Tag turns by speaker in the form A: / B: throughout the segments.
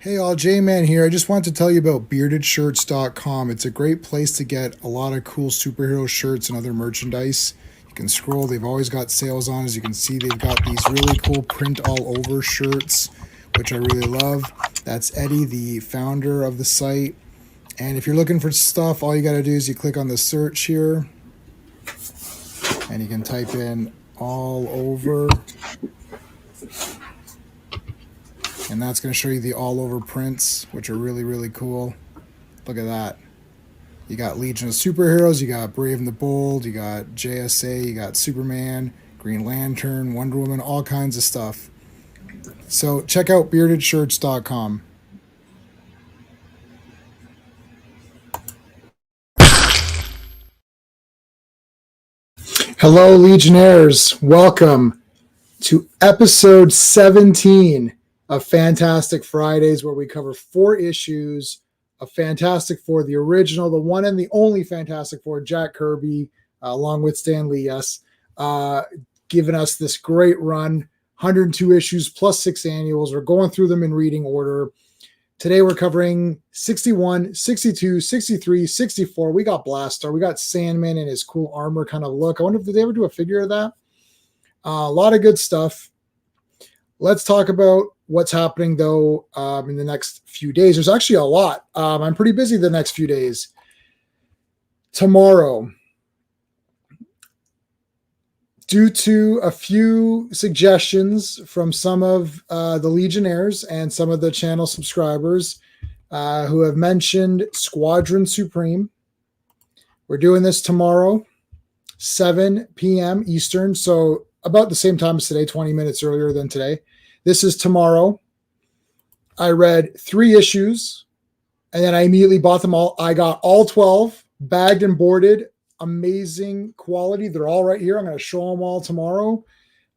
A: Hey all, J-Man here. I just wanted to tell you about beardedshirts.com. It's a great place to get a lot of cool superhero shirts and other merchandise. You can scroll, they've always got sales on. As you can see, they've got these really cool print all over shirts, which I really love. That's Eddie, the founder of the site. And if you're looking for stuff, all you got to do is you click on the search here and you can type in all over. And that's going to show you the all over prints, which are really, really cool. Look at that. You got Legion of Superheroes, you got Brave and the Bold, you got JSA, you got Superman, Green Lantern, Wonder Woman, all kinds of stuff. So check out beardedshirts.com. Hello, Legionnaires. Welcome to episode 17 of Fantastic Fridays, where we cover 4 issues of Fantastic Four, the original, the one and the only Fantastic Four, Jack Kirby, along with Stan Lee, giving us this great run, 102 issues plus 6 annuals. We're going through them in reading order. Today we're covering 61, 62, 63, 64. We got Blastar. We got Sandman in his cool armor kind of look. I wonder if did they ever do a figure of that? A lot of good stuff. Let's talk about what's happening, though, in the next few days. There's actually a lot. I'm pretty busy the next few days. Tomorrow, due to a few suggestions from some of the Legionnaires and some of the channel subscribers who have mentioned Squadron Supreme, we're doing this tomorrow, 7 p.m. Eastern, so about the same time as today, 20 minutes earlier than today. This is tomorrow. I read 3 issues, and then I immediately bought them all. I got all 12, bagged and boarded. Amazing quality. They're all right here. I'm going to show them all tomorrow.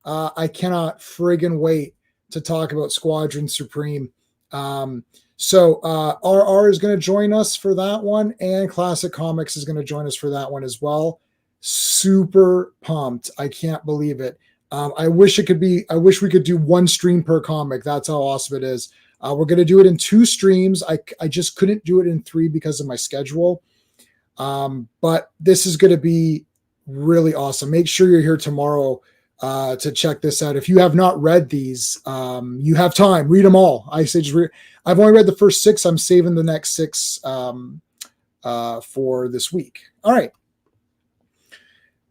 A: I cannot friggin' wait to talk about Squadron Supreme. So RR is going to join us for that one, and Classic Comics is going to join us for that one as well. Super pumped. I can't believe it. I wish we could do 1 stream per comic. That's how awesome it is. We're going to do it in 2 streams. I just couldn't do it in 3 because of my schedule. But this is going to be really awesome. Make sure you're here tomorrow to check this out. If you have not read these, you have time. Read them all. I say just read. I've only read the first 6. I'm saving the next 6 for this week. All right.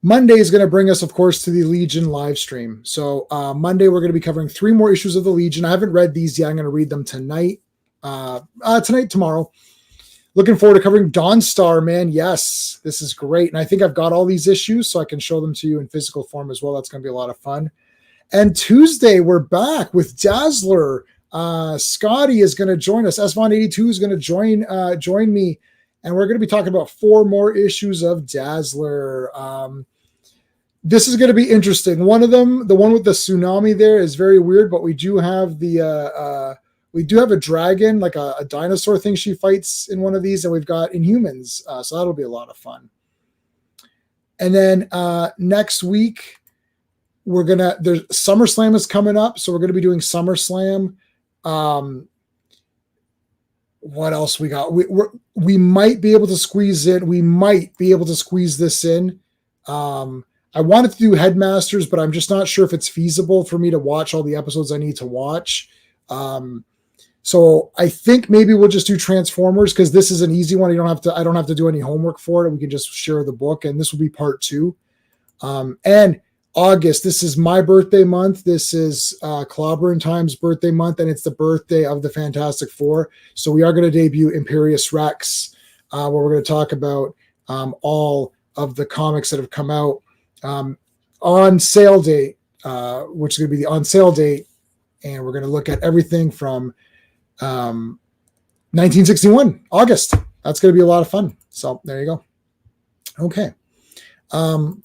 A: Monday is going to bring us, of course, to the Legion live stream. So Monday, we're going to be covering 3 more issues of the Legion. I haven't read these yet. I'm going to read them tonight. Tomorrow. Looking forward to covering Dawnstar, man. Yes, this is great. And I think I've got all these issues, so I can show them to you in physical form as well. That's going to be a lot of fun. And Tuesday, we're back with Dazzler. Scotty is going to join us. SVon82 is going to join me. And we're going to be talking about 4 more issues of Dazzler. This is going to be interesting. One of them, the one with the tsunami there, is very weird, but we do have a dragon, like a dinosaur thing she fights in one of these, and we've got Inhumans. So that'll be a lot of fun. And then next week, there's SummerSlam is coming up, so we're going to be doing SummerSlam. What else we got? We might be able to squeeze in. We might be able to squeeze this in. I wanted to do Headmasters, but I'm just not sure if it's feasible for me to watch all the episodes I need to watch. So I think maybe we'll just do Transformers, because this is an easy one. I don't have to do any homework for it. We can just share the book, and this will be part 2. And August, this is my birthday month. This is Clobberin Time's birthday month, and it's the birthday of the Fantastic Four. So we are going to debut Imperious Rex, where we're going to talk about all of the comics that have come out on sale date, which is going to be the on sale date. And we're going to look at everything from 1961, August. That's going to be a lot of fun. So there you go. Okay.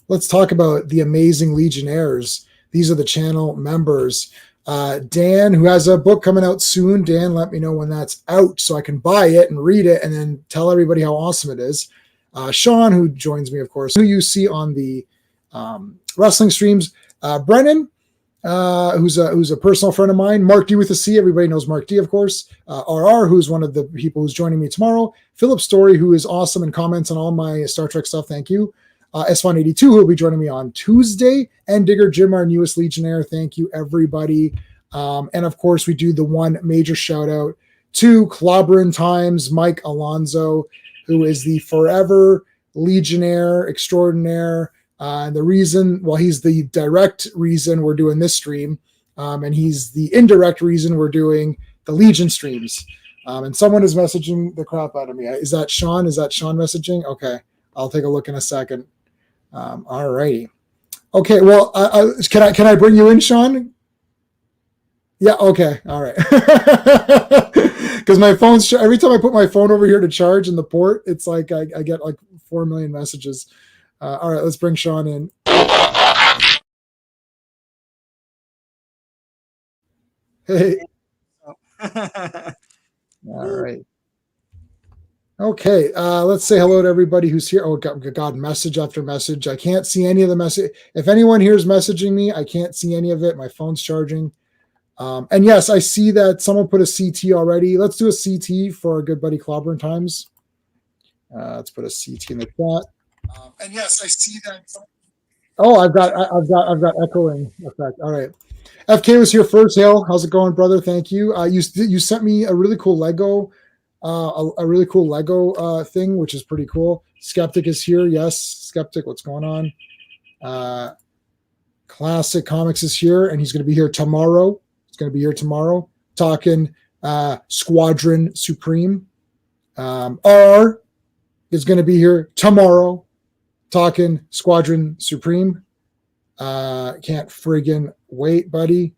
A: Let's talk about the amazing Legionnaires. These are the channel members. Dan, who has a book coming out soon. Dan, let me know when that's out so I can buy it and read it and then tell everybody how awesome it is. Sean, who joins me, of course, who you see on the wrestling streams. Brennan, who's a personal friend of mine. Mark D with a C. Everybody knows Mark D, of course. RR, who's one of the people who's joining me tomorrow. Philip Story, who is awesome and comments on all my Star Trek stuff. Thank you. S182, who will be joining me on Tuesday. And Digger Jim, our newest Legionnaire. Thank you, everybody. And of course, we do the one major shout out to Clobberin Times, Mike Alonzo, who is the forever Legionnaire extraordinaire. The reason, well, he's the direct reason we're doing this stream, and he's the indirect reason we're doing the Legion streams. And someone is messaging the crap out of me. Is that Sean? Is that Sean messaging? Okay, I'll take a look in a second. All righty. Okay, well, can I bring you in, Sean? Yeah. Okay. All right. Because my phone's every time I put my phone over here to charge in the port, it's like I get like 4 million messages. All right, let's bring Sean in. Hey. All right. Okay, let's say hello to everybody who's here. Oh, God, message after message. I can't see any of the message. If anyone here is messaging me, I can't see any of it. My phone's charging. And yes, I see that someone put a CT already. Let's do a CT for our good buddy Clobberin Times. Let's put a CT in the chat. And yes, I see that. Oh, I've got echoing effect. All right. FK was here first. Hale, how's it going, brother? Thank you. You sent me a really cool Lego, a really cool Lego thing, which is pretty cool. Skeptic is here. Yes, Skeptic. What's going on? Classic Comics is here, and he's going to be here tomorrow. Going to be here tomorrow talking Squadron Supreme. R is going to be here tomorrow talking Squadron Supreme. Can't friggin' wait, buddy.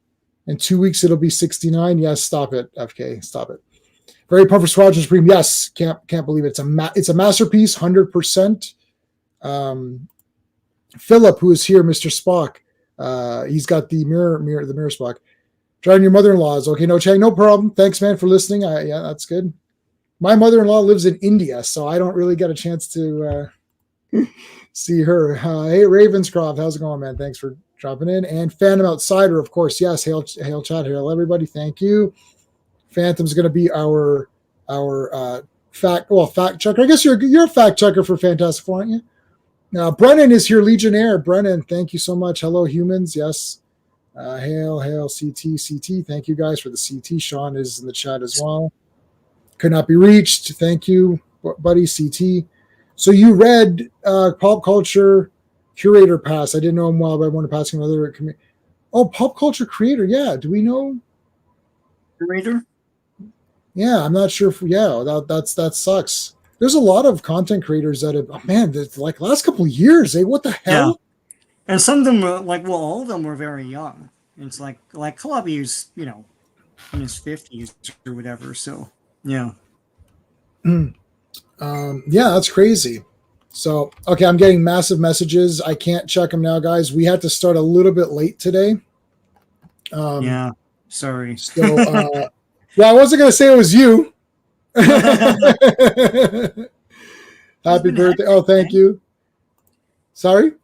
A: In 2 weeks, it'll be 69. Yes, stop it, FK. Stop it. Very pumped for Squadron Supreme. Yes, can't believe it. It's a masterpiece, 100%. Philip, who is here, Mr. Spock. He's got the mirror Spock. Trying your mother-in-law's okay. No, Chang, no problem. Thanks, man, for listening. Yeah, that's good. My mother-in-law lives in India, so I don't really get a chance to see her. Hey, Ravenscroft, how's it going, man? Thanks for dropping in. And Phantom Outsider, of course. Yes, hail chat, hail everybody. Thank you. Phantom's going to be our fact checker. I guess you're a fact checker for Fantastic Four, aren't you? Now, Brennan is here, Legionnaire. Brennan, thank you so much. Hello, humans. Yes. Hail, CT. Thank you guys for the CT. Sean is in the chat as well. Could not be reached. Thank you, buddy, CT. So you read Pop Culture Curator Pass. I didn't know him well, but I want to pass him another. Oh, Pop Culture Creator. Yeah. Do we know?
B: Curator?
A: Yeah, I'm not sure if, that sucks. There's a lot of content creators that have, like last couple of years, what the hell?
B: Yeah. And some of them were all of them were very young. It's like Clobby's, in his 50s or whatever. So, yeah.
A: That's crazy. So, okay, I'm getting massive messages. I can't check them now, guys. We had to start a little bit late today.
B: Yeah, sorry.
A: So, I wasn't going to say it was you. Happy birthday. Oh, thank you. Sorry?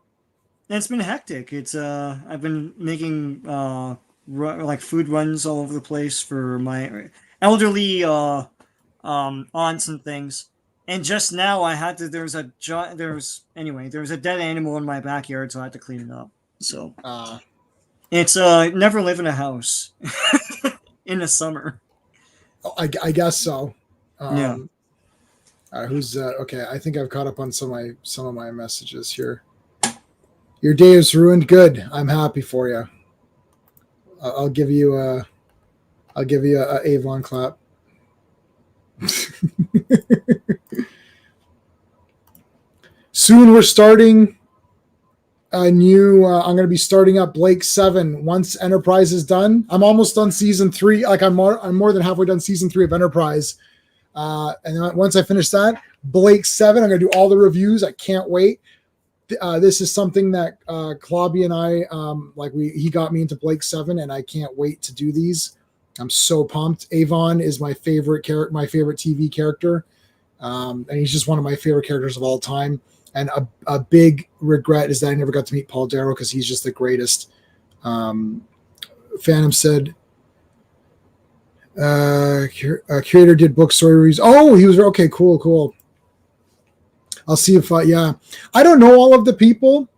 B: It's been hectic. It's I've been making food runs all over the place for my elderly aunts and things. And just now I had to. There was a dead animal in my backyard, so I had to clean it up. So it's never live in a house in the summer.
A: I guess so.
B: Yeah.
A: Who's okay? I think I've caught up on some of my messages here. Your day is ruined. Good. I'm happy for you. I'll give you a Avon clap. Soon we're starting a new. I'm going to be starting up Blake 7 once Enterprise is done. I'm almost done season 3. Like I'm more than halfway done season 3 of Enterprise. And then once I finish that, Blake 7, I'm going to do all the reviews. I can't wait. This is something that Clobby and I he got me into Blake 7, and I can't wait to do these. I'm so pumped. Avon is my favorite TV character, and he's just one of my favorite characters of all time. And a big regret is that I never got to meet Paul Darrow because he's just the greatest. Phantom said, curator did book story reviews. Oh, he was okay. Cool. I'll see if yeah. I don't know all of the people.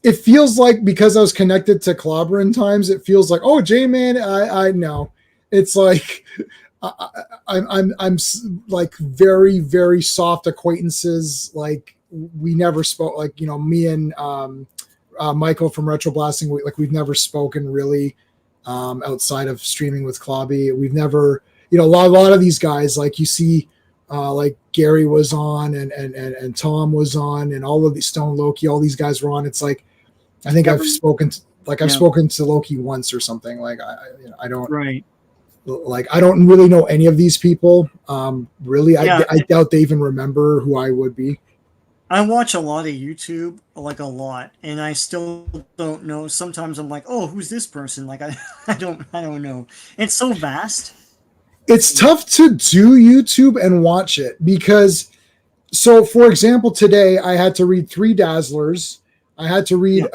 A: It feels like because I was connected to Clobberin times, it feels like, oh, J-Man, I know. It's like I'm like very, very soft acquaintances. Like we never spoke, like, you know, me and Michael from Retro Blasting, we've never spoken really outside of streaming with Clobby. We've never, you know, a lot of these guys, like you see, like Gary was on and Tom was on and all of the Stone Loki, all these guys were on. It's like, I think I've spoken to Loki once or something. Like I don't like, I don't really know any of these people. Really, I doubt they even remember who I would be.
B: I watch a lot of YouTube, like a lot, and I still don't know. Sometimes I'm like, oh, who's this person? Like I don't know. It's so vast.
A: It's tough to do YouTube and watch it because, so for example, today I had to read 3 Dazzlers. I had to read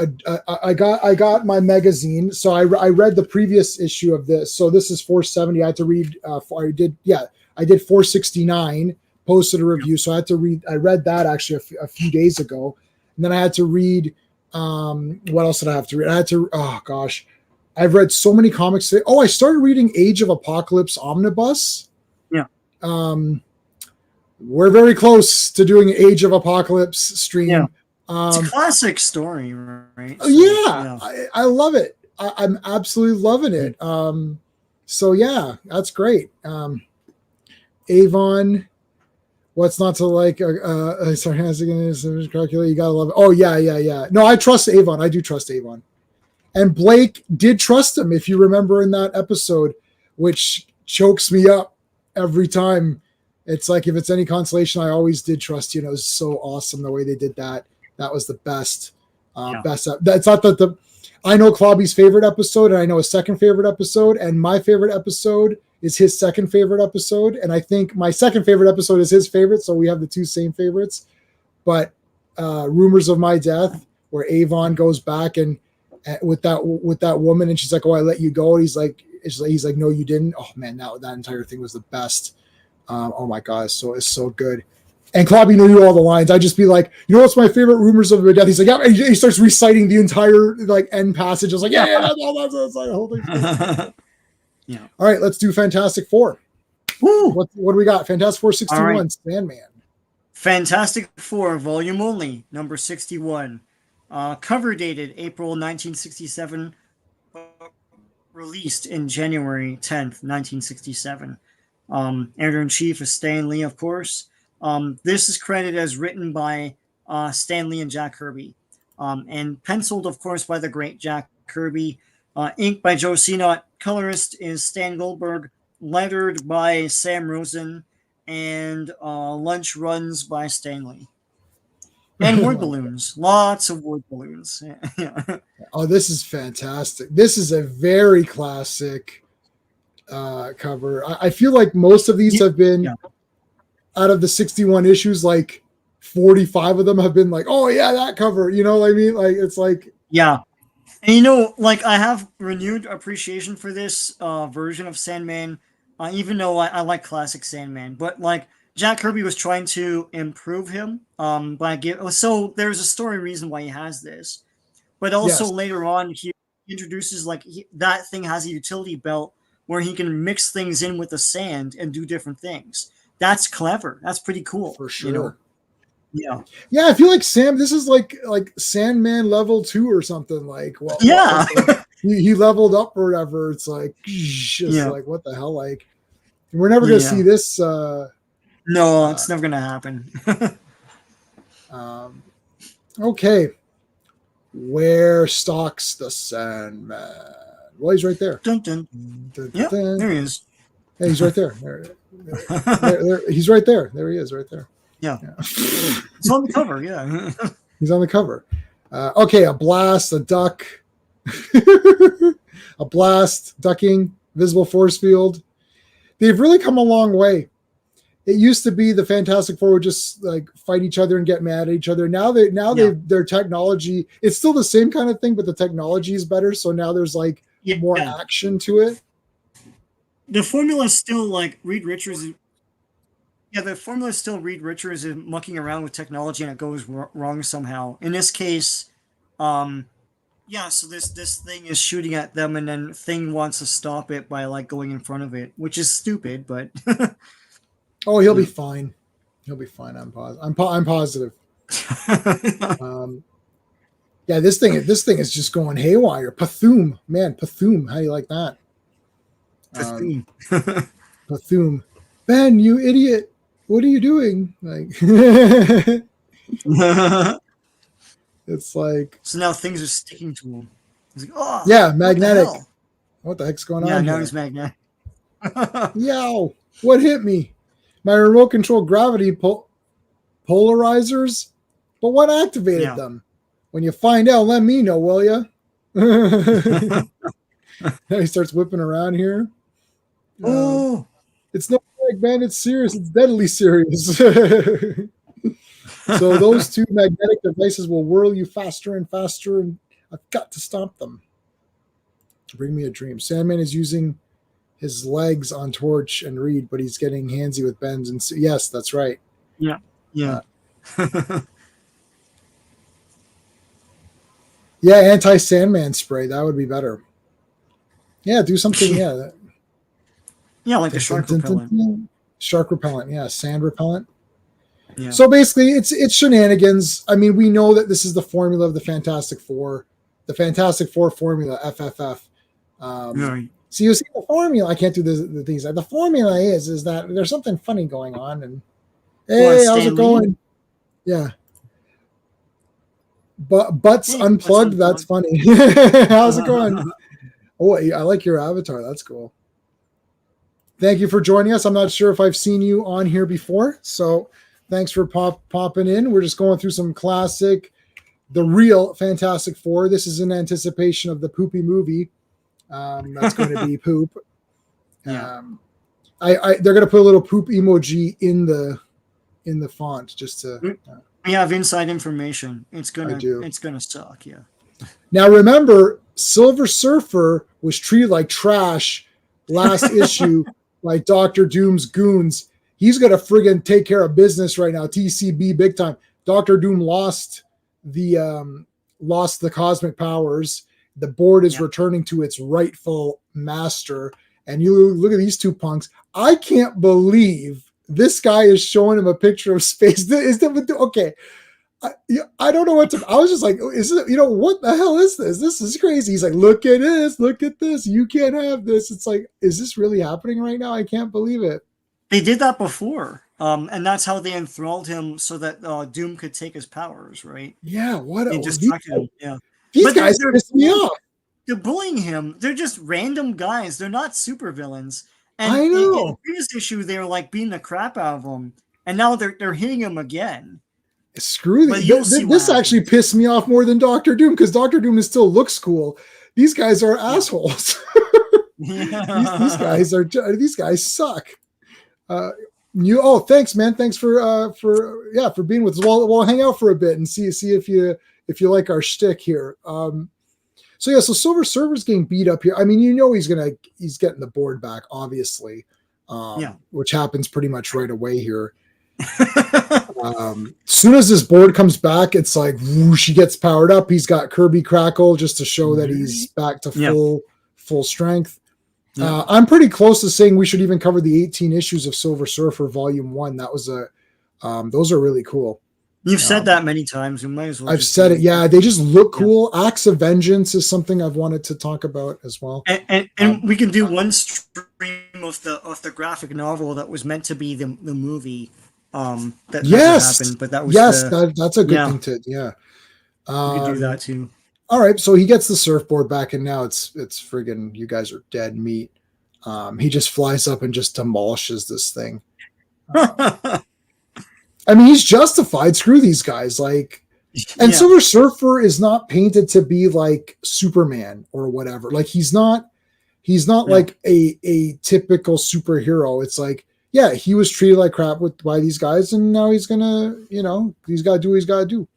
A: I got my magazine, so I read the previous issue of this. So this is 470. I had to read. I did 469. Posted a review, so I had to read. I read that actually a few days ago, and then I had to read. What else did I have to read? I had to. Oh gosh, I've read so many comics today. Oh, I started reading Age of Apocalypse Omnibus.
B: Yeah.
A: We're very close to doing Age of Apocalypse stream.
B: Yeah. It's a classic story, right? So,
A: yeah. I love it. I'm absolutely loving it. So yeah, that's great. Avon, what's not to like? Sarcastic calculate. You gotta love it. Oh yeah. No, I trust Avon. I do trust Avon. And Blake did trust him, if you remember in that episode, which chokes me up every time. It's like, if it's any consolation, I always did trust you. And it was so awesome the way they did that. That was the best. Best. It's not that I know Clobby's favorite episode, and I know his second favorite episode, and my favorite episode is his second favorite episode, and I think my second favorite episode is his favorite, so we have the 2 same favorites. But Rumors of My Death, where Avon goes back and with that woman, and she's like, "Oh, I let you go," and he's like, "No, you didn't." Oh man, that entire thing was the best. Oh my god, it's so good. And Clobby knew all the lines. I'd just be like, you know what's my favorite? Rumors of My Death. He's like, yeah. And he starts reciting the entire like end passage. I was like, yeah, that's the whole thing.
B: Yeah.
A: All right, let's do Fantastic Four.
B: Woo!
A: What do we got? Fantastic Four 61, right. Sandman.
B: Fantastic Four, volume only, number 61. Cover dated April 1967. Released in January 10th, 1967. Editor-in-chief is Stan Lee, of course. This is credited as written by Stan Lee and Jack Kirby, and penciled, of course, by the great Jack Kirby. Inked by Joe Sinnott. Colorist is Stan Goldberg. Lettered by Sam Rosen. And lunch runs by Stan Lee. And word balloons. Lots of word balloons.
A: Oh, this is fantastic. This is a very classic cover. I feel like most of these have been... Yeah. Out of the 61 issues, like 45 of them have been like, oh yeah, that cover. You know what I mean? Like, it's like,
B: yeah. And you know, like, I have renewed appreciation for this version of Sandman, even though I like classic Sandman. But like, Jack Kirby was trying to improve him so there's a story reason why he has this. But also later on, he introduces like that thing has a utility belt where he can mix things in with the sand and do different things. That's clever. That's pretty cool.
A: For sure.
B: You know? Yeah.
A: Yeah, I feel like this is like Sandman level 2 or something. Like, well,
B: yeah.
A: he leveled up or whatever. It's like, like, what the hell? Like, we're never gonna see this.
B: No, it's never gonna happen.
A: Okay. Where stalks the Sandman? Well, he's right there.
B: Dun, dun. Dun, dun, dun. There he is.
A: Yeah, he's right there. There. He's right there. There he is, right there.
B: Yeah. He's on the cover, yeah.
A: He's on the cover. Okay, a blast, a duck. A blast, ducking, visible force field. They've really come a long way. It used to be the Fantastic Four would just like fight each other and get mad at each other. Now their technology, it's still the same kind of thing, but the technology is better. So now there's like more
B: Yeah.
A: action to it.
B: The formula is still like Reed Richards. Yeah, the formula is still Reed Richards is mucking around with technology and it goes wrong somehow. In this case, yeah, so this thing is shooting at them, and then Thing wants to stop it by like going in front of it, which is stupid, but
A: Oh, he'll be fine. He'll be fine. I'm positive. Yeah, this thing is just going haywire. Pathoom, man, Pathoom. How do you like that? Pathoom. Ben, you idiot. What are you doing? Like it's like,
B: so now things are sticking to him. He's like, oh
A: yeah, magnetic.
B: What
A: the heck's going
B: on? Yeah,
A: on
B: now
A: here?
B: he's magnetic.
A: Yow, what hit me? My remote control gravity polarizers? But what activated them? When you find out, let me know, will ya? Now he starts whipping around here.
B: Oh,
A: it's no like, man, it's serious. It's deadly serious. So those two magnetic devices will whirl you faster and faster, and I've got to stop them. Bring me a dream. Sandman is using his legs on Torch and Reed, but he's getting handsy with Ben's. And yes, that's right.
B: Yeah.
A: Yeah, anti-Sandman spray. That would be better. Yeah, do something. Yeah.
B: Yeah, like a shark repellent.
A: Shark repellent. Yeah, sand repellent.
B: Yeah.
A: So basically, it's shenanigans. I mean, we know that this is the formula of the Fantastic Four. The Fantastic Four formula, FFF. So you see the formula. I can't do the things. The formula is that there's something funny going on. And hey, how's it going? Yeah. Butts unplugged. That's funny. How's it going? Oh, I like your avatar. That's cool. Thank you for joining us. I'm not sure if I've seen you on here before, so thanks for popping in. We're just going through some classic, the real Fantastic Four. This is in anticipation of the poopy movie. That's going to be poop.
B: Yeah.
A: They're going to put a little poop emoji in the font just to.
B: We have inside information. It's gonna suck. Yeah.
A: Now remember, Silver Surfer was treated like trash last issue, like Doctor Doom's goons. He's gonna friggin' take care of business right now. TCB big time. Doctor Doom lost the cosmic powers. The board is returning to its rightful master. And you look at these two punks. I can't believe this guy is showing him a picture of space. Okay. I don't know what to. I was just like, is it? What the hell is this? This is crazy. He's like, look at this. Look at this. You can't have this. It's like, is this really happening right now? I can't believe it.
B: They did that before, and that's how they enthralled him so that Doom could take his powers. Right?
A: Yeah.
B: They distracted him. Yeah.
A: These guys pissed me off.
B: They're bullying him. They're just random guys. They're not super villains. And
A: I know.
B: In the previous issue, they were like beating the crap out of him, and now they're hitting him again.
A: Screw this. This actually pissed me off more than Doctor Doom, because Doctor Doom still looks cool. These guys are assholes. These guys suck. Thanks, man. Thanks for being with us. We'll hang out for a bit and see if you like our shtick here. So Silver Surfer's getting beat up here. I mean, he's getting the board back, obviously. Which happens pretty much right away here. Soon as this board comes back, it's like whoosh, he gets powered up. He's got Kirby Crackle just to show that he's back to full strength. I'm pretty close to saying we should even cover the 18 issues of Silver Surfer Volume 1. That was those are really cool.
B: You've said that many times. We might as well.
A: I've said it. Yeah, they just look cool. Acts of Vengeance is something I've wanted to talk about as well.
B: And we can do one stream of the graphic novel that was meant to be the movie. That happened, but that was
A: that's a good thing to we
B: could do that too.
A: All right, so he gets the surfboard back, and now it's friggin' you guys are dead meat. He just flies up and just demolishes this thing. I mean, he's justified. Screw these guys. Silver Surfer is not painted to be like Superman or whatever. Like he's not like a typical superhero. It's like, yeah, he was treated like crap by these guys, and now he's gonna, he's got to do what he's got to do.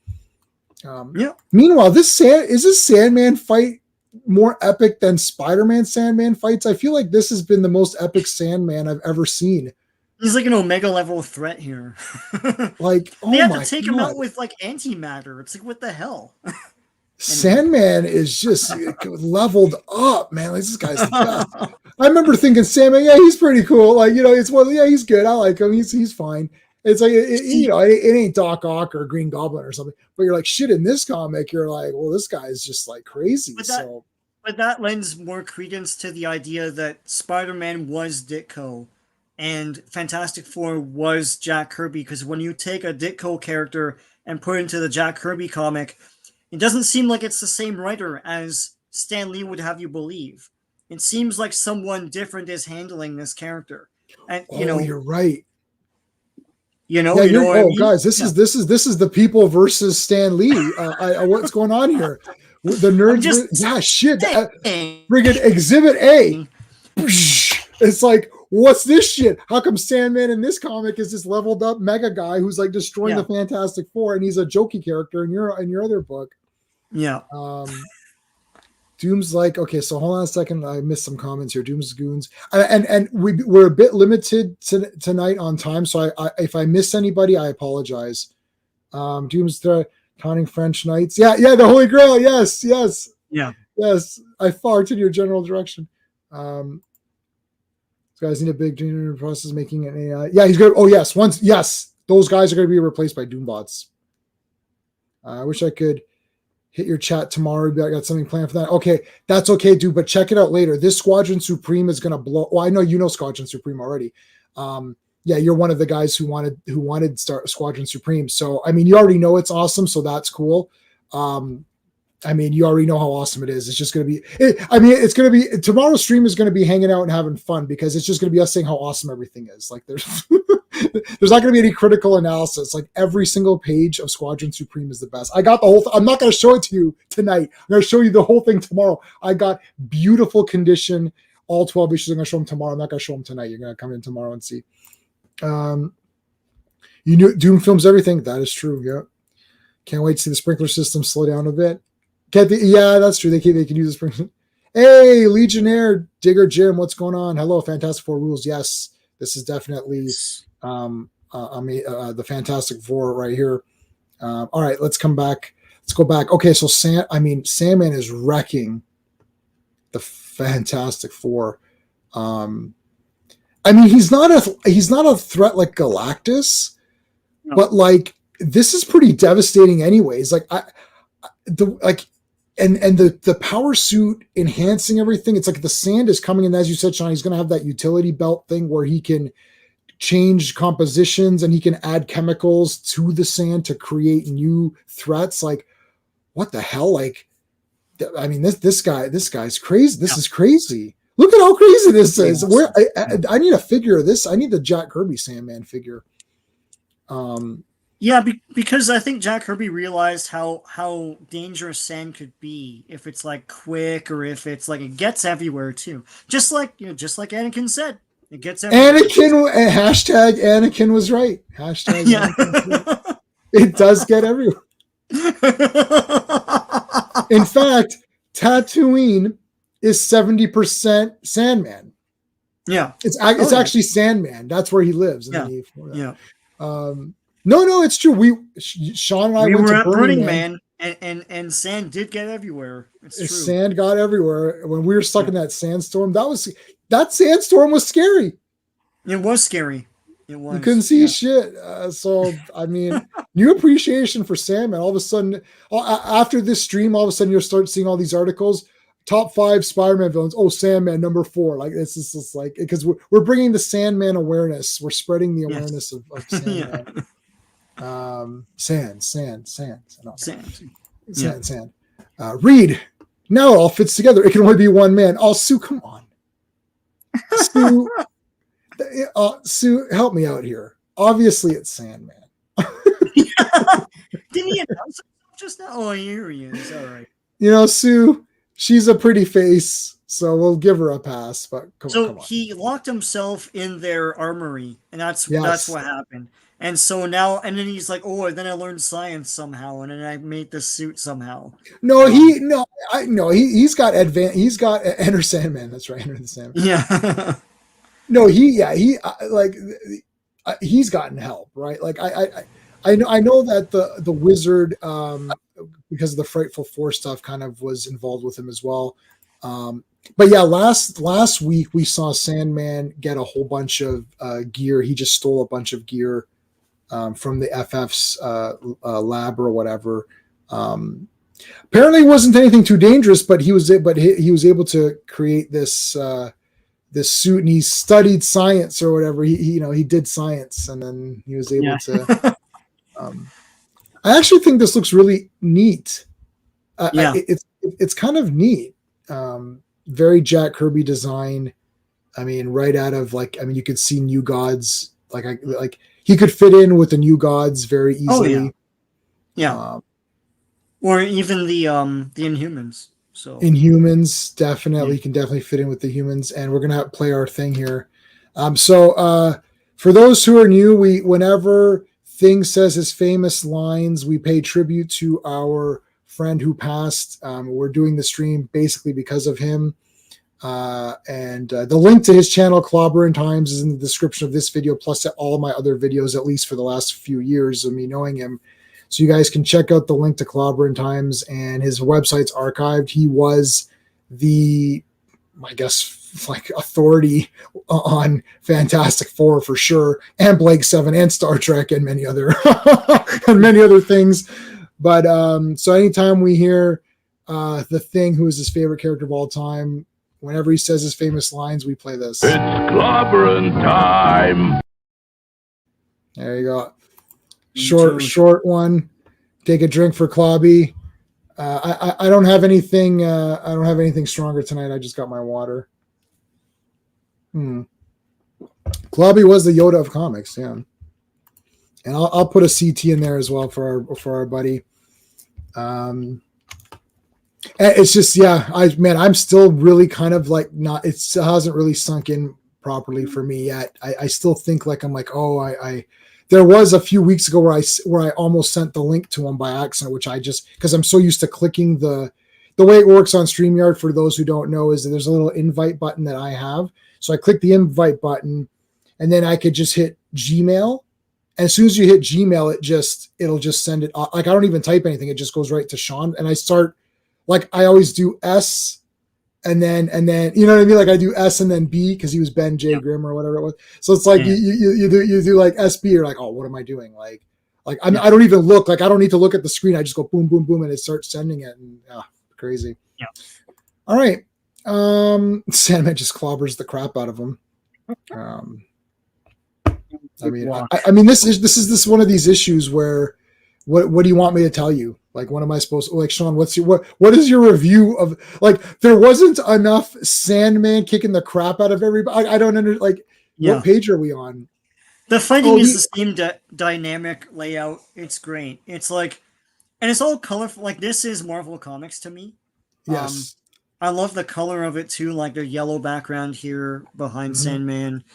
A: Meanwhile, is this Sandman fight more epic than Spider-Man Sandman fights. I feel like this has been the most epic Sandman I've ever seen.
B: He's like an Omega level threat here.
A: Like,
B: They
A: oh
B: have to
A: my
B: take him
A: god.
B: out with like antimatter. It's like, what the hell?
A: Sandman is just leveled up, man. Like, this guy's the best. I remember thinking Sandman, yeah, he's pretty cool. Like, it's yeah, he's good. I like him. He's fine. It's like it ain't Doc Ock or Green Goblin or something. But you're like, shit, in this comic, you're like, well, this guy is just like crazy.
B: But that lends more credence to the idea that Spider-Man was Ditko and Fantastic Four was Jack Kirby, because when you take a Ditko character and put it into the Jack Kirby comic, it doesn't seem like it's the same writer as Stan Lee would have you believe. It seems like someone different is handling this character. And
A: you're right.
B: What I mean?
A: Guys, this is the people versus Stan Lee. What's going on here? The nerds, shit. Friggin' Exhibit A. It's like, what's this shit? How come Sandman in this comic is this leveled up mega guy who's like destroying the Fantastic Four, and he's a jokey character in your other book?
B: Yeah.
A: Doom's like, okay, so hold on a second. I missed some comments here. Doom's Goons. And we're a bit limited tonight on time. So if I miss anybody, I apologize. Doom's counting French Knights. Yeah, the Holy Grail. Yes.
B: Yeah.
A: Yes. I farted in your general direction. Guys need a big process making an AI. Yeah, he's good. Oh, yes. Those guys are going to be replaced by Doombots. I wish I could hit your chat tomorrow. I got something planned for that. Okay, that's okay, dude, but check it out later. This Squadron Supreme is going to blow. Well, I know you know Squadron Supreme already. Yeah, you're one of the guys who wanted start Squadron Supreme. So, I mean, you already know it's awesome, so that's cool. I mean, you already know how awesome it is. It's just going to be, it's going to be, tomorrow's stream is going to be hanging out and having fun, because it's just going to be us saying how awesome everything is. Like, there's not going to be any critical analysis. Like, every single page of Squadron Supreme is the best. I got the whole, I'm not going to show it to you tonight. I'm going to show you the whole thing tomorrow. I got beautiful condition, all 12 issues. I'm going to show them tomorrow. I'm not going to show them tonight. You're going to come in tomorrow and see. You knew Doom films everything. That is true. Yeah. Can't wait to see the sprinkler system slow down a bit. Yeah, that's true. They can use the sprinkler. Hey, Legionnaire Digger Jim, what's going on? Hello, Fantastic Four rules. Yes, this is definitely the Fantastic Four right here. All right, let's come back. Let's go back. Okay, so Sandman is wrecking the Fantastic Four. He's not a threat like Galactus, no. But like, this is pretty devastating anyways. Like the power suit enhancing everything. It's like the sand is coming in, as you said, Sean, he's going to have that utility belt thing where he can change compositions and he can add chemicals to the sand to create new threats. Like, what the hell? Like, I mean, this guy's crazy. This is crazy. Look at how crazy this is. Where I need a figure of this. I need the Jack Kirby Sandman figure.
B: Yeah, because I think Jack Kirby realized how dangerous sand could be if it's like quick, or if it's like it gets everywhere too. Just like Anakin said, it gets everywhere.
A: Anakin was right. Yeah. It does get everywhere. In fact, Tatooine is 70% Sandman.
B: Yeah,
A: it's actually Sandman. That's where he lives.
B: Yeah.
A: No, it's true. Sean and I went to
B: Burning Man, and sand did get everywhere. It's true.
A: Sand got everywhere when we were stuck in that sandstorm. That sandstorm was scary.
B: It was scary. It was.
A: You couldn't see shit. So I mean, new appreciation for Sandman. All of a sudden, after this stream, all of a sudden you'll start seeing all these articles. Top 5 Spider-Man villains. Oh, Sandman number 4. Like, this is just like, because we're bringing the Sandman awareness. We're spreading the awareness of Sandman. Sand. Read. Now it all fits together. It can only be one man. Oh, Sue, come on. Sue, help me out here. Obviously, it's Sandman.
B: Didn't he announce it just now? Oh, here he is. All right.
A: Sue, she's a pretty face, so we'll give her a pass. But come on.
B: He locked himself in their armory, and that's what happened. And so now, and then he's like, oh, and then I learned science somehow, and then I made this suit somehow.
A: No, he no, I no, he's got He's got Enter Sandman. That's right, Enter the Sandman.
B: Yeah.
A: No, he like he's gotten help, right? Like I know that the wizard because of the Frightful Four stuff kind of was involved with him as well. But yeah, last week we saw Sandman get a whole bunch of gear. He just stole a bunch of gear from the FF's lab or whatever. Apparently, it wasn't anything too dangerous, but he was able to create this this suit, and he studied science or whatever. He did science, and then he was able to. I actually think this looks really neat.
B: Yeah.
A: It's kind of neat. Very Jack Kirby design. I mean, right out of you could see New Gods. Like he could fit in with the New Gods very easily.
B: Oh, yeah. Or even the Inhumans. So
A: Inhumans definitely can definitely fit in with the humans, and we're gonna play our thing here. So for those who are new, whenever Thing says his famous lines, we pay tribute to our friend who passed. We're doing the stream basically because of him. And the link to his channel, Clobberin Times, is in the description of this video, plus all of my other videos, at least for the last few years of me knowing him. So you guys can check out the link to Clobberin Times, and his website's archived. He was the, I guess, authority on Fantastic Four for sure, and Blake 7 and Star Trek and many other things. But so anytime we hear the Thing, who is his favorite character of all time, whenever he says his famous lines, we play this.
C: It's Clobberin time.
A: There you go. Short one. Take a drink for Clobby. I don't have anything. I don't have anything stronger tonight. I just got my water. Clobby was the Yoda of comics, yeah. And I'll put a CT in there as well for our buddy. It's just, yeah, I'm still really kind of like not. It still hasn't really sunk in properly for me yet. I still think like I'm like, oh, there was a few weeks ago where I almost sent the link to him by accident, which I just, because I'm so used to clicking the way it works on StreamYard, for those who don't know, is that there's a little invite button that I have. So I click the invite button, and then I could just hit Gmail. And as soon as you hit Gmail, it'll just send it. Like I don't even type anything; it just goes right to Sean. And I start, like I always do S, and then you know what I mean? Like I do S and then B, because he was Ben J. Grimm or whatever it was. So it's like you do like SB. You're like, oh, what am I doing? Like I don't even look. Like I don't need to look at the screen. I just go boom, boom, boom, and it starts sending it. And crazy.
B: Yeah.
A: All right. Sandman just clobbers the crap out of him. I mean, this is one of these issues where, what do you want me to tell you? Like, what am I supposed to, like, Sean, what is your review of, like, there wasn't enough Sandman kicking the crap out of everybody. I don't understand, like, what page are we on?
B: The fighting is the same dynamic layout. It's great. It's like, and it's all colorful. Like, this is Marvel Comics to me.
A: Yes.
B: I love the color of it too, like the yellow background here behind Sandman,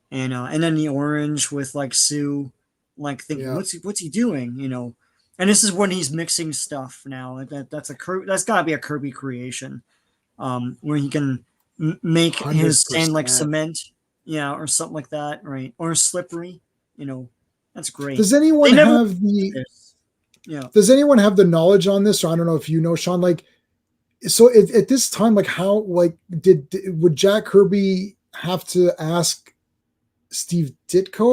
B: and then the orange with like Sue, like thinking, what's he doing, you know? And this is when he's mixing stuff now. That's got to be a Kirby creation, where he can make 100%. His sand like cement, or something like that, right? Or slippery, you know. That's great.
A: Does anyone have Does anyone have the knowledge on this? Or I don't know if you know, Sean. Like, so at this time, like, how, like, would Jack Kirby have to ask Steve Ditko,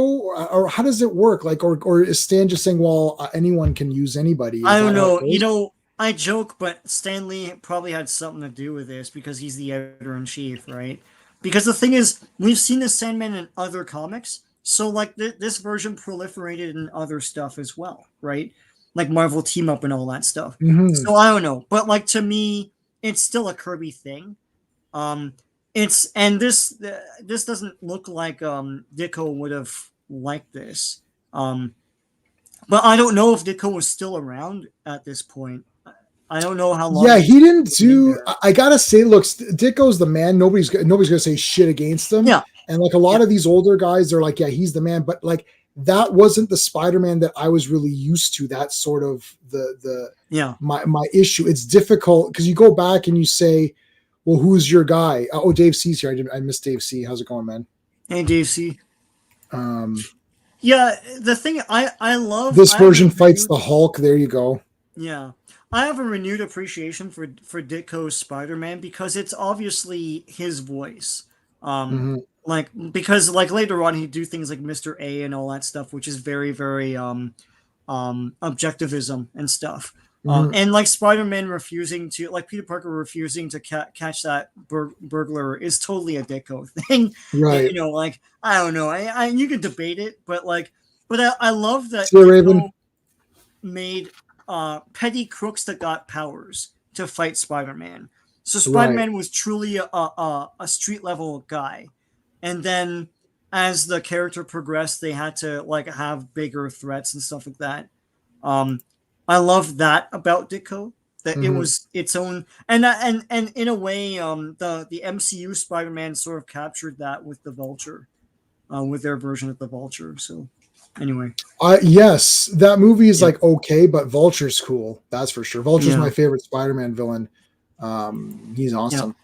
A: or how does it work? Like, or is Stan just saying, well, anyone can use anybody?
B: I don't know. You know, I joke, but Stan Lee probably had something to do with this because he's the editor-in-chief, right? Because the thing is, we've seen the Sandman in other comics, so like this version proliferated in other stuff as well, right? Like Marvel Team Up and all that stuff. So I don't know, but like to me, it's still a Kirby thing. This doesn't look like Ditko would have liked this. But I don't know if Ditko was still around at this point. I don't know how long.
A: Yeah, he didn't do. I gotta say, look, Ditko's the man. Nobody's gonna say shit against him.
B: Yeah,
A: and like a lot of these older guys are like, yeah, he's the man. But like that wasn't the Spider-Man that I was really used to. That's sort of my issue. It's difficult because you go back and you say, well, who's your guy? Oh, Dave C's here. I missed Dave C. How's it going, man?
B: Hey, Dave C. Yeah, the thing I love
A: this version fights the Hulk. There you go.
B: Yeah, I have a renewed appreciation for Ditko's Spider-Man because it's obviously his voice. Like because like later on he'd do things like Mr. A and all that stuff, which is very very objectivism and stuff. And like Spider-Man refusing to, like Peter Parker refusing to catch that burglar is totally a Ditko thing,
A: right?
B: You know, like I don't know, I you can debate it, but I love that
A: Ditko
B: made petty crooks that got powers to fight Spider-Man. So Spider-Man was truly a street level guy, and then as the character progressed, they had to like have bigger threats and stuff like that. I love that about Ditko, that it was its own, and in a way, the MCU Spider-Man sort of captured that with the Vulture, with their version of the Vulture. So anyway,
A: yes, that movie is like okay, but Vulture's cool. That's for sure. Vulture's my favorite Spider-Man villain. He's awesome.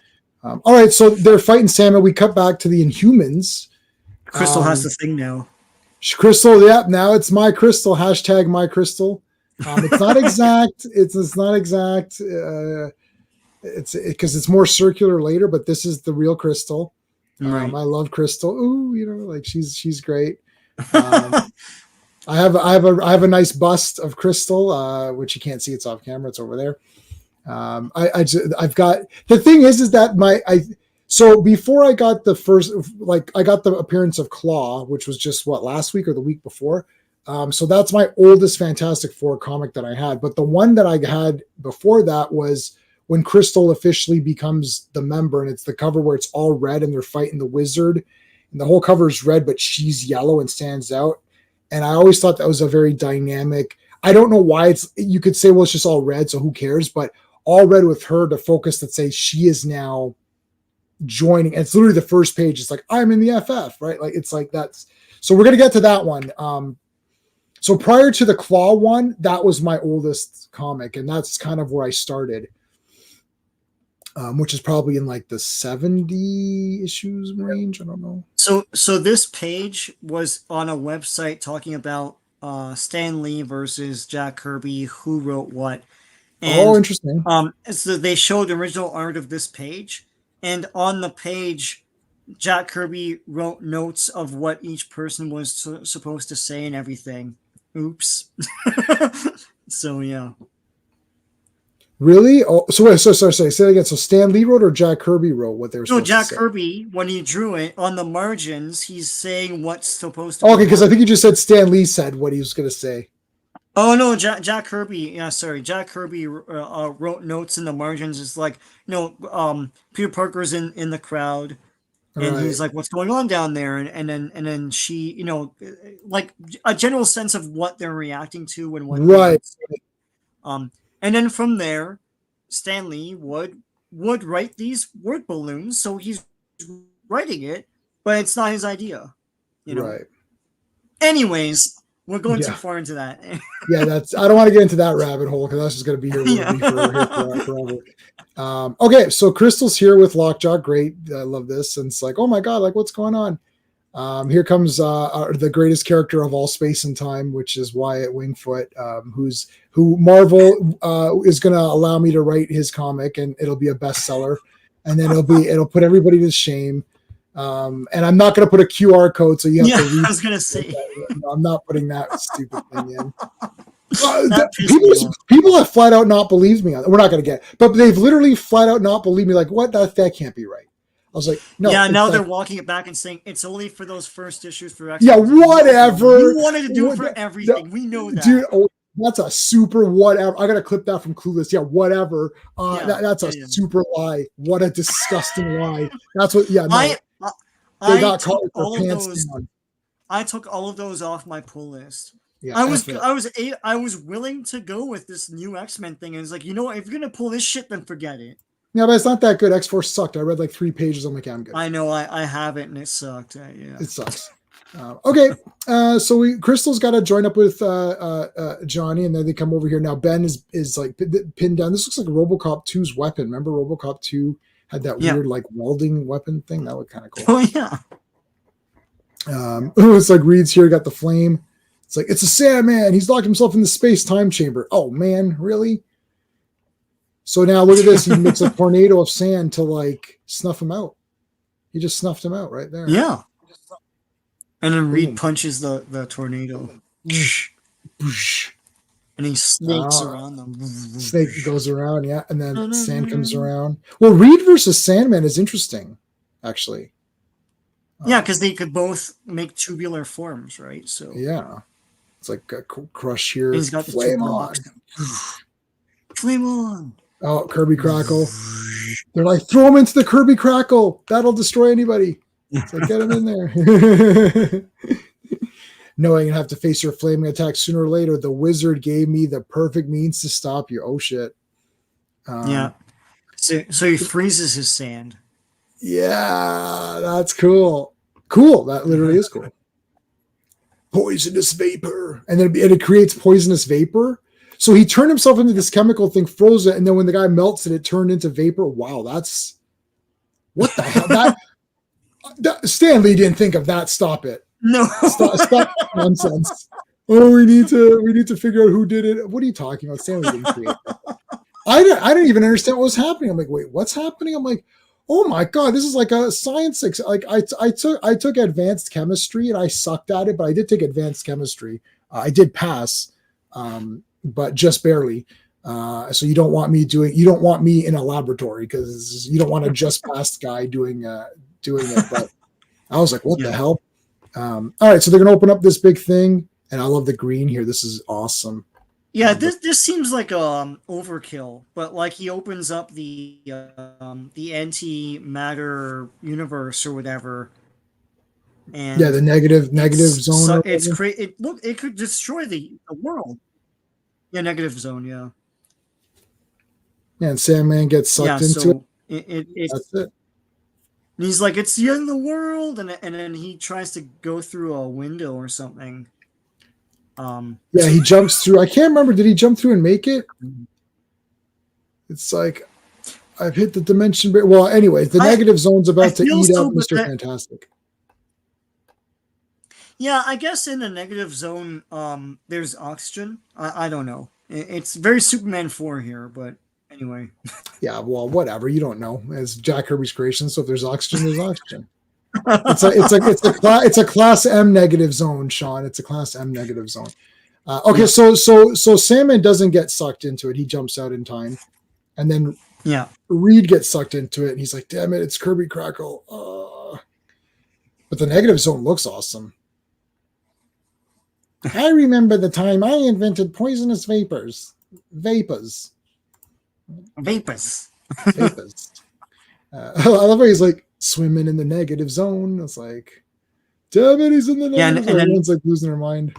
A: All right, so they're fighting Sandman. We cut back to the Inhumans.
B: Crystal has the thing now.
A: Crystal, now it's my Crystal. # my Crystal. It's not exact. It's not exact. It's because it's more circular later, but this is the real Crystal. I love Crystal. Ooh, you know, like she's great. I have a nice bust of Crystal, which you can't see. It's off camera. It's over there. I've got, the thing is that so before I got the first, like I got the appearance of Claw, which was just last week or the week before. So that's my oldest Fantastic Four comic that I had. But the one that I had before that was when Crystal officially becomes the member, and it's the cover where it's all red and they're fighting the wizard, and the whole cover is red, but she's yellow and stands out. And I always thought that was a very dynamic. I don't know why you could say, well, it's just all red, so who cares? But all red with her to focus that say she is now joining. And it's literally the first page. It's like, I'm in the FF, right? Like, it's like that's, so we're going to get to that one. So prior to the Claw one, that was my oldest comic, and that's kind of where I started, which is probably in like the 70 issues range. I don't know.
B: So this page was on a website talking about Stan Lee versus Jack Kirby, who wrote what. And,
A: interesting.
B: So they showed the original art of this page, and on the page, Jack Kirby wrote notes of what each person was supposed to say and everything. Oops. So yeah.
A: Really? Oh, so wait, sorry. Say it again. So Stan Lee wrote or Jack Kirby wrote what they were supposed to say?
B: No, Jack Kirby, when he drew it on the margins, he's saying what's supposed to.
A: Okay, because I think you just said Stan Lee said what he was going to say.
B: Oh no, Jack Kirby. Yeah, sorry. Jack Kirby wrote notes in the margins. It's like, Peter Parker's in the crowd, and he's like, "What's going on down there?" And then she, like a general sense of what they're reacting to and what.
A: Right.
B: And then from there, Stan Lee would write these word balloons. So he's writing it, but it's not his idea.
A: Right.
B: Anyways. We're going too far into that.
A: Yeah, I don't want to get into that rabbit hole because that's just going to be here forever. Okay, so Crystal's here with Lockjaw. Great. I love this. And it's like, oh my God, like what's going on? Here comes the greatest character of all space and time, which is Wyatt Wingfoot, who Marvel is going to allow me to write his comic, and it'll be a bestseller. And then it'll put everybody to shame. And I'm not going to put a QR code, so you have to read.
B: I was going to say,
A: I'm not putting that stupid thing in. People have flat out not believed me on it. We're not going to get, but they've literally flat out not believed me. Like, what? That can't be right. I was like, no.
B: Yeah, now they're walking it back and saying it's only for those first issues for X.
A: Yeah, whatever.
B: You wanted to do it for everything. We know that,
A: dude. That's a super whatever. I got to clip that from Clueless. Yeah, whatever. That's a super lie. What a disgusting lie. That's what. Yeah, no. They got caught with their pants down.
B: I took all of those off my pull list.
A: Yeah,
B: I was willing to go with this new X-Men thing, and it's like, if you're gonna pull this shit, then forget it.
A: Yeah, but it's not that good. X-Force sucked. I read like 3 pages. I'm like, yeah, I'm good.
B: I know. I have it, and it sucked. Yeah,
A: it sucks. Okay, so Crystal's got to join up with Johnny, and then they come over here. Now Ben is like pinned down. This looks like RoboCop 2's weapon. Remember RoboCop 2 had that
B: Yeah.
A: weird like welding weapon thing? That looked kind of cool.
B: Oh yeah.
A: It's like Reed's here, got the flame. It's like, it's a Sandman. He's locked himself in the space-time chamber. Oh man, really? So now look at this. He makes a tornado of sand to like snuff him out. He just snuffed him out right there.
B: Yeah. And then Reed
A: Boom.
B: punches the tornado.
A: Boosh.
B: And he snakes around them.
A: Snake goes around, yeah, and then sand comes around. Well, Reed versus Sandman is interesting, actually.
B: Yeah, because they could both make tubular forms, right? So
A: Yeah. It's like a crush here.
B: and he's got the
A: Flame
B: two
A: on.
B: blocks. Flame on.
A: Oh, Kirby Crackle. They're like, throw him into the Kirby Crackle. That'll destroy anybody. It's like, get him in there. Knowing you have to face your flaming attack sooner or later, the wizard gave me the perfect means to stop you. Oh, shit.
B: Yeah. So he freezes his sand.
A: Yeah, that's cool. Cool. That literally is cool. Poisonous vapor. And then it creates poisonous vapor. So he turned himself into this chemical thing, froze it, and then when the guy melts it, it turned into vapor. Wow, that's what the hell? Stan Lee didn't think of that. Stop it.
B: No.
A: Stop nonsense. Oh, we need to figure out who did it. What are you talking about? Stan Lee didn't create that. I didn't even understand what was happening. I'm like, wait, what's happening? I'm like, oh my god, this is like a science. Like I took advanced chemistry and I sucked at it, but I did take advanced chemistry. I did pass. But just barely. So you don't want me in a laboratory because you don't want a just passed guy doing it. But I was like, what the hell? All right, so they're gonna open up this big thing, and I love the green here. This is awesome.
B: Yeah, this seems like overkill, but like he opens up the antimatter universe or whatever. And
A: yeah, the negative zone.
B: So it's it could destroy the world. Yeah, negative zone. Yeah.
A: Yeah, and Sandman gets sucked into
B: it.
A: That's it.
B: And he's like, it's the end of the world, and then he tries to go through a window or something.
A: Yeah, he jumps through. I can't remember. Did he jump through and make it? It's like I've hit the dimension. Well, anyway, the negative zone's about to eat up Mr. Fantastic.
B: Yeah, I guess in the negative zone, there's oxygen. I don't know. It's very Superman 4 here, but anyway.
A: Yeah, well, whatever. You don't know. It's Jack Kirby's creation, so if there's oxygen, there's oxygen. It's a class M negative zone, Sean. It's a class M negative zone. Okay, so Sandman doesn't get sucked into it. He jumps out in time, and then Reed gets sucked into it, and he's like, "Damn it, it's Kirby Crackle." But the negative zone looks awesome. I remember the time I invented poisonous vapors. Vapors.
B: I
A: love how he's like swimming in the negative zone. It's like, damn it, he's in the negative zone. Everyone's like losing their mind.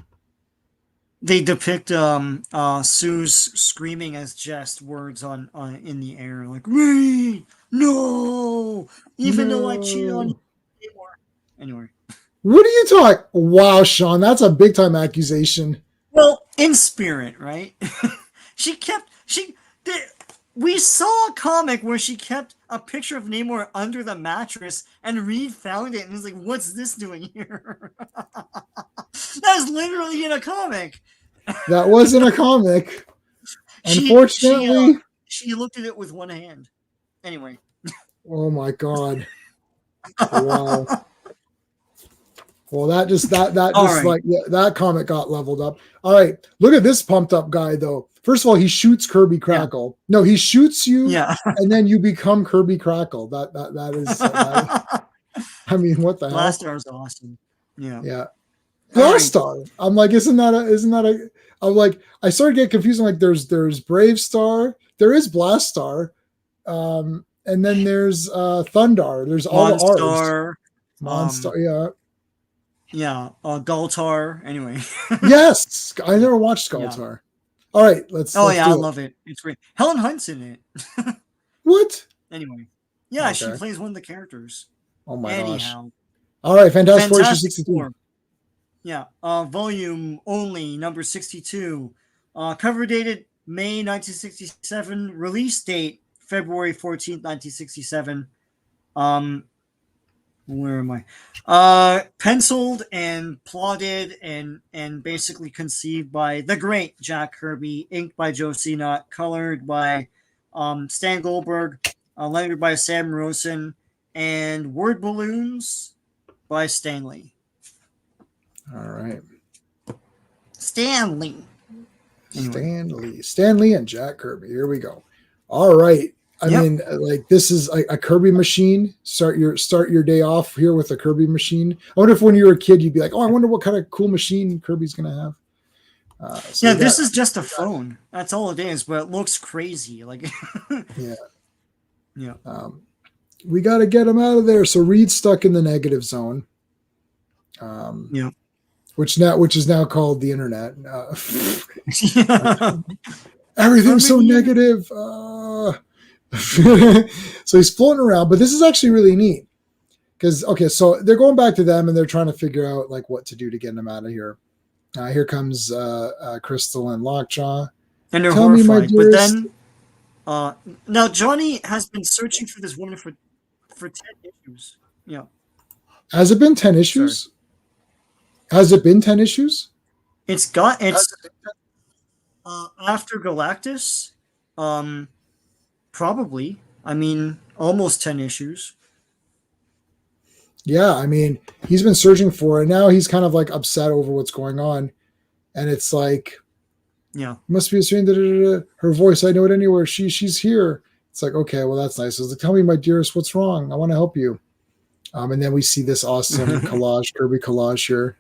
B: They depict Sue's screaming as jest words on in the air, like, Reed, no, even though I cheated on you anymore. Anyway.
A: What are you talking? Wow, Sean, that's a big time accusation.
B: Well, in spirit, right? We saw a comic where she kept a picture of Namor under the mattress, and Reed found it and was like, "What's this doing here?" That's literally in a comic.
A: That wasn't a comic. Unfortunately,
B: she looked at it with one hand. Anyway.
A: Oh my god! Wow. Well, that comic got leveled up. All right, look at this pumped up guy though. First of all, he shoots Kirby Crackle. Yeah. No, he shoots you, and then you become Kirby Crackle. That is. I mean, what the hell?
B: Blastar is awesome. Yeah.
A: Blastar. Right. I'm like, isn't that a? I'm like, I started to get confused. I'm like, there's Brave Star, there is Blastar, and then there's Thundar. There's all the R's. Monstar. Yeah.
B: Yeah, Galtar. Anyway.
A: Yes, I never watched Galtar. All right, let's.
B: I love it. It's great. Helen Hunt's in it.
A: What?
B: Anyway, yeah, she plays one of the characters.
A: Oh my gosh! All right, Fantastic Four issue 62.
B: Yeah, volume only, number 62. Cover dated May 1967. Release date February 14th, 1967. Where am I? Penciled and plotted and basically conceived by the great Jack Kirby, inked by Joe Cena, colored by Stan Goldberg, lettered by Sam Rosen, and word balloons by Stanley.
A: All right.
B: Stanley. Anyway.
A: Stanley and Jack Kirby. Here we go. All right. I mean, like this is a Kirby machine. Start your day off here with a Kirby machine. I wonder if when you were a kid, you'd be like, "Oh, I wonder what kind of cool machine Kirby's gonna have."
B: This is just a phone. That's all it is, but it looks crazy. Like,
A: yeah. We got to get him out of there. So Reed's stuck in the negative zone. Which is now called the internet. Everything's so negative. So he's floating around, but this is actually really neat because so they're going back to them and they're trying to figure out like what to do to get him out of here. Here comes Crystal and Lockjaw,
B: and they're horrified. But then, now Johnny has been searching for this woman for 10 issues. Yeah,
A: has it been 10 issues? Sorry. Has it been 10 issues?
B: It's after Galactus. Probably. I mean, almost 10 issues.
A: Yeah, I mean, he's been searching for it. Now he's kind of like upset over what's going on. And it's like, must be a strange, her voice, I know it anywhere. She's here. It's like, okay, well, that's nice. It's like, tell me, my dearest, what's wrong? I want to help you. And then we see this awesome Kirby collage here.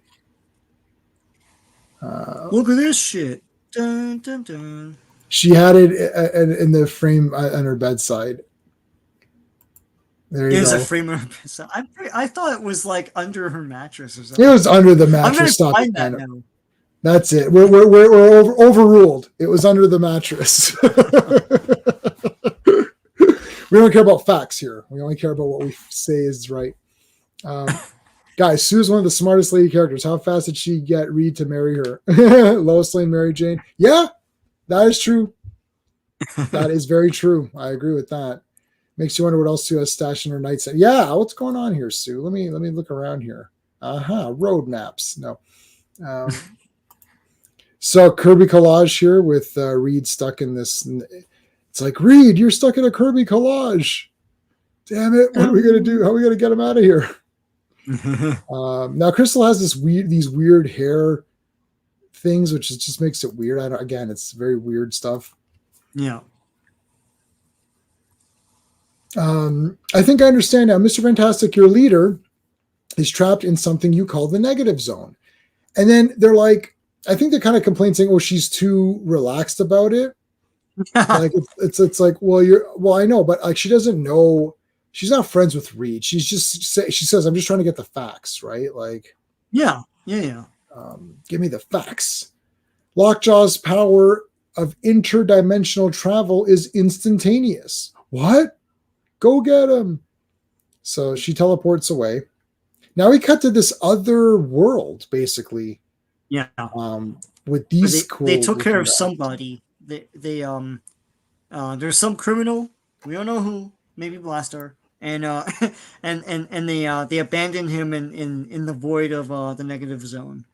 B: Look at this shit. Dun, dun, dun.
A: She had it in the frame on her bedside. There you go. It was
B: a frame on her bedside. I thought it was like under her mattress or something.
A: It was under the mattress.
B: I'm gonna find that now.
A: That's it. We're overruled. It was under the mattress. We don't care about facts here. We only care about what we say is right. Guys, Sue's one of the smartest lady characters. How fast did she get Reed to marry her? Lois Lane, Mary Jane. Yeah, that is true. That is very true. I agree with that. Makes you wonder what else Sue has stashed in her nightstand. Yeah, what's going on here, Sue? Let me look around here. Road maps. No. So Kirby collage here with Reed stuck in this. It's like, Reed, you're stuck in a Kirby collage. Damn it! What are we gonna do? How are we gonna get him out of here? Now Crystal has these weird hair things, which just makes it weird. Again, it's very weird stuff.
B: Yeah.
A: I think I understand now. Mr. Fantastic, your leader is trapped in something you call the negative zone. And then they're like, I think they're kind of complaining, saying, "Oh, she's too relaxed about it." Like it's like, well, I know, but like she doesn't know. She's not friends with Reed. She says, "I'm just trying to get the facts, right?" Like,
B: yeah.
A: Give me the facts. Lockjaw's power of interdimensional travel is instantaneous. What? Go get him. So she teleports away. Now we cut to this other world, basically.
B: Yeah.
A: With these
B: they took care of somebody. They there's some criminal. We don't know who. Maybe Blaster. And they abandoned him in the void of the negative zone.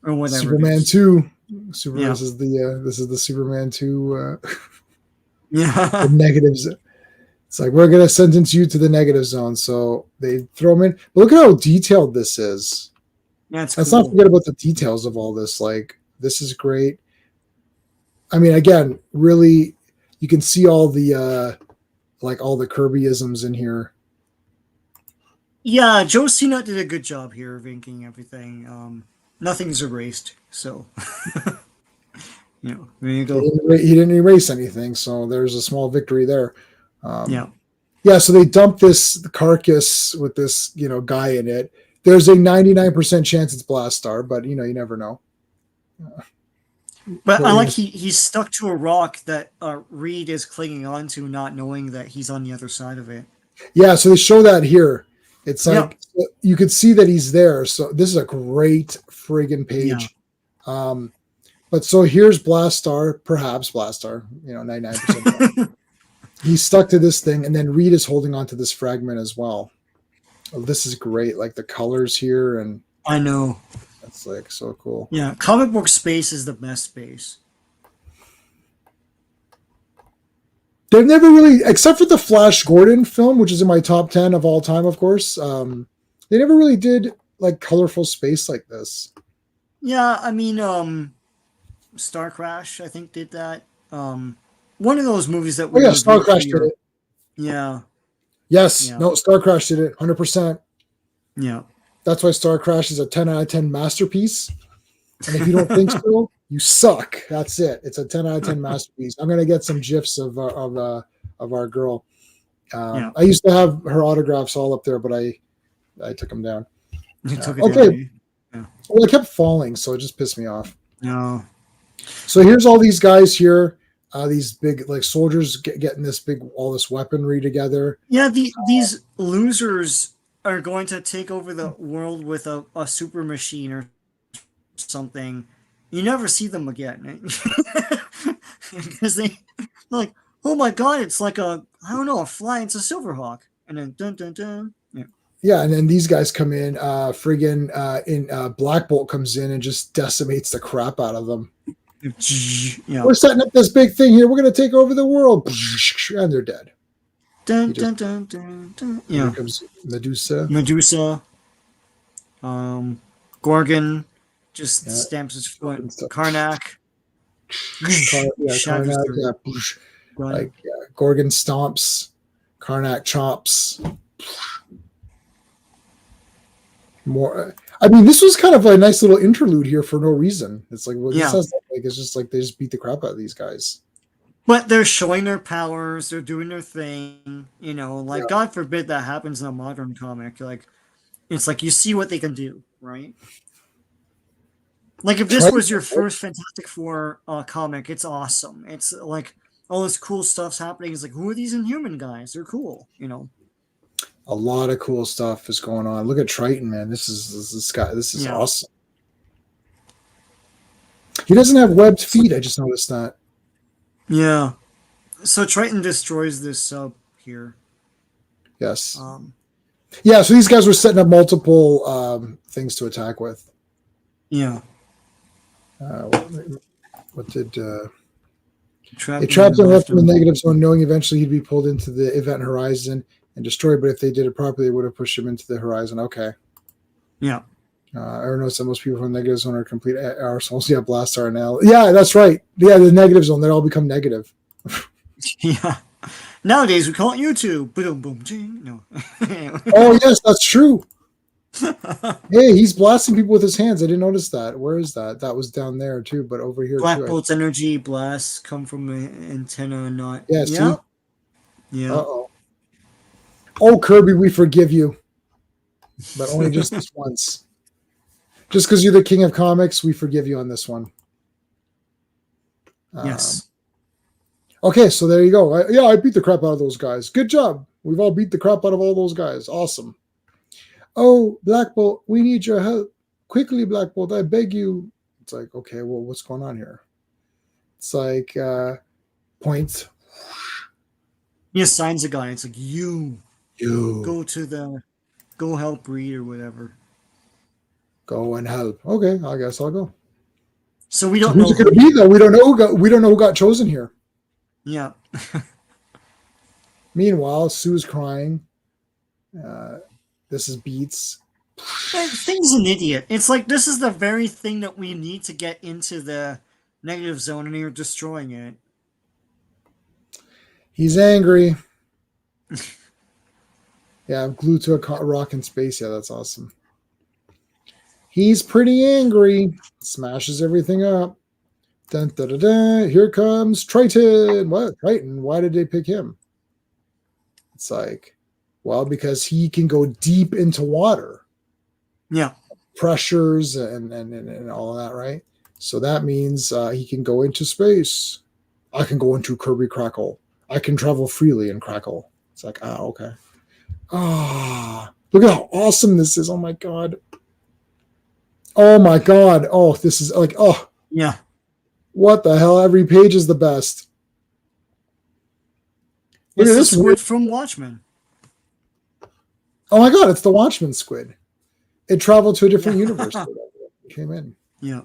B: Or whatever.
A: Superman 2. This is the Superman 2 the negative zone. It's like, we're gonna sentence you to the negative zone. So they throw him in. But look at how detailed this is.
B: Yeah,
A: let's not forget about the details of all this. Like, this is great. I mean, again, really, you can see all the all the Kirbyisms in here.
B: Yeah, Joe Cena did a good job here of inking everything. Nothing's erased, so there you go.
A: He didn't erase anything, so there's a small victory there.
B: Yeah.
A: So they dumped the carcass with this guy in it. There's a 99% chance it's Blastar, but you never know.
B: But I like he's stuck to a rock that Reed is clinging on to, not knowing that he's on the other side of it.
A: Yeah, so they show that here. It's like you could see that he's there. So this is a great friggin' page. But so here's Blastar, perhaps Blastar, 99%. He's stuck to this thing, and then Reed is holding on to this fragment as well. Oh, this is great. Like the colors here, and
B: I know.
A: that's like so cool.
B: Yeah, comic book space is the best space.
A: They've never really, except for the Flash Gordon film, which is in my top 10 of all time, of course. They never really did like colorful space like this.
B: Yeah, I mean, Star Crash, I think, did that. One of those movies that we
A: Star Crash did it.
B: Yeah.
A: Yes.
B: Yeah.
A: No, Star Crash did it 100%.
B: Yeah.
A: That's why Star Crash is a 10 out of 10 masterpiece. And if you don't think so, you suck. That's it. It's a 10 out of 10 masterpiece. I'm gonna get some gifs of our girl. I used to have her autographs all up there, but I took them down.
B: You took it
A: okay.
B: down. Yeah.
A: Well, it kept falling, so it just pissed me off.
B: No.
A: So here's all these guys here. These big like soldiers getting all this weaponry together.
B: Yeah, these losers are going to take over the world with a super machine or something. You never see them again. Because they're like, oh my god, it's like a fly, it's a Silverhawk. And then dun dun dun. Yeah.
A: Yeah, and then these guys come in, Black Bolt comes in and just decimates the crap out of them.
B: Yeah.
A: We're setting up this big thing here. We're going to take over the world. And they're dead.
B: Dun, dun, dun, dun, dun. Yeah.
A: Here comes Medusa.
B: Gorgon just stamps his foot. Karnak.
A: Gorgon stomps. Karnak chops. More. I mean, this was kind of a nice little interlude here for no reason. It's like, it's just like they just beat the crap out of these guys.
B: But they're showing their powers. They're doing their thing. God forbid that happens in a modern comic. Like, it's like you see what they can do, right? Like if this was your first Fantastic Four comic, it's awesome. It's like all this cool stuff's happening. It's like, who are these Inhuman guys? They're cool,
A: A lot of cool stuff is going on. Look at Triton, man. This is awesome. He doesn't have webbed feet. I just noticed that.
B: Yeah. So Triton destroys this sub here.
A: Yes. So these guys were setting up multiple things to attack with.
B: Yeah.
A: What did they trapped him left in the negative zone, knowing eventually he'd be pulled into the event horizon and destroyed, but if they did it properly, they would have pushed him into the horizon. Okay.
B: Yeah.
A: I noticed that most people from the negative zone are complete arseholes. Yeah, Blastar and L. Yeah, that's right. Yeah, the negative zone, they all become negative.
B: Yeah. Nowadays, we call it YouTube. Boom, boom, ching. No.
A: Oh, yes, that's true. Hey, he's blasting people with his hands. I didn't notice that. Where is that? That was down there, too, but over here,
B: Black Bolt's energy blasts come from an antenna, not...
A: Yeah, see?
B: Yeah.
A: Uh-oh. Oh, Kirby, we forgive you. But only just this once. Just because you're the king of comics, we forgive you on this one.
B: Yes.
A: Okay, so there you go. I beat the crap out of those guys. Good job. We've all beat the crap out of all those guys. Awesome. Oh, Black Bolt, we need your help. Quickly, Black Bolt, I beg you. It's like, okay, well, what's going on here? It's like, point.
B: He assigns a guy. It's like, you go help Reed or whatever.
A: Go and help. Okay, I guess I'll go.
B: So we don't know
A: who's it going to be though. We don't know who got chosen here.
B: Yeah.
A: Meanwhile, Sue's crying. This is Beats.
B: Thing's an idiot. It's like this is the very thing that we need to get into the negative zone, and you're destroying it.
A: He's angry. Yeah, I'm glued to a rock in space. Yeah, that's awesome. He's pretty angry. Smashes everything up. Dun, da, da, da. Here comes Triton. What? Triton? Why did they pick him? It's like, well, because he can go deep into water.
B: Yeah.
A: Pressures and all of that, right? So that means he can go into space. I can go into Kirby Crackle. I can travel freely in Crackle. It's like, okay. Look at how awesome this is. Oh my god. Oh my god. Oh, this is like, oh,
B: Yeah.
A: what the hell? Every page is the best. Look
B: It's
A: at
B: the
A: this
B: squid
A: weird.
B: from Watchmen.
A: Oh my god, it's the Watchmen squid. It traveled to a different universe. It came in.
B: Yeah.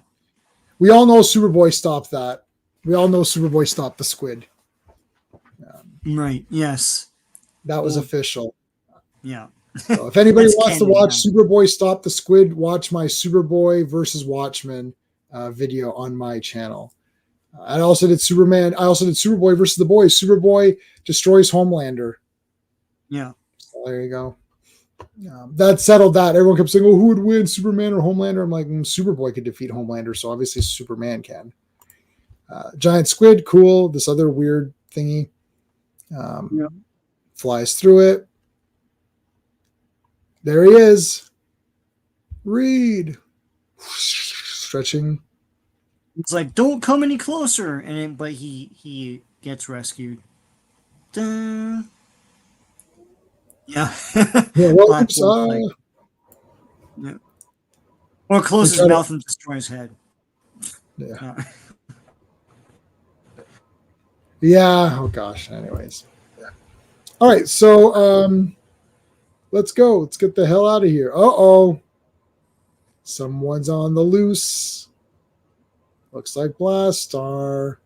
A: We all know Superboy stopped that. We all know Superboy stopped the squid.
B: Right. Yes.
A: That was
B: Well,
A: official.
B: Yeah.
A: So if anybody
B: That's
A: wants to
B: canon
A: watch Superboy stop the squid, watch my Superboy versus Watchmen video on my channel. I also did Superman. I also did Superboy versus the Boys. Superboy destroys Homelander.
B: Yeah.
A: So there you go. That settled that. Everyone kept saying, "Oh, who would win, Superman or Homelander?" I'm like, Superboy could defeat Homelander, so obviously Superman can. Giant squid, cool. This other weird thingy flies through it. There he is. Reed. Stretching.
B: It's like, don't come any closer, but he gets rescued. Dun. Yeah.
A: Yeah, well,
B: Black
A: oops,
B: Bolt, like, yeah. Or close his mouth and destroy his head.
A: Yeah. Yeah. Oh gosh. Anyways. All right. So let's go. Let's get the hell out of here. Uh-oh. Someone's on the loose. Looks like Blastar.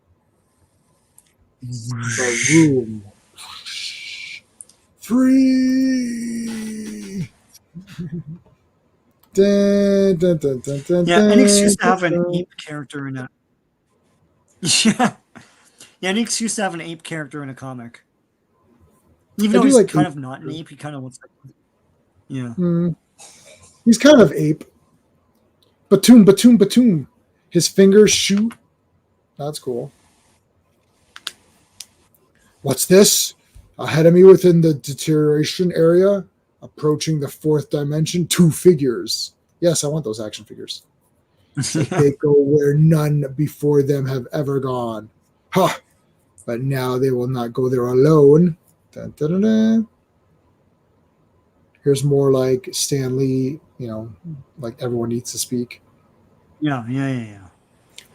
A: The room. Free. Dun, dun, dun, dun, dun,
B: Yeah, any excuse to
A: dun,
B: have an
A: dun.
B: ape character in a yeah, any excuse to have an ape character in a comic. Even
A: I
B: though
A: do
B: he's
A: like
B: kind
A: ape.
B: of not an ape, he kind of looks like yeah.
A: He's kind of ape. Batoom, batoom, batoom. His fingers shoot. That's cool. What's this? Ahead of me within the deterioration area, approaching the fourth dimension, 2 figures. Yes, I want those action figures. They go where none before them have ever gone. Ha! But now they will not go there alone. Dun, dun, dun, dun. Here's more like Stanley, like everyone needs to speak.
B: Yeah.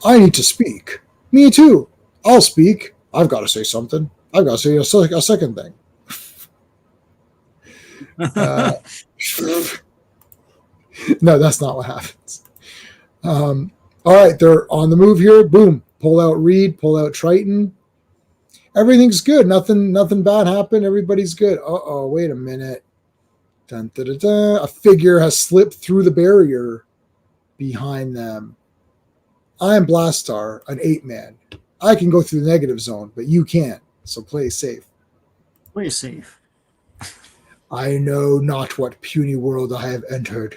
A: I need to speak. Me too. I'll speak. I've got to say something. I've got to say a second thing. No, that's not what happens. All right, they're on the move here. Boom. Pull out Reed. Pull out Triton. Everything's good. Nothing bad happened. Everybody's good. Uh-oh, wait a minute. Dun, dun, dun, dun. A figure has slipped through the barrier behind them. I am Blastar, an ape man. I can go through the negative zone, but you can't. So play safe.
B: Play safe.
A: I know not what puny world I have entered,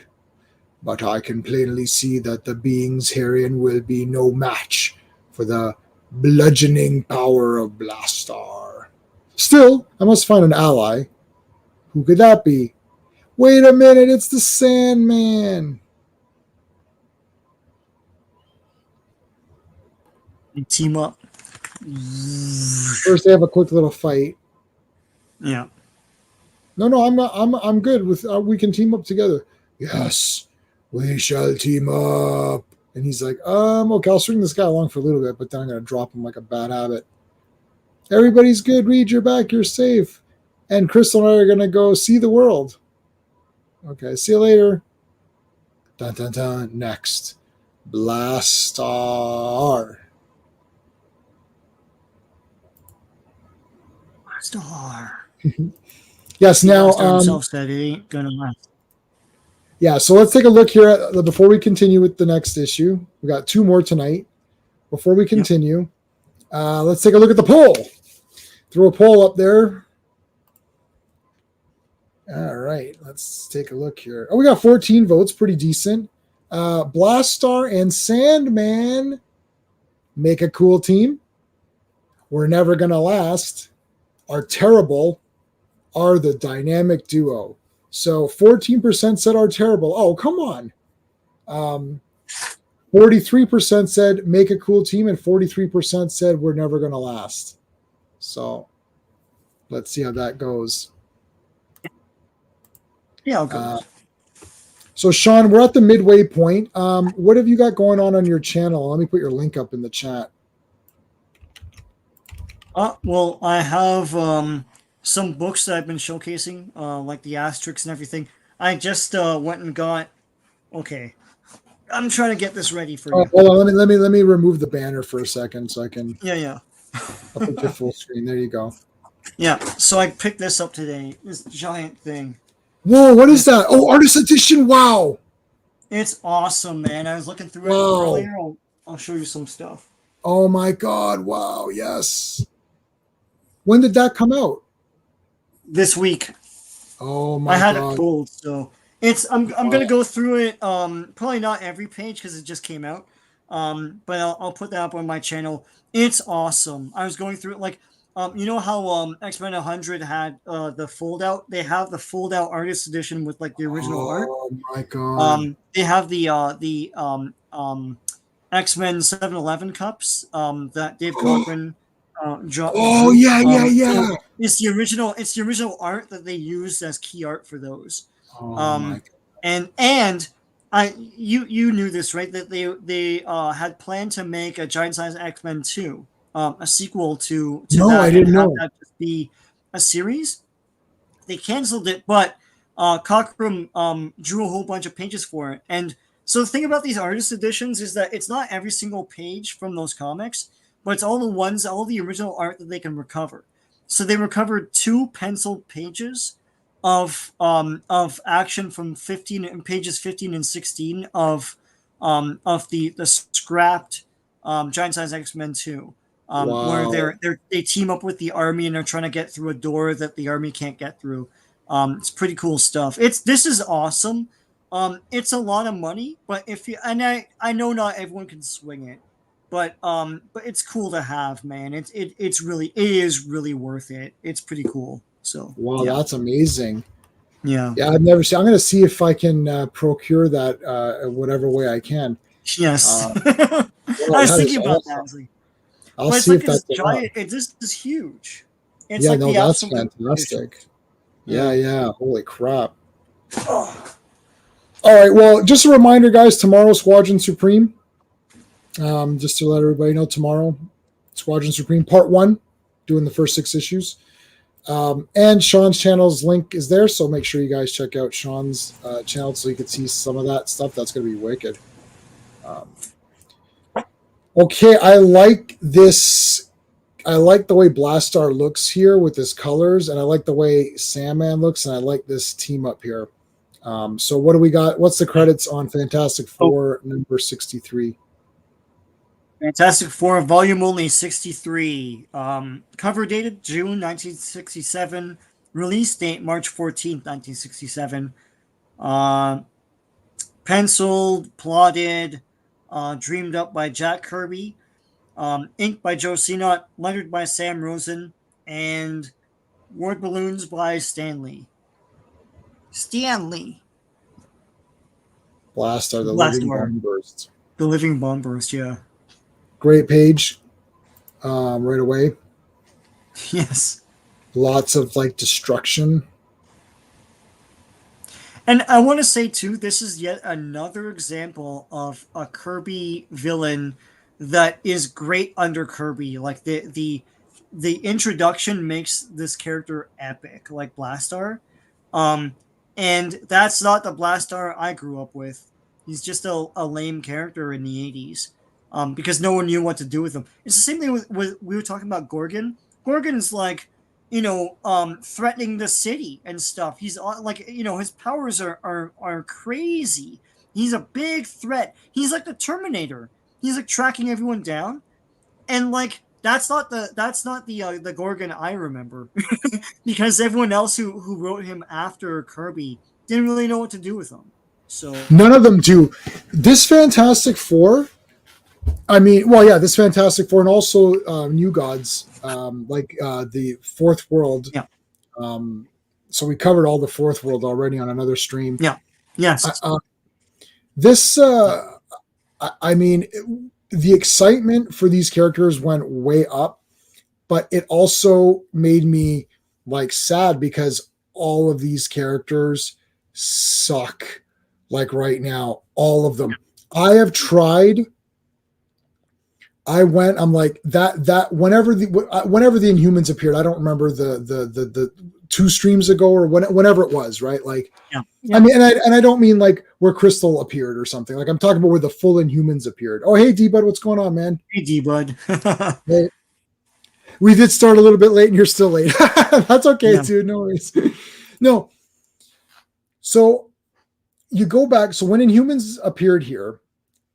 A: but I can plainly see that the beings herein will be no match for the bludgeoning power of Blastar. Still, I must find an ally. Who could that be? Wait a minute, it's the Sandman.
B: They team up.
A: First, they have a quick little fight.
B: Yeah.
A: No, I'm not. I'm good with. We can team up together. Yes, we shall team up. And he's like, okay, I'll string this guy along for a little bit, but then I'm gonna drop him like a bad habit. Everybody's good. Reed, you're back. You're safe. And Crystal and I are gonna go see the world. Okay, see you later. Dun dun dun. Next, Blastar.
B: Star.
A: Yes. Now,
B: Blastar himself said it ain't gonna last.
A: yeah. So let's take a look here at before we continue with the next issue. We got 2 more tonight. Before we continue, let's take a look at the poll. Throw a poll up there. All right, let's take a look here. Oh, we got 14 votes, pretty decent. Blastar and Sandman make a cool team. We're never gonna last. Are terrible. Are the dynamic duo. So 14% said are terrible. Oh, come on. 43% said make a cool team, and 43% said we're never gonna last. So let's see how that goes.
B: Yeah, I'll go.
A: So, Sean, we're at the midway point. What have you got going on your channel? Let me put your link up in the chat.
B: Well, I have some books that I've been showcasing, like the asterisks and everything. I just went and got. Okay, I'm trying to get this ready for
A: Oh,
B: you.
A: hold on. Let me remove the banner for a second so I can.
B: Yeah.
A: I'll put you full screen. There you go.
B: Yeah. So I picked this up today. This giant thing.
A: Whoa! What is that? Oh, artist edition! Wow!
B: It's awesome, man. I was looking through it
A: Wow!
B: earlier. I'll show you some stuff.
A: Oh my God! Wow! Yes. When did that come out?
B: This week.
A: Oh
B: I
A: my
B: had it
A: God!
B: pulled, so I'm
A: Wow.
B: gonna go through it. Probably not every page because it just came out. But I'll put that up on my channel. It's awesome. I was going through it like, you know how X-Men 100 had the fold out. They have the fold out artist edition with like the original art.
A: Oh my God!
B: They have the X-Men 7-Eleven cups that Dave Cochran
A: Oh
B: drew.
A: yeah.
B: So it's the original art that they used as key art for those.
A: Oh my
B: Um,
A: God!
B: and you knew this, right? That they had planned to make a Giant Size X-Men 2, a sequel to
A: No, I
B: that, and
A: didn't
B: have
A: know.
B: that just be a series. They canceled it, but Cockrum drew a whole bunch of pages for it. And so the thing about these artist editions is that it's not every single page from those comics, but it's all the original art that they can recover. So they recovered 2 penciled pages of action from 15 and 16 of the scrapped Giant Size X-Men 2. Where
A: Wow!
B: they team up with the army and they're trying to get through a door that the army can't get through. It's pretty cool stuff. This is awesome. It's a lot of money, but if you and I know not everyone can swing it, but it's cool to have, man. It is really worth it. It's pretty cool. So
A: Wow!
B: yeah,
A: That's amazing.
B: yeah,
A: Yeah, I've never seen. I'm going to see if I can procure that whatever way I can.
B: yes. I
A: Wow,
B: was
A: that is
B: thinking about that. I
A: awesome.
B: was like,
A: I'll
B: but it's
A: see
B: like
A: if
B: this
A: that's enough.
B: giant. This is huge. It's
A: Yeah,
B: like
A: no,
B: the
A: that's
B: absolute edition.
A: fantastic.
B: Yeah.
A: Yeah. Holy crap.
B: Oh.
A: All right. Well, just a reminder, guys, tomorrow, Squadron Supreme. Just to let everybody know, tomorrow, Squadron Supreme Part 1, doing the first 6 issues. And Sean's channel's link is there, so make sure you guys check out Sean's channel so you can see some of that stuff. That's going to be wicked. Okay, I like this. I like the way Blastar looks here with his colors, and I like the way Sandman looks, and I like this team up here. So what do we got? What's the credits on Fantastic Four number 63?
B: Fantastic Four, volume only 63. Cover dated June 1967. Release date March 14th, 1967. Penciled, plotted, dreamed up by Jack Kirby. Inked by Joe Sinnott. Lettered by Sam Rosen. And word balloons by Stanley.
A: Blastar, the living
B: Blastar.
A: bomb bursts.
B: The Living Bomb Burst, yeah.
A: Great page, right away.
B: Yes.
A: Lots of like destruction.
B: And I want to say too, this is yet another example of a Kirby villain that is great under Kirby. Like the introduction makes this character epic, like Blastar. And that's not the Blastar I grew up with. He's just a lame character in the 80s. Because no one knew what to do with him. It's the same thing with we were talking about Gorgon. Gorgon's like, threatening the city and stuff. He's like, his powers are crazy. He's a big threat. He's like the Terminator. He's like tracking everyone down, and like that's not the Gorgon I remember, because everyone else who wrote him after Kirby didn't really know what to do with him. So
A: None of them do. This Fantastic Four. I mean, well, yeah, this Fantastic Four, and also New Gods, the Fourth World.
B: yeah,
A: So we covered all the Fourth World already on another stream.
B: yeah, yes,
A: This, I mean, the excitement for these characters went way up, but it also made me like sad because all of these characters suck. Like right now, all of them. I have tried. I'm like that whenever the Inhumans appeared, I don't remember the 2 streams ago or whenever it was, right? Like,
B: Yeah.
A: I mean, and I don't mean like where Crystal appeared or something. Like I'm talking about where the full Inhumans appeared. Oh, hey D-Bud, what's going on, man?
B: Hey, D-Bud.
A: Hey. We did start a little bit late and you're still late. That's okay,
B: Yeah.
A: dude. No worries. No. So you go back. So when Inhumans appeared here,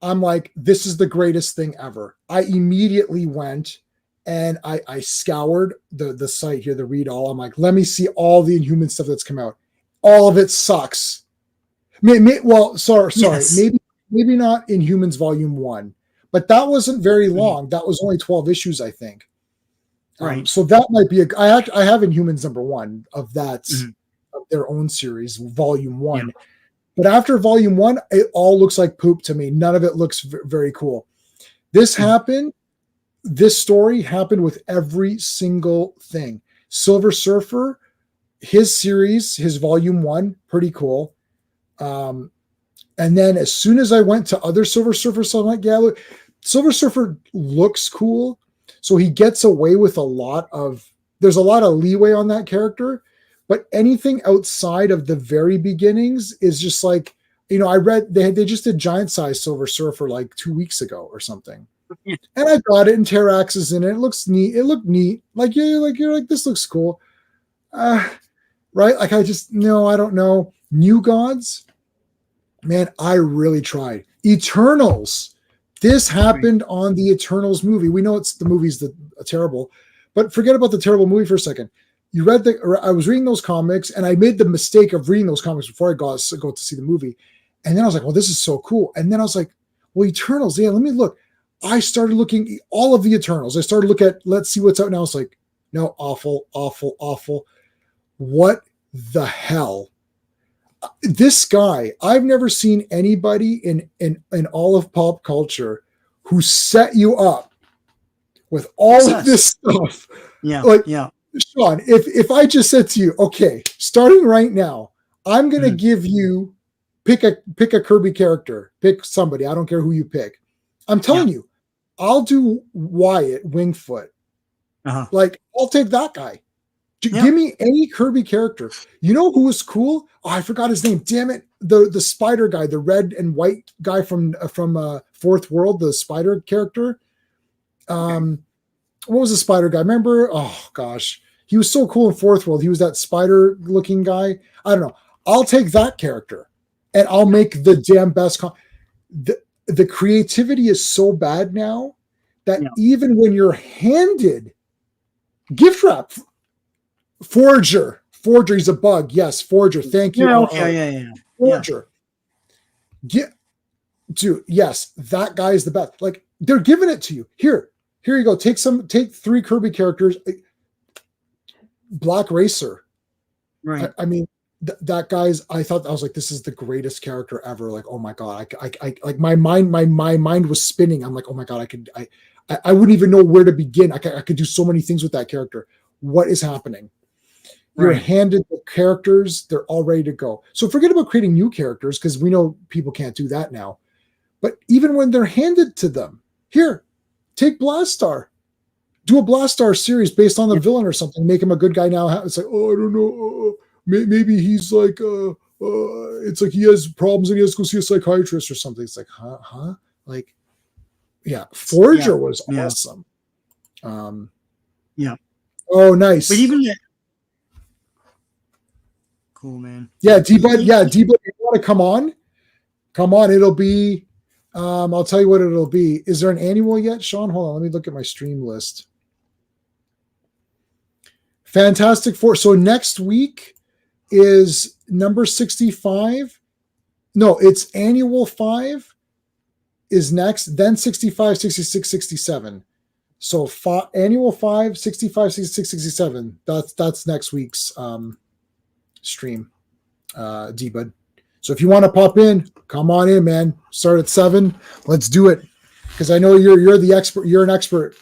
A: I'm like, this is the greatest thing ever. I immediately went and I scoured the site here, the read all. I'm like, let me see all the Inhuman stuff that's come out. All of it sucks. Sorry.
B: Yes.
A: Maybe not Inhumans Volume 1, but that wasn't very long. That was only 12 issues, I think.
B: Right.
A: So that might be I have Inhumans #1 of that of their own series, Volume 1. Yeah. But after Volume 1, it all looks like poop to me. None of it looks very cool. This story happened with every single thing. Silver Surfer, his series, his Volume 1, pretty cool. And then as soon as I went to other Silver Surfer, so I'm like, yeah, look, Silver Surfer looks cool. So he gets away with there's a lot of leeway on that character, but anything outside of the very beginnings is just like, I read they just did giant size Silver Surfer like 2 weeks ago or something. And I got it and Terrax is in it. It looks neat. It looked neat. Like you're like, this looks cool. Right. Like I don't know. New Gods, man, I really tried. Eternals. This happened on the Eternals movie. We know the movie's terrible, but forget about the terrible movie for a second. I was reading those comics and I made the mistake of reading those comics before I go to see the movie. And then I was like, well, this is so cool. And then I was like, well, Eternals. Yeah, let me look. I started looking all of the Eternals. I started looking at, let's see what's out now. It's like, no, awful, awful, awful. What the hell? This guy, I've never seen anybody in all of pop culture who set you up with all of this stuff.
B: Yeah.
A: Like,
B: yeah.
A: Sean, if I just said to you, okay, starting right now, I'm going to give you pick a Kirby character, pick somebody. I don't care who you pick. I'm telling you, I'll do Wyatt Wingfoot. Like, I'll take that guy. Give me any Kirby character. You know who was cool? Oh, I forgot his name. Damn it. The spider guy, the red and white guy from Fourth World, the spider character. What was the spider guy? Remember? Oh gosh. He was so cool in Fourth World. He was that spider looking guy. I don't know. I'll take that character and I'll make the damn best. The creativity is so bad now that even when you're handed gift wrap, Forger, he's a bug. Yes, Forger. Thank you. Forger. Dude, yes, that guy is the best. Like, they're giving it to you. Here you go. Take 3 Kirby characters. Black Racer.
B: Right.
A: I mean, that guy's, I was like, this is the greatest character ever. Like, oh my God. I like my mind was spinning. I'm like, oh my God, I wouldn't even know where to begin. I could do so many things with that character. What is happening? You're handed the characters, they're all ready to go. So forget about creating new characters because we know people can't do that now. But even when they're handed to them, here, take Blastar. Do a Blastar series based on the villain or something. Make him a good guy now. It's like, oh, I don't know. Maybe he's like, it's like he has problems and he has to go see a psychiatrist or something. It's like, huh? Like, yeah, Forger was awesome. Oh, nice.
B: But even cool, man.
A: Yeah, D-Bud, you want to come on? It'll be, I'll tell you what it'll be. Is there an annual yet, Sean? Hold on, let me look at my stream list. Fantastic Four. So next week is number 65. No, it's annual 5 is next, then 65, 66, 67. So annual 5, 65, 66, 67. That's next week's stream, D-Bud. So if you want to pop in, come on in, man. Start at 7. Let's do it. Because I know you're the expert. You're an expert.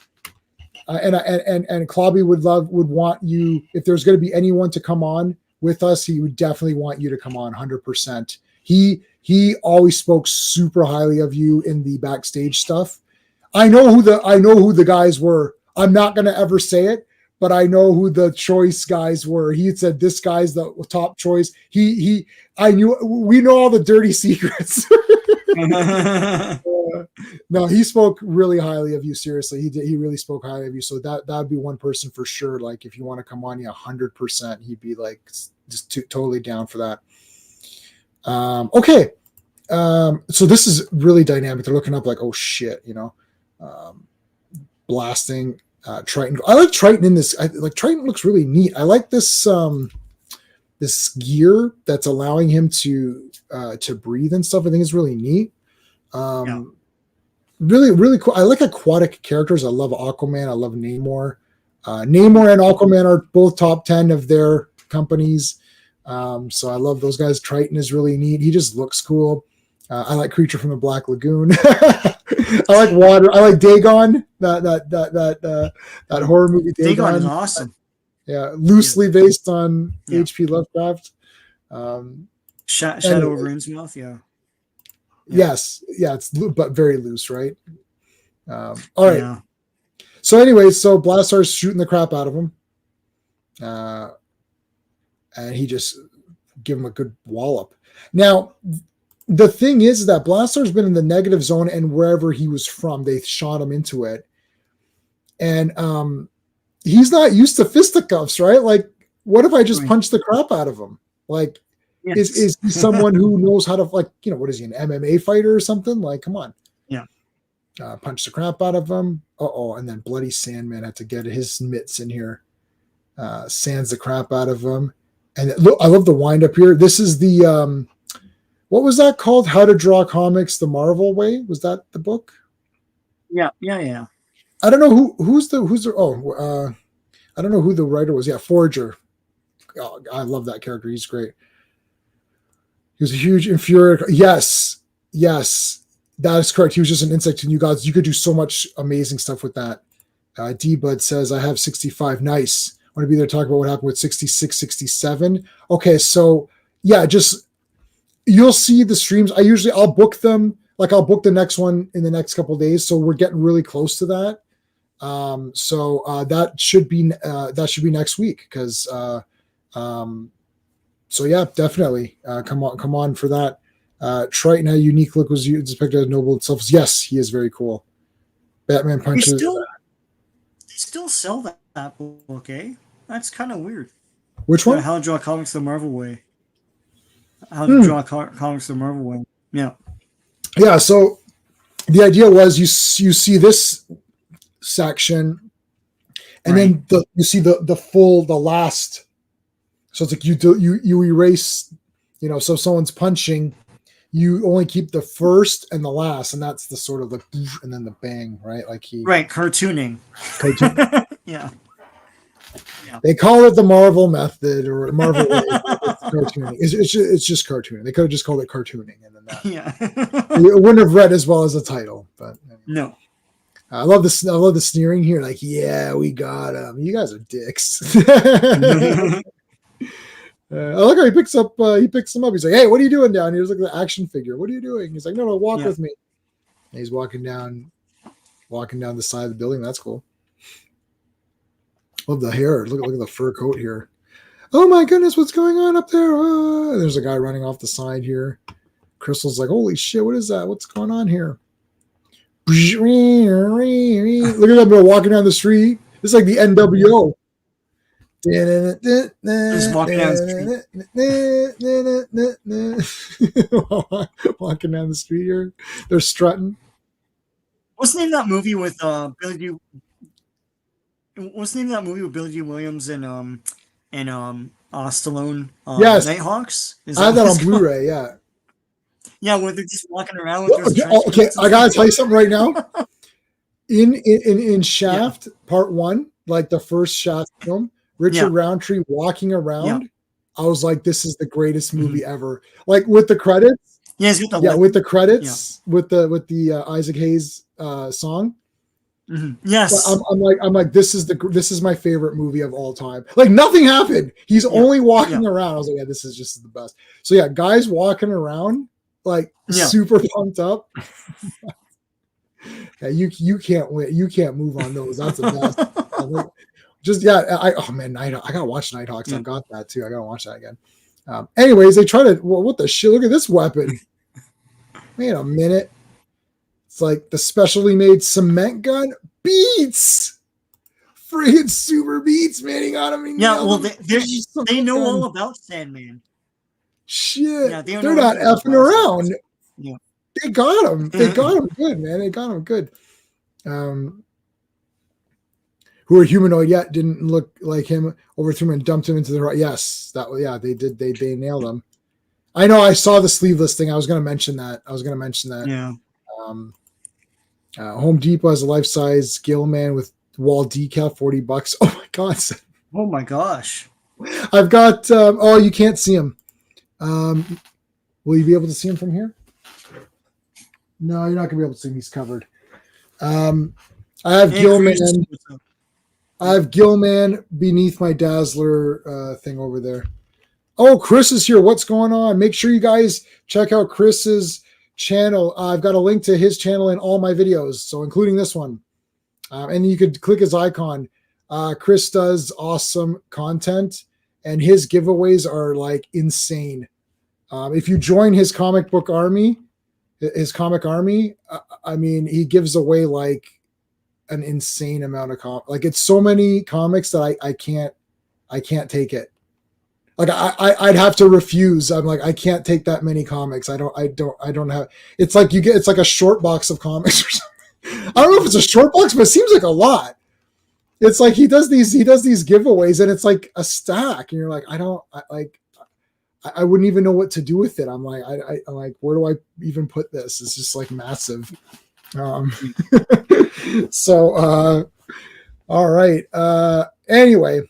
A: And Clobby would want you, if there's going to be anyone to come on with us, he would definitely want you to come on 100%. He always spoke super highly of you in the backstage stuff. I know who the guys were. I'm not going to ever say it, but I know who the choice guys were. He said this guy's the top choice. I knew, we know all the dirty secrets. No, he spoke really highly of you. Seriously, he really spoke highly of you. So that'd be one person for sure. Like if you want to come on, 100%, he'd be like just totally down for that. Okay. So this is really dynamic. They're looking up like, oh shit, blasting Triton. I like Triton in this. Triton looks really neat. I like this this gear that's allowing him to breathe and stuff. I think it's really neat. Really, really cool. I like aquatic characters. I love Aquaman. I love Namor. Namor and Aquaman are both top 10 of their companies. So I love those guys. Triton is really neat. He just looks cool. I like Creature from the Black Lagoon. I like water. I like Dagon. That horror movie.
B: Dagon is awesome.
A: Yeah, loosely based on H.P. Lovecraft.
B: Shadow over Innsmouth. Yeah.
A: Yes, it's but very loose, right? All right. Yeah. So, anyways, Blastar's shooting the crap out of him, and he just give him a good wallop. Now, the thing is that Blastar's been in the negative zone, and wherever he was from, they shot him into it, and he's not used to fisticuffs, right? Like, what if I just punch the crap out of him? Like, is he someone who knows how to, like, what is he, an MMA fighter or something? Like, come on.
B: Yeah.
A: Punch the crap out of him. And then Bloody Sandman had to get his mitts in here. Sands the crap out of him. And look, I love the wind up here. This is the, what was that called? How to Draw Comics the Marvel Way? Was that the book?
B: Yeah.
A: I don't know I don't know who the writer was. Yeah, Forager. Oh, I love that character. He's great. He was a huge infuriator. Yes, that is correct. He was just an insect, and you could do so much amazing stuff with that. D-Bud says, I have 65. Nice. I want to be there to talk about what happened with 66, 67. Okay, so yeah, just you'll see the streams. I'll book them. Like I'll book the next one in the next couple of days. So we're getting really close to that. That should be next week because so yeah, definitely come on for that. Triton, how unique look was depicted as noble itself. Yes, he is very cool. Batman punches.
B: They still sell that book, eh? That's kind of weird.
A: Which one?
B: How to Draw Comics the Marvel Way. How to Draw Comics the Marvel Way. Yeah. Yeah.
A: So the idea was you see this section, and then you see the last. So it's like you erase, so if someone's punching, you only keep the first and the last, and that's the sort of the and then the bang, right? Like
B: cartooning. Yeah.
A: They call it the Marvel method or Marvel way. Cartooning. It's just cartooning. They could have just called it cartooning, and then that.
B: Yeah.
A: It wouldn't have read as well as the title, but anyway.
B: No.
A: I love this. I love the sneering here. Like, yeah, we got him. You guys are dicks. I like how he picks him up. He's like, hey, what are you doing down here? He's like the action figure. What are you doing? He's like, no, walk with me. And he's walking down the side of the building. That's cool. Love the hair. Look at the fur coat here. Oh my goodness, what's going on up there? There's a guy running off the side here. Crystal's like, holy shit, what is that? What's going on here? Look at them walking down the street. It's like the NWO.
B: Just walking down
A: the street. Walking down the street here. They're strutting.
B: What's the name of that movie with Billy D? What's the name of that movie with Billy D. Williams and Stallone?
A: Yes,
B: Nighthawks.
A: I have that on Blu-ray. Yeah.
B: Yeah, where they're just walking around with their
A: okay, I gotta tell you something right now. In Shaft Part 1, like the first Shaft film, Richard Roundtree walking around, I was like, this is the greatest movie ever. Like with the credits.
B: Yes,
A: with the credits, with the Isaac Hayes song.
B: Yes.
A: I'm like, this is my favorite movie of all time. Like nothing happened. He's only walking around. I was like, yeah, this is just the best. So yeah, guys walking around like super pumped up. Yeah, you can't win. You can't move on those. That's the best. Oh man, I gotta watch Nighthawks. I've got that too. I gotta watch that again. Anyways, they try to. Well, what the shit? Look at this weapon. Wait a minute. It's like the specially made cement gun beats. Friggin' super beats, man. He got him.
B: They know all about Sandman.
A: Shit, yeah, they're not effing around.
B: Yeah.
A: They got him. They got him good, man. They got him good. Who are humanoid yet didn't look like him, overthrew him and dumped him into the right. Yes, they did. They nailed him. I know. I saw the sleeveless thing. I was going to mention that.
B: Yeah.
A: Home Depot has a life-size Gilman with wall decal, $40. Oh my god!
B: Oh my gosh!
A: I've got. You can't see him. Will you be able to see him from here? No, you're not gonna be able to see him. He's covered. I have Gilman. I have Gilman beneath my Dazzler thing over there. Oh, Chris is here. What's going on? Make sure you guys check out Chris's channel. I've got a link to his channel in all my videos, so including this one. And you could click his icon. Chris does awesome content, and his giveaways are like insane. If you join his comic army, I mean, he gives away like an insane amount of like it's so many comics that I can't take it. Like I'd have to refuse. I'm like, I can't take that many comics. I don't have. It's like it's like a short box of comics or something. I don't know if it's a short box, but it seems like a lot. It's like he does these giveaways, and it's like a stack, and you're like, I wouldn't even know what to do with it. I'm like, I'm like, where do I even put this? It's just like massive. So, all right. Anyway,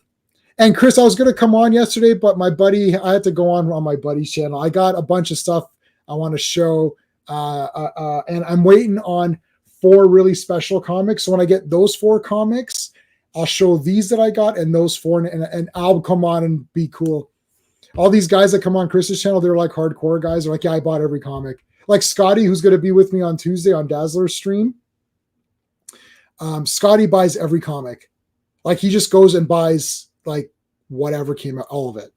A: and Chris, I was going to come on yesterday, but I had to go on my buddy's channel. I got a bunch of stuff I want to show, and I'm waiting on 4 really special comics. So when I get those 4 comics, I'll show these that I got and those 4, and I'll come on and be cool. All these guys that come on Chris's channel, they're like hardcore guys. They're like, yeah, I bought every comic. Like Scotty, who's going to be with me on Tuesday on Dazzler's stream. Scotty buys every comic. Like he just goes and buys like whatever came out, all of it.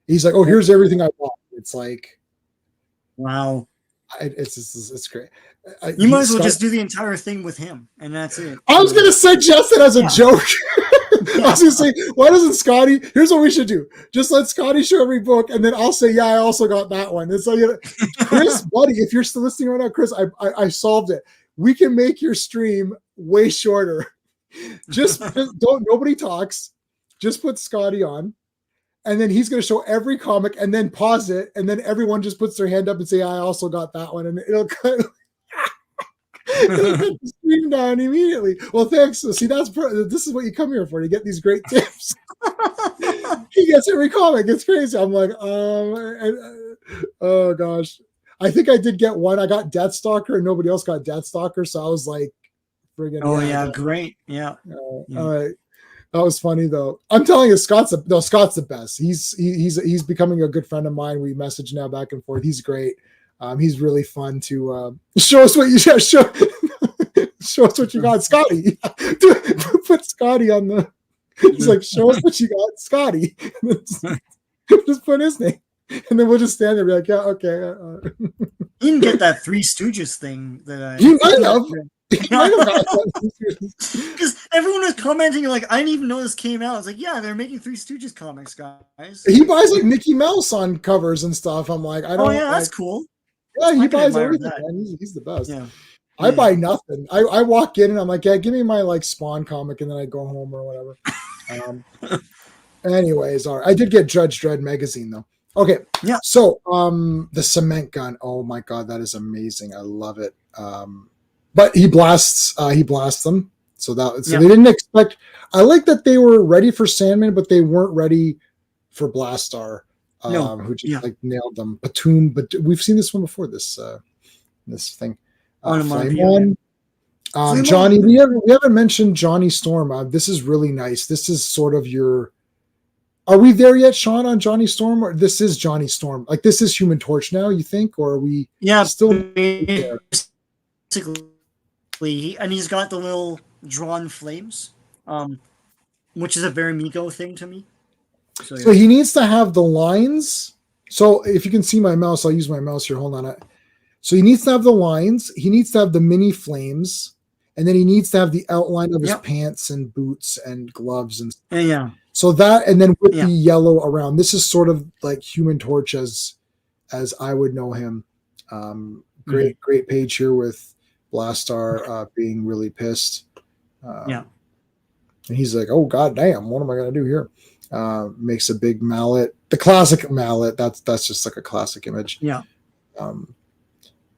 A: He's like, oh, here's everything I bought. It's like,
B: wow.
A: It's great.
B: You might as well just do the entire thing with him, and that's it.
A: I was going to suggest it as a joke. I was going to say, why doesn't Scotty? Here's what we should do: just let Scotty show every book, and then I'll say, yeah, I also got that one. And so, Chris, buddy, if you're still listening right now, Chris, I solved it. We can make your stream way shorter. Just nobody talks. Just put Scotty on. And then he's going to show every comic and then pause it. And then everyone just puts their hand up and say, I also got that one. And it'll cut the stream down immediately. Well, thanks. So, see, this is what you come here for, to get these great tips. He gets every comic. It's crazy. I'm like, oh gosh. I think I did get one. I got Deathstalker and nobody else got Deathstalker. So I was like, friggin'
B: great. Yeah.
A: All right. That was funny though. I'm telling you, Scott's the best. He's becoming a good friend of mine. We message now back and forth. He's great. He's really fun to show us what you show us what you got, Scotty. Put Scotty on the. He's like, show us what you got, Scotty. Just put his name, and then we'll just stand there and be like, yeah, okay.
B: You can get that Three Stooges thing that
A: he might have.
B: Because everyone was commenting like, I didn't even know this came out. I was like, yeah, they're making Three Stooges comics, guys.
A: He buys like Mickey Mouse on covers and stuff. I'm like,
B: that's cool.
A: Yeah, he buys everything, man. He's the best.
B: Yeah.
A: I buy nothing. I walk in and I'm like, yeah, give me my like Spawn comic, and then I go home or whatever. Anyways, all right. I did get Judge Dredd magazine though. Okay. Yeah. So the cement gun. Oh my god, that is amazing. I love it. But he blasts them. So they didn't expect. I like that they were ready for Sandman, but they weren't ready for Blastar, who just like nailed them. Batum, but we've seen this one before. This thing. Flame on. Johnny, we haven't mentioned Johnny Storm. This is really nice. This is sort of your. Are we there yet, Sean, on Johnny Storm? Or this is Johnny Storm? Like this is Human Torch now, you think? Or are we still there?
B: Basically, and he's got the little drawn flames, which is a very Miko thing to me.
A: So he needs to have the lines. So if you can see my mouse, I'll use my mouse here. Hold on. So he needs to have the lines. He needs to have the mini flames. And then he needs to have the outline of his pants and boots and gloves.
B: Yeah.
A: So that, and then with the yellow around. This is sort of like Human Torch as I would know him. Great page here with Blastar being really pissed. And he's like, oh, god damn, what am I going to do here? Makes a big mallet. The classic mallet. That's just like a classic image.
B: Yeah.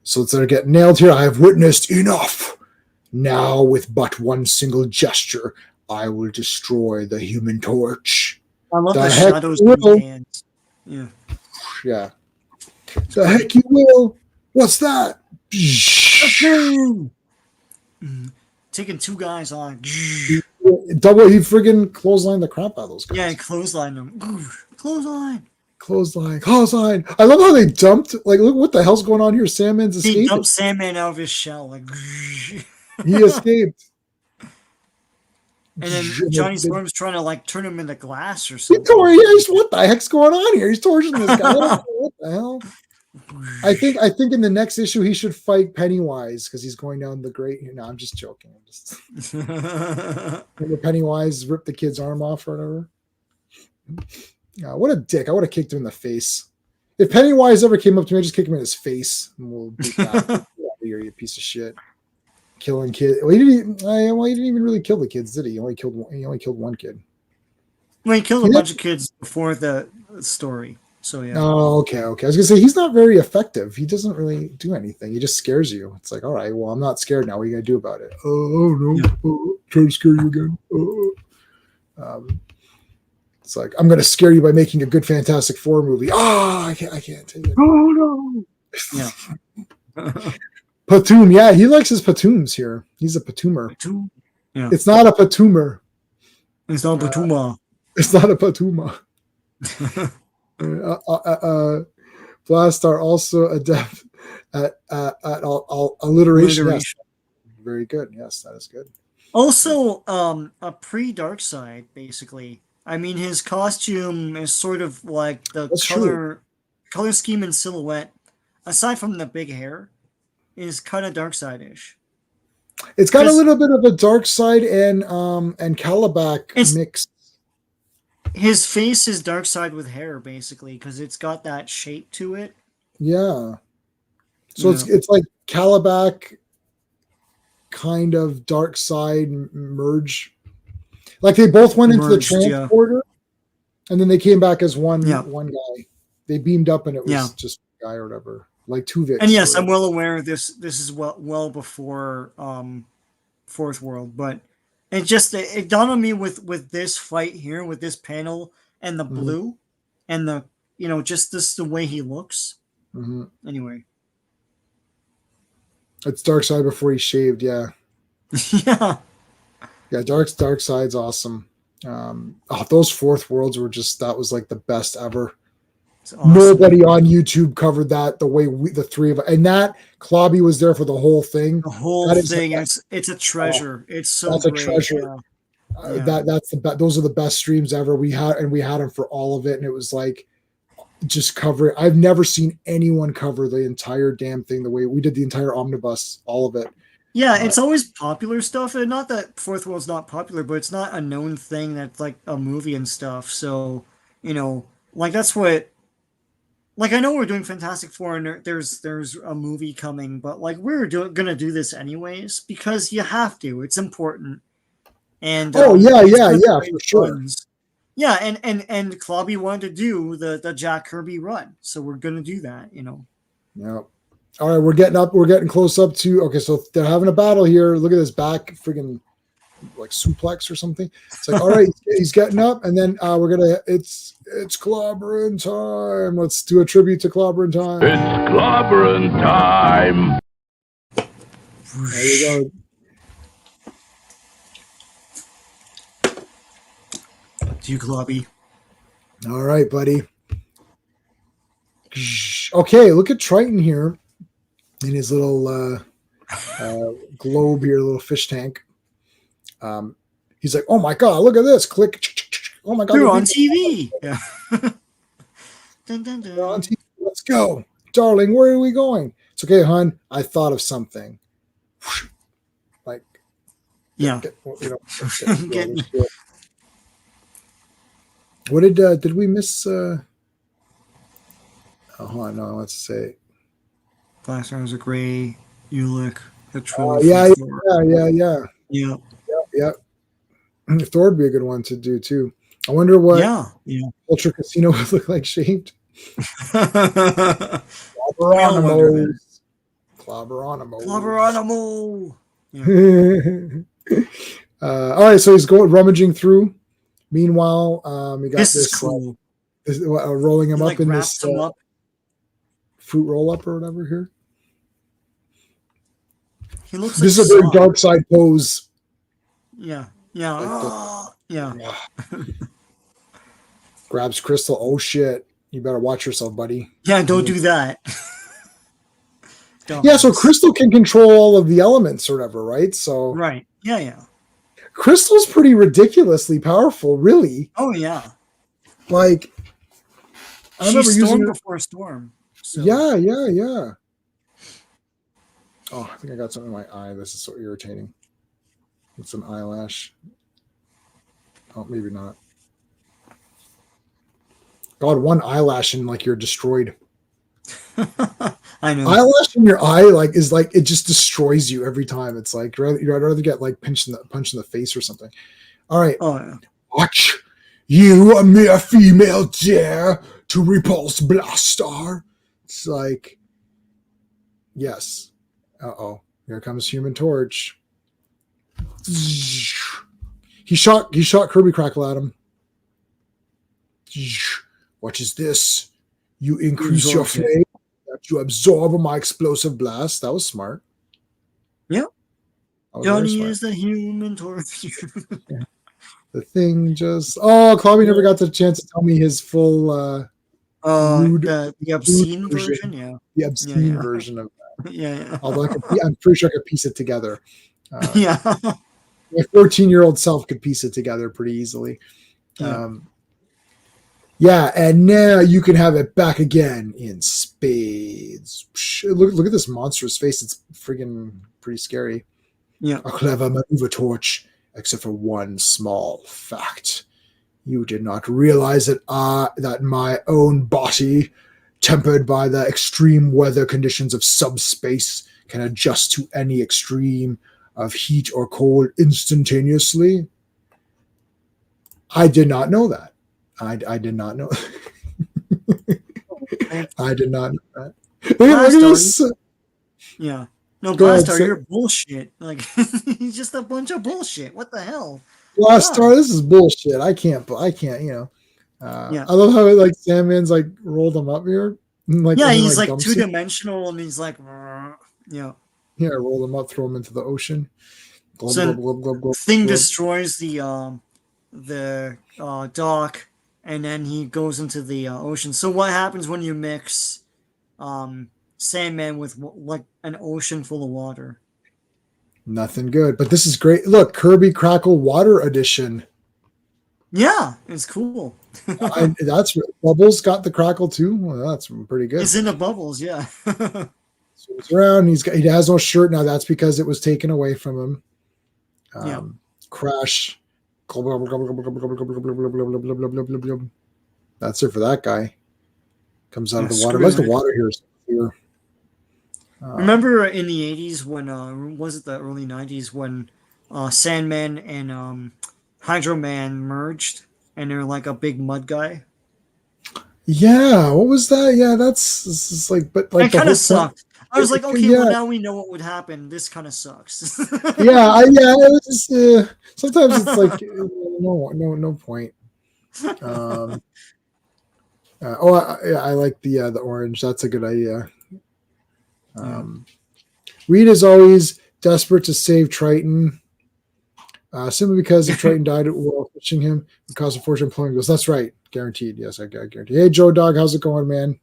A: So instead of getting nailed here, I have witnessed enough. Now, with but one single gesture, I will destroy the Human Torch.
B: I love the shadows in his hands. Yeah.
A: Yeah. The heck you will. What's that?
B: Taking two guys on.
A: Double. He friggin' clothesline the crap out of those guys.
B: Yeah, clothesline them. Clothesline.
A: I love how they dumped. Like, look what the hell's going on here. Sandman's escaping.
B: He dumped Sandman out of his shell. Like,
A: he escaped.
B: And then Johnny Storm's trying to like turn him into glass or something.
A: What the heck's going on here? He's torching this guy. What the hell? I think in the next issue he should fight Pennywise because he's going down the great. No, I'm just joking. Remember Pennywise ripped the kid's arm off or whatever. What a dick! I would have kicked him in the face. If Pennywise ever came up to me, I'd just kick him in his face, and we'll beat that. Get out of here, you piece of shit! Killing kids. Well, he didn't even really kill the kids, did he? He only killed one kid.
B: Well, he killed a bunch of kids before the story. So yeah.
A: Oh, okay. I was gonna say he's not very effective. He doesn't really do anything. He just scares you. It's like, all right, well, I'm not scared now. What are you gonna do about it? Oh no! Yeah. Try to scare you again. It's like I'm gonna scare you by making a good Fantastic Four movie. I can't take it.
B: Oh no! Yeah.
A: Patoom, yeah, he likes his patooms here. He's a patoomer.
B: Yeah.
A: It's not a patoomer.
B: It's not a patuma.
A: It's not a patuma. Blastar also adept at alliteration. Yes. Very good. Yes, that is good.
B: Also, a pre-Dark Side, basically. I mean, his costume is sort of like the color scheme and silhouette, aside from the big hair, is kind of Dark Side-ish.
A: It's got a little bit of a Dark Side and Calabac mix.
B: His face is Dark Side with hair, basically, because it's got that shape to it.
A: Yeah. So it's like Calabac kind of Dark Side merge. Like they both went into the transporter, and then they came back as one guy. They beamed up, and it was just a guy or whatever, like Tuvix.
B: And yes, I'm well aware this is well before Fourth World, but it dawned on me with this fight here, with this panel and the blue, and the just the way he looks.
A: Mm-hmm.
B: Anyway,
A: it's Dark Side before he shaved. Yeah. Yeah, Dark Side's awesome. Those Fourth Worlds were that was like the best ever. Awesome. Nobody on YouTube covered that the way the three of us. And that Clobby was there for the whole thing.
B: The whole thing. It's a treasure. It's so
A: that's great. A treasure. Yeah. Those are the best streams ever. We had them for all of it, and it was like just covering. I've never seen anyone cover the entire damn thing the way we did the entire omnibus, all of it.
B: Yeah, it's always popular stuff, and not that Fourth World's not popular, but it's not a known thing that's like a movie and stuff. So, like that's what. Like I know we're doing Fantastic Four, and there's a movie coming, but like we're gonna do this anyways because you have to. It's important. And
A: for sure.
B: Yeah, and Clobby wanted to do the Jack Kirby run, so we're gonna do that.
A: Yeah. All right, we're getting close up to. Okay, so they're having a battle here. Look at this back friggin' like suplex or something. It's like, all right, he's getting up, and then it's Clobberin time. Let's do a tribute to Clobberin time.
C: It's Clobberin time.
A: There you go.
B: To you, Clobby.
A: All right, buddy. Okay, look at Triton here in his little globe here, little fish tank. He's like, oh my god, look at this! Click. Oh my god,
B: You're
A: look
B: on
A: at-
B: TV. Yeah. Dun, dun,
A: We're on
B: dun.
A: TV. Let's go, darling. Where are we going? It's okay, hon. I thought of something. Like,
B: Yeah. Get-
A: what did we miss? Oh, hold on, no, let's say.
B: Black Stars are gray. Ulick. The
A: Oh,
B: troll.
A: yeah.
B: Yeah.
A: Thor would be a good one to do too. I wonder what
B: Yeah.
A: Ultra Casino would look like shaped.
B: Clobberin.
A: Clobberonimals.
B: Yeah.
A: All right, so he's going rummaging through. Meanwhile, we got
B: This
A: this,
B: is cool.
A: rolling him
B: He,
A: up
B: like,
A: in
B: wraps
A: this
B: him up.
A: fruit roll up or whatever here.
B: He looks like
A: This is a very
B: Sonic.
A: dark side pose.
B: Yeah. Yeah. Yeah.
A: Grabs Crystal. Oh shit! You better watch yourself, buddy.
B: Yeah, don't do that.
A: Yeah, so Crystal can control all of the elements or whatever, right? So
B: Right. Yeah.
A: Crystal's pretty ridiculously powerful, really.
B: Oh yeah.
A: Like I remember
B: She's
A: using
B: storm
A: it.
B: before storm. So.
A: Yeah. Oh, I think I got something in my eye. This is so irritating. It's an eyelash. Oh, maybe not. God, one eyelash and like you're destroyed.
B: I know.
A: Eyelash in your eye is like it just destroys you every time. It's like you'd rather get like punched in the face or something. All right.
B: Oh yeah.
A: Watch. You, a mere female, dare to repulse Blastar? It's like, yes. Uh-oh. Here comes Human Torch. He shot Kirby Crackle at him. What is this? You increase your flame that you absorb my explosive blast. That was smart.
B: Yeah.
A: That was very
B: Johnny
A: smart.
B: is the Human Torch.
A: The thing just Clobby never got the chance to tell me his full rude,
B: the obscene
A: rude
B: version. Yeah.
A: the obscene
B: Yeah.
A: version of
B: Yeah.
A: although I'm pretty sure I could piece it together.
B: Yeah.
A: My 14-year-old self could piece it together pretty easily.
B: Yeah.
A: And now you can have it back again in spades. Look at this monstrous face. It's friggin' pretty scary.
B: Yeah.
A: A clever maneuver, Torch, except for one small fact. You did not realize that my own body, tempered by the extreme weather conditions of subspace, can adjust to any extreme of heat or cold instantaneously. I did not know that. I did not know. I did not know that. Look at this.
B: Yeah. No,
A: Go ahead,
B: Blastar, you're bullshit. Like, he's just a bunch of bullshit. What the hell?
A: Blastar, this is bullshit. I can't,
B: Yeah.
A: I love how Sandman's like rolled him up here. Like,
B: Yeah,
A: and then,
B: he's like
A: dumps him.
B: two-dimensional and he's like, yeah.
A: Yeah, roll him up, throw him into the ocean. Glub,
B: So
A: glub, glub, glub, glub,
B: Thing
A: glub.
B: destroys the dock, and then he goes into the ocean. So what happens when you mix Sandman with like an ocean full of water?
A: Nothing good. But this is great. Look, Kirby Crackle Water Edition.
B: Yeah, it's cool.
A: That's Bubbles got the crackle too. Well, that's pretty good.
B: It's in the bubbles, yeah.
A: So he's around. He has no shirt now. That's because it was taken away from him.
B: Yeah.
A: Crash. That's it for that guy. Comes out of the water.
B: screw
A: What's the
B: that.
A: water here?
B: Remember in the 80s when, was it the early 90s, when Sandman and Hydro Man merged and they're like a big mud guy?
A: Yeah, what was that? Yeah, this is like, but like
B: It kind
A: the
B: of
A: whole point-
B: sucked. I was like, okay,
A: Yeah.
B: well, now we know what would happen. This kind of sucks.
A: Yeah, it was just, sometimes it's like no point. I like the orange. That's a good idea. Reed is always desperate to save Triton. simply because if Triton died while fishing him, it caused a fortune pulling goes. That's right. Guaranteed. Yes, I guarantee. Hey, Joe Dog, how's it going, man?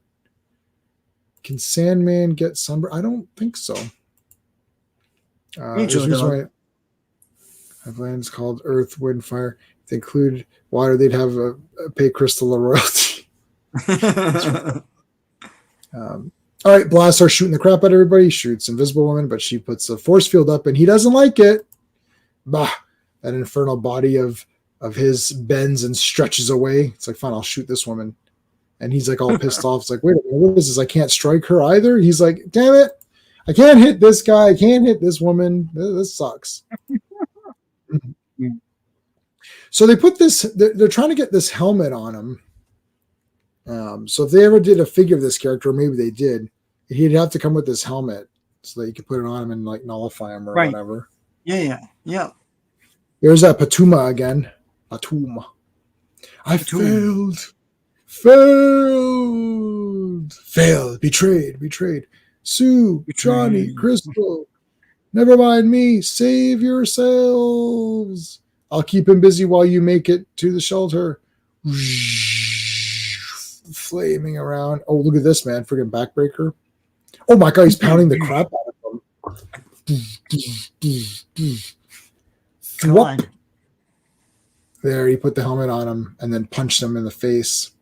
A: Can Sandman get sunburn? I don't think so.
B: Hey,
A: There's a
B: Joe
A: reason
B: Dog.
A: why have lands called Earth, Wind, Fire. If they include water, they'd have a pay Crystal a royalty. All right, Blastar shooting the crap out of everybody. He shoots Invisible Woman, but she puts a force field up, and he doesn't like it. Bah! That infernal body of his bends and stretches away. It's like, fine, I'll shoot this woman. And he's like all pissed off. It's like, wait a minute, what is this? I can't strike her either. He's like, damn it. I can't hit this guy. I can't hit this woman. This sucks. So they put this, they're trying to get this helmet on him. So if they ever did a figure of this character, or maybe they did, he'd have to come with this helmet so that you could put it on him and like nullify him or whatever.
B: Yeah.
A: There's that Patuma again. Patuma. I failed. Betrayed. Sue, Johnny, Crystal. Never mind me. Save yourselves. I'll keep him busy while you make it to the shelter. Flaming around. Oh, look at this, man. Friggin' backbreaker. Oh my God, he's pounding the crap out of him.
B: Come on.
A: There, he put the helmet on him and then punched him in the face.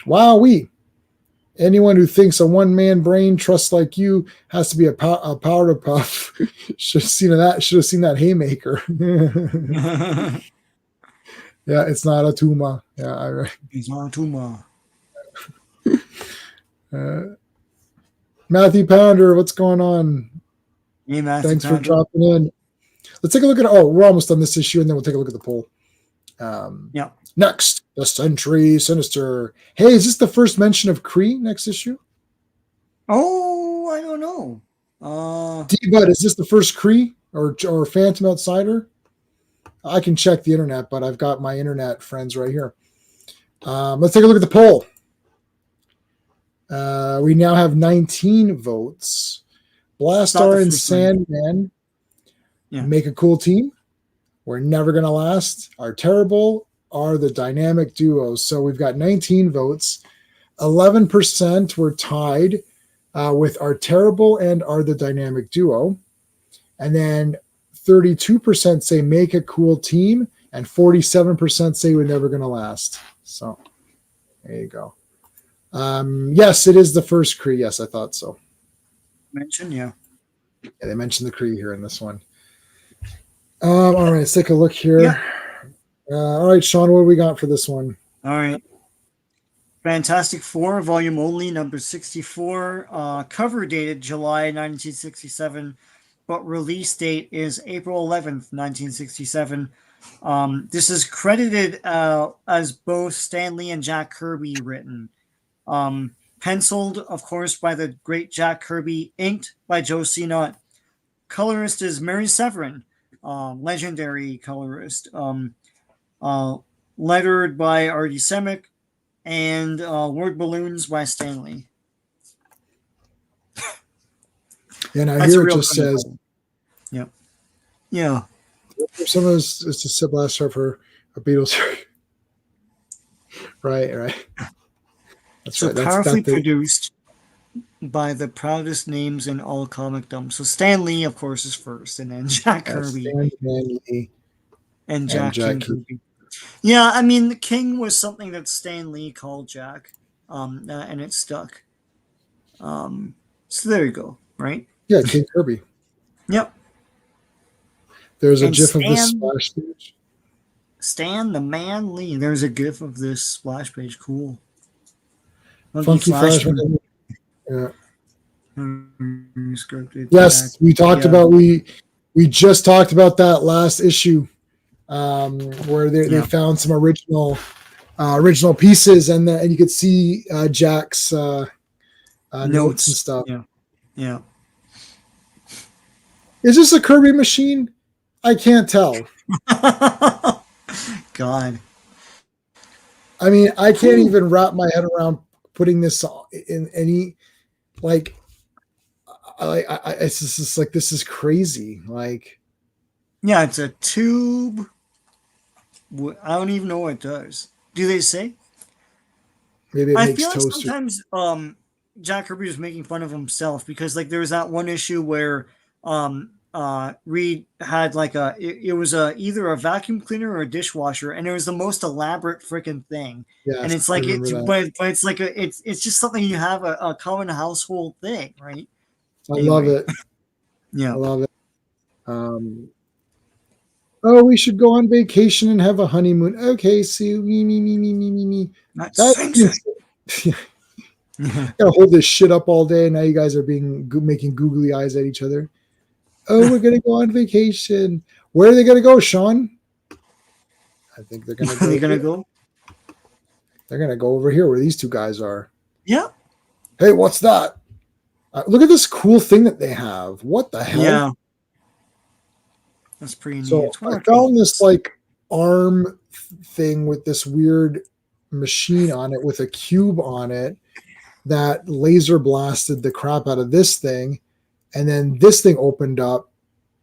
A: Wowee. Anyone who thinks a one-man brain trust like you has to be a powder puff should have seen that haymaker. Yeah, it's not a Tuma. Yeah,
B: It's not a Tuma.
A: Matthew Pounder, what's going on?
B: Hey, Matthew
A: Thanks
B: Pounder.
A: for dropping in. Let's take a look at. Oh, we're almost done this issue, and then we'll take a look at the poll.
B: Yeah.
A: Next, the Century Sinister. Hey, is this the first mention of Kree next issue?
B: Oh, I don't know.
A: D-Bud, is this the first Kree or Phantom Outsider? I can check the internet, but I've got my internet friends right here. Let's take a look at the poll. We now have 19 votes. Blastar and Sandman make a cool team. We're never going to last. Are terrible. Are the dynamic duos. So we've got 19 votes. 11% were tied with Are Terrible and Are the Dynamic Duo. And then 32% say make a cool team. And 47% say we're never going to last. So there you go. Yes, it is the first Kree. Yes, I thought so.
B: Yeah,
A: they mentioned the Kree here in this one. All right, let's take a look here.
B: Yeah.
A: All right, Sean, what do we got for this one?
B: All right. Fantastic Four, volume only, number 64. Cover dated July 1967, but release date is April 11th, 1967. This is credited as both Stan Lee and Jack Kirby written. Penciled, of course, by the great Jack Kirby, inked by Joe Sinnott. Colorist is Mary Severin, legendary colorist. Lettered by Artie Semick, and word balloons by Stanley.
A: And I hear it just says,
B: "Yep, yeah."
A: Some of us is to sit last for a Beatles. right. That's
B: so
A: right.
B: Powerfully produced by the proudest names in all comicdom. So Stan Lee, of course, is first, and then Jack Kirby and Jack Kirby. Yeah, I mean, the King was something that Stan Lee called Jack, and it stuck. So there you go, right?
A: Yeah, King Kirby.
B: Yep.
A: There's a GIF of this splash page.
B: Stan the Man Lee. There's a GIF of this splash page. Cool.
A: Funky Flashman. Yeah.
B: Scripted.
A: Yes, we talked about we just talked about that last issue. Where they found some original pieces, and you could see Jack's notes and stuff.
B: Yeah.
A: Is this a Kirby machine? I can't tell.
B: God.
A: I mean, I can't even wrap my head around putting this in any it's just like this is crazy. Like,
B: Yeah, it's a tube. I don't even know what it does. Do they say?
A: Maybe it
B: I
A: makes
B: feel like
A: toast.
B: sometimes Jack Kirby was making fun of himself because like there was that one issue where Reed had like it was either a vacuum cleaner or a dishwasher, and it was the most elaborate freaking thing. And
A: Yes,
B: it's
A: I
B: like
A: remember
B: it's
A: that.
B: but it's like it's just something you have a common household thing, right?
A: I love
B: Anyway,
A: it. I
B: yeah.
A: love it. Um, oh, we should go on vacation and have a honeymoon. Okay, Sue. Me.
B: That
A: That
B: sinks
A: means
B: it.
A: gotta hold this shit up all day. Now you guys are making googly eyes at each other. Oh, we're gonna go on vacation. Where are they gonna go, Sean? I think they're gonna
B: Are
A: go
B: they gonna
A: here.
B: go?
A: They're gonna go over here where these two guys are.
B: Yeah.
A: Hey, what's that? Look at this cool thing that they have. What the hell?
B: Yeah. That's pretty neat.
A: So
B: It's
A: I
B: worth
A: found this
B: it.
A: like arm thing with this weird machine on it with a cube on it that laser blasted the crap out of this thing, and then this thing opened up,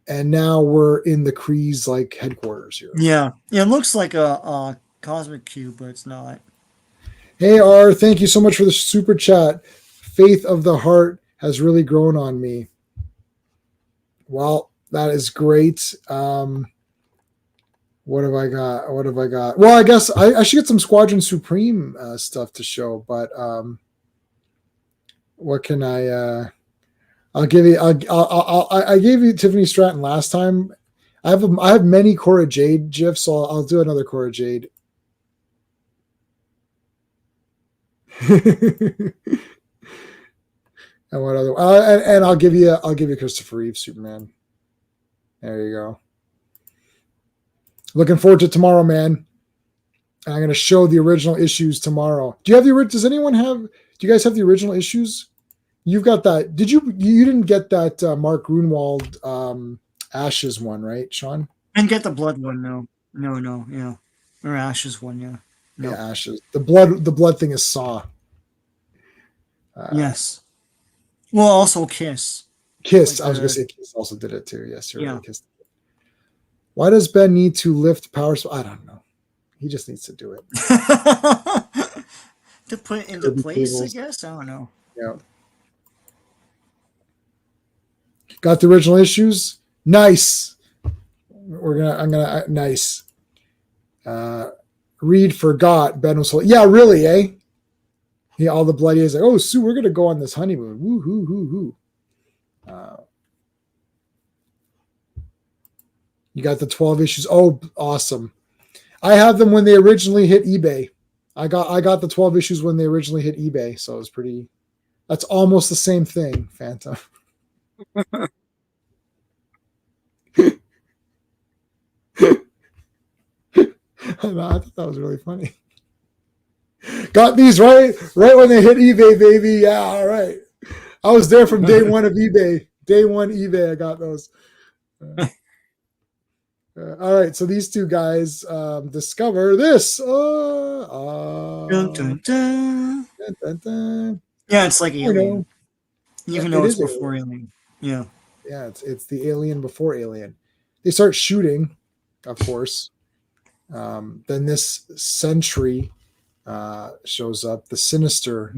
A: and now we're in the Kree's like headquarters here.
B: Yeah. It looks like a cosmic cube, but it's not.
A: Hey R, thank you so much for the super chat. Faith of the heart has really grown on me. Well, that is great. What have I got? What have I got? Well, I guess I should get some Squadron Supreme stuff to show, but what can I? I'll give you. I gave you Tiffany Stratton last time. I have many Cora Jade gifs, so I'll do another Cora Jade. And what other? And I'll give you Christopher Reeve Superman. There you go. Looking forward to tomorrow, man. And I'm going to show the original issues tomorrow. Do you have the? Does anyone have? Do you guys have the original issues? You've got that. Did you? You didn't get that Mark Grunwald Ashes one, right, Sean?
B: And get the blood one, no. No, yeah. Or Ashes one, yeah. No.
A: Yeah, Ashes. The blood thing is Saw.
B: Yes. Well, also Kiss.
A: Kiss.
B: Like
A: I was going to say Kiss also did it too. Yes, you're
B: Yeah.
A: right. Kiss. Why does Ben need to lift power? I don't know. He just needs to do it.
B: To put it into
A: Kirby
B: place,
A: cables.
B: I guess. I don't know.
A: Yeah. Got the original issues. Nice. Nice. Reed forgot Ben was yeah, really, eh? Yeah, all the bloody is like, oh, Sue, we're gonna go on this honeymoon. Woo hoo hoo hoo. You got the 12 issues. Oh, awesome. I have them when they originally hit eBay. I got the 12 issues when they originally hit eBay, so it was pretty. That's almost the same thing, Phantom. I thought that was really funny. Got these right when they hit eBay, baby. Yeah, all right. I was there from day one of eBay. Day one eBay, I got those. All right, so these two guys discover this.
B: Dun, dun, dun.
A: Dun, dun.
B: Yeah, it's like Alien. Even though
A: It
B: it's
A: is
B: before Alien. Yeah.
A: Yeah, it's the Alien before Alien. They start shooting, of course. Then this Sentry shows up, the Sinister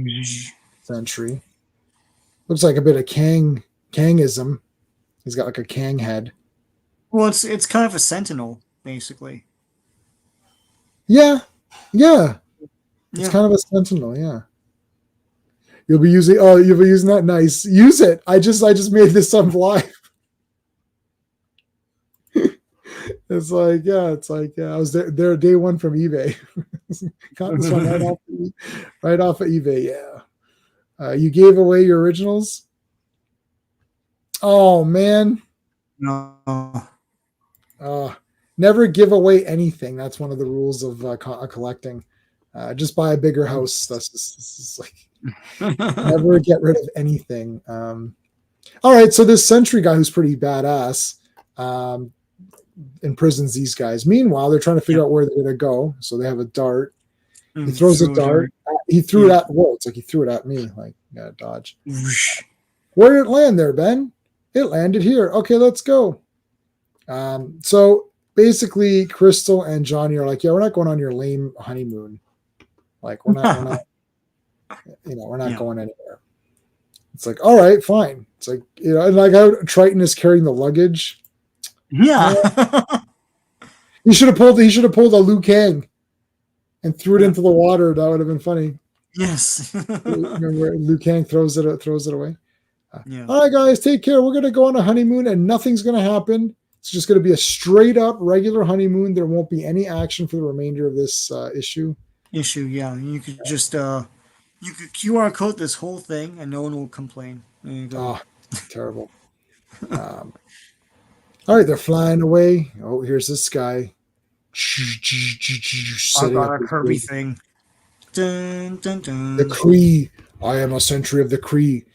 A: Sentry. Looks like a bit of Kangism. He's got like a Kang head.
B: Well, it's kind of a Sentinel, basically.
A: Yeah. It's kind of a Sentinel, yeah. You'll be using that. Nice. Use it. I just made this up live. It's like I was there day one from eBay. Got this one right off of eBay. Yeah. You gave away your originals. Oh man.
B: No.
A: Never give away anything. That's one of the rules of collecting. Just buy a bigger house. That's just like never get rid of anything. All right, so this Sentry guy who's pretty badass imprisons these guys. Meanwhile, they're trying to figure out where they're going to go. So they have a dart. He throws a dart. He threw it at. Whoa! It's like he threw it at me. Like, gotta dodge. Where did it land there, Ben? It landed here. Okay, let's go. So basically, Crystal and Johnny are like, "Yeah, we're not going on your lame honeymoon. Like, we're not, we're not
B: Yeah.
A: going anywhere." It's like, all right, fine. It's like, and like how Triton is carrying the luggage.
B: Yeah.
A: He should have pulled a Liu Kang and threw it
B: Yeah.
A: into the water. That would have been funny.
B: Yes.
A: Remember, Liu Kang throws it away.
B: Yeah.
A: All right, guys, take care. We're gonna go on a honeymoon, and nothing's gonna happen. It's just gonna be a straight up regular honeymoon. There won't be any action for the remainder of this issue.
B: Yeah. You could just you could QR code this whole thing and no one will complain. There you go.
A: Oh, terrible. All right, they're flying away. Oh, here's this guy.
B: I got a Kirby thing. Dun, dun, dun.
A: The Kree. I am a sentry of the Kree.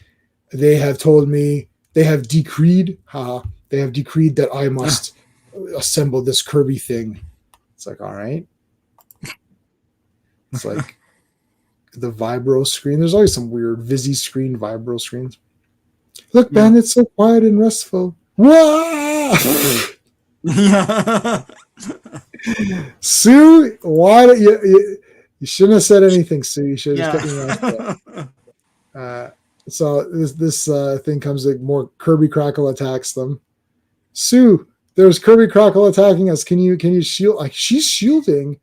A: They have told me, they have decreed that I must assemble this Kirby thing. It's like, all right. It's like the vibro screen. There's always some weird Visi screen, vibro screens. Look, man, it's so quiet and restful. Wah!
B: Yeah.
A: Sue, why do you shouldn't have said anything, Sue. You should have just kept your mouth shut. So this thing comes, like, more Kirby Crackle attacks them. Sue, there's Kirby Crackle attacking us. Can you shield? Like, she's shielding.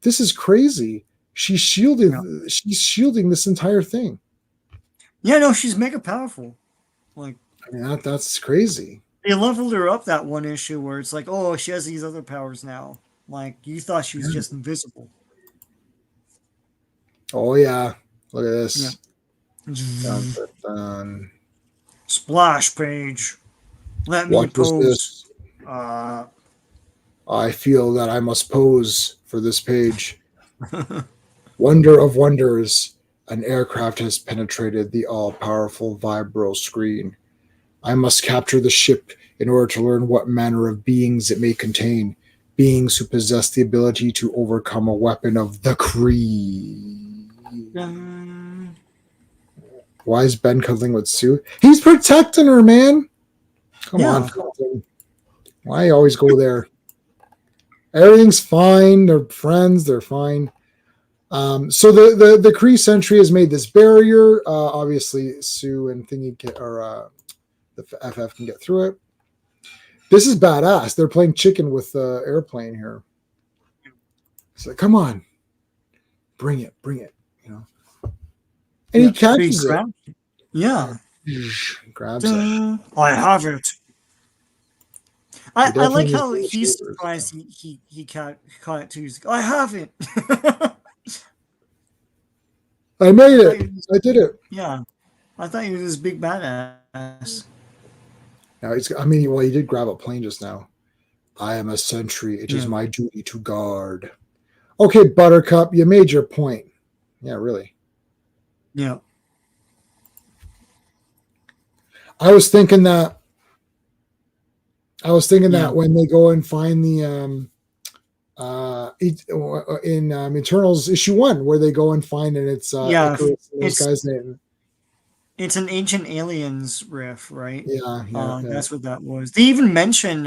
A: This is crazy. She's shielding.
B: Yeah.
A: She's shielding this entire thing.
B: Yeah, no, she's mega powerful. Like,
A: I mean, that's crazy.
B: they leveled her up that one issue where it's like, oh, she has these other powers now. Like, you thought she was just invisible.
A: Oh yeah, look at this.
B: Yeah.
A: Dun, dun, dun.
B: Splash page. Let me
A: What was
B: pose.
A: this? I feel that I must pose for this page. Wonder of wonders. An aircraft has penetrated the all-powerful vibro screen. I must capture the ship in order to learn what manner of beings it may contain. Beings who possess the ability to overcome a weapon of the Kree. Why is Ben cuddling with Sue? He's protecting her, man. Come on, Fulton. Why you always go there? Everything's fine. They're friends. They're fine. So the Kree Sentry has made this barrier. Obviously, Sue and Thingy the FF can get through it. This is badass. They're playing chicken with the airplane here. It's like, come on, bring it, you know. And he catches it.
B: Yeah,
A: grabs it.
B: I have it. I like how he's surprised he caught it too. He's like, I have it.
A: I made it. I did it.
B: Yeah, I thought he was this big badass.
A: Now he did grab a plane just now. I am a sentry. It is my duty to guard. Okay, Buttercup, you made your point. Yeah, really.
B: Yeah.
A: I was thinking that when they go and find the in Eternals issue 1, where they go and find it, it's those guys' name.
B: It's an Ancient Aliens riff, right?
A: Yeah.
B: That's what that was. They even mention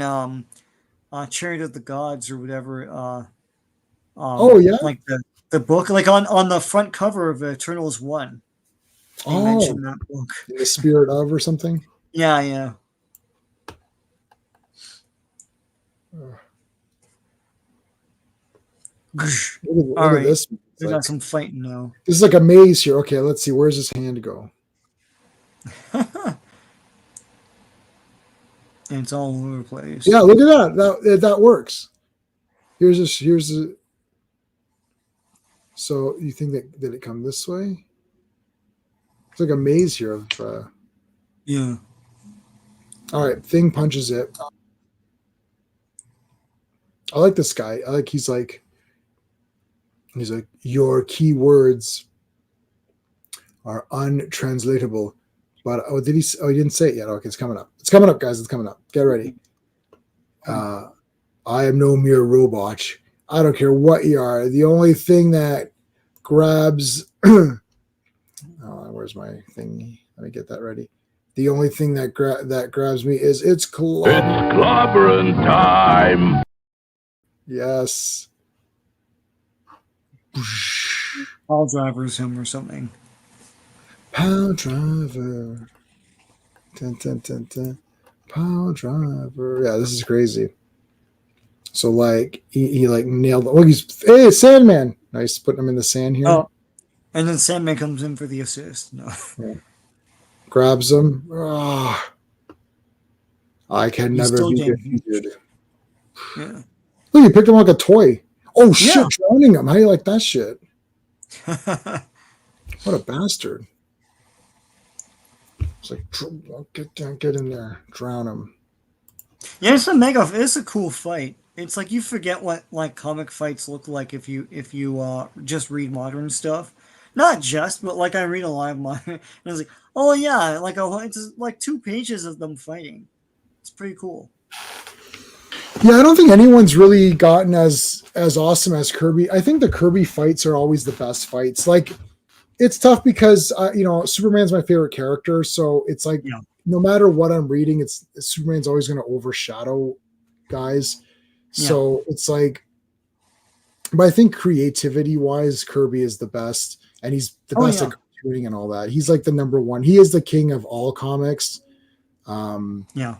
B: Chariot of the Gods or whatever. Like the book, like on the front cover of Eternals 1. They mention that book.
A: The Spirit of or something.
B: Yeah.
A: Look at this.
B: We got some fighting now.
A: This is like a maze here. Okay, let's see. Where's his hand go?
B: And it's all over the place.
A: Yeah, look at that. That works. Here's a. So you think that did it come this way? It's like a maze here of.
B: Yeah.
A: All right, Thing punches it. I like this guy. He's like, your key words are untranslatable. But he didn't say it yet. Okay, it's coming up. It's coming up, guys. It's coming up. Get ready. I am no mere robot. I don't care what you are. The only thing that grabs. Where's my thing? Let me get that ready. The only thing that grabs me is it's
C: It's
A: Clobberin.
C: clobbering time.
A: Yes.
B: All drivers him or something.
A: Power driver. Dun, dun, dun, dun. Power driver. Yeah, this is crazy. So like he like nailed it. Oh, hey, Sandman. Nice putting him in the sand here.
B: Oh, and then Sandman comes in for the assist. No.
A: Yeah. Grabs him. Oh, I can
B: He's
A: never
B: still
A: be
B: dangerous.
A: defeated.
B: Yeah.
A: Look, he picked him like a toy. Oh shit,
B: Yeah.
A: drowning him. How do you like that shit? What a bastard. It's like get down, get in there, drown him.
B: Yeah, it's a cool fight. It's like you forget what like comic fights look like if you just read modern stuff. Not just, but like I read a lot of modern, and I was like, oh yeah, like it's like 2 pages of them fighting. It's pretty cool.
A: Yeah, I don't think anyone's really gotten as awesome as Kirby. I think the Kirby fights are always the best fights. Like it's tough because Superman's my favorite character, so it's like
B: Yeah.
A: no matter what I'm reading, it's Superman's always going to overshadow guys. So it's like, but I think creativity wise, Kirby is the best, and he's the best at cartooning and all that. He's like the number one. He is the king of all comics.
B: Yeah.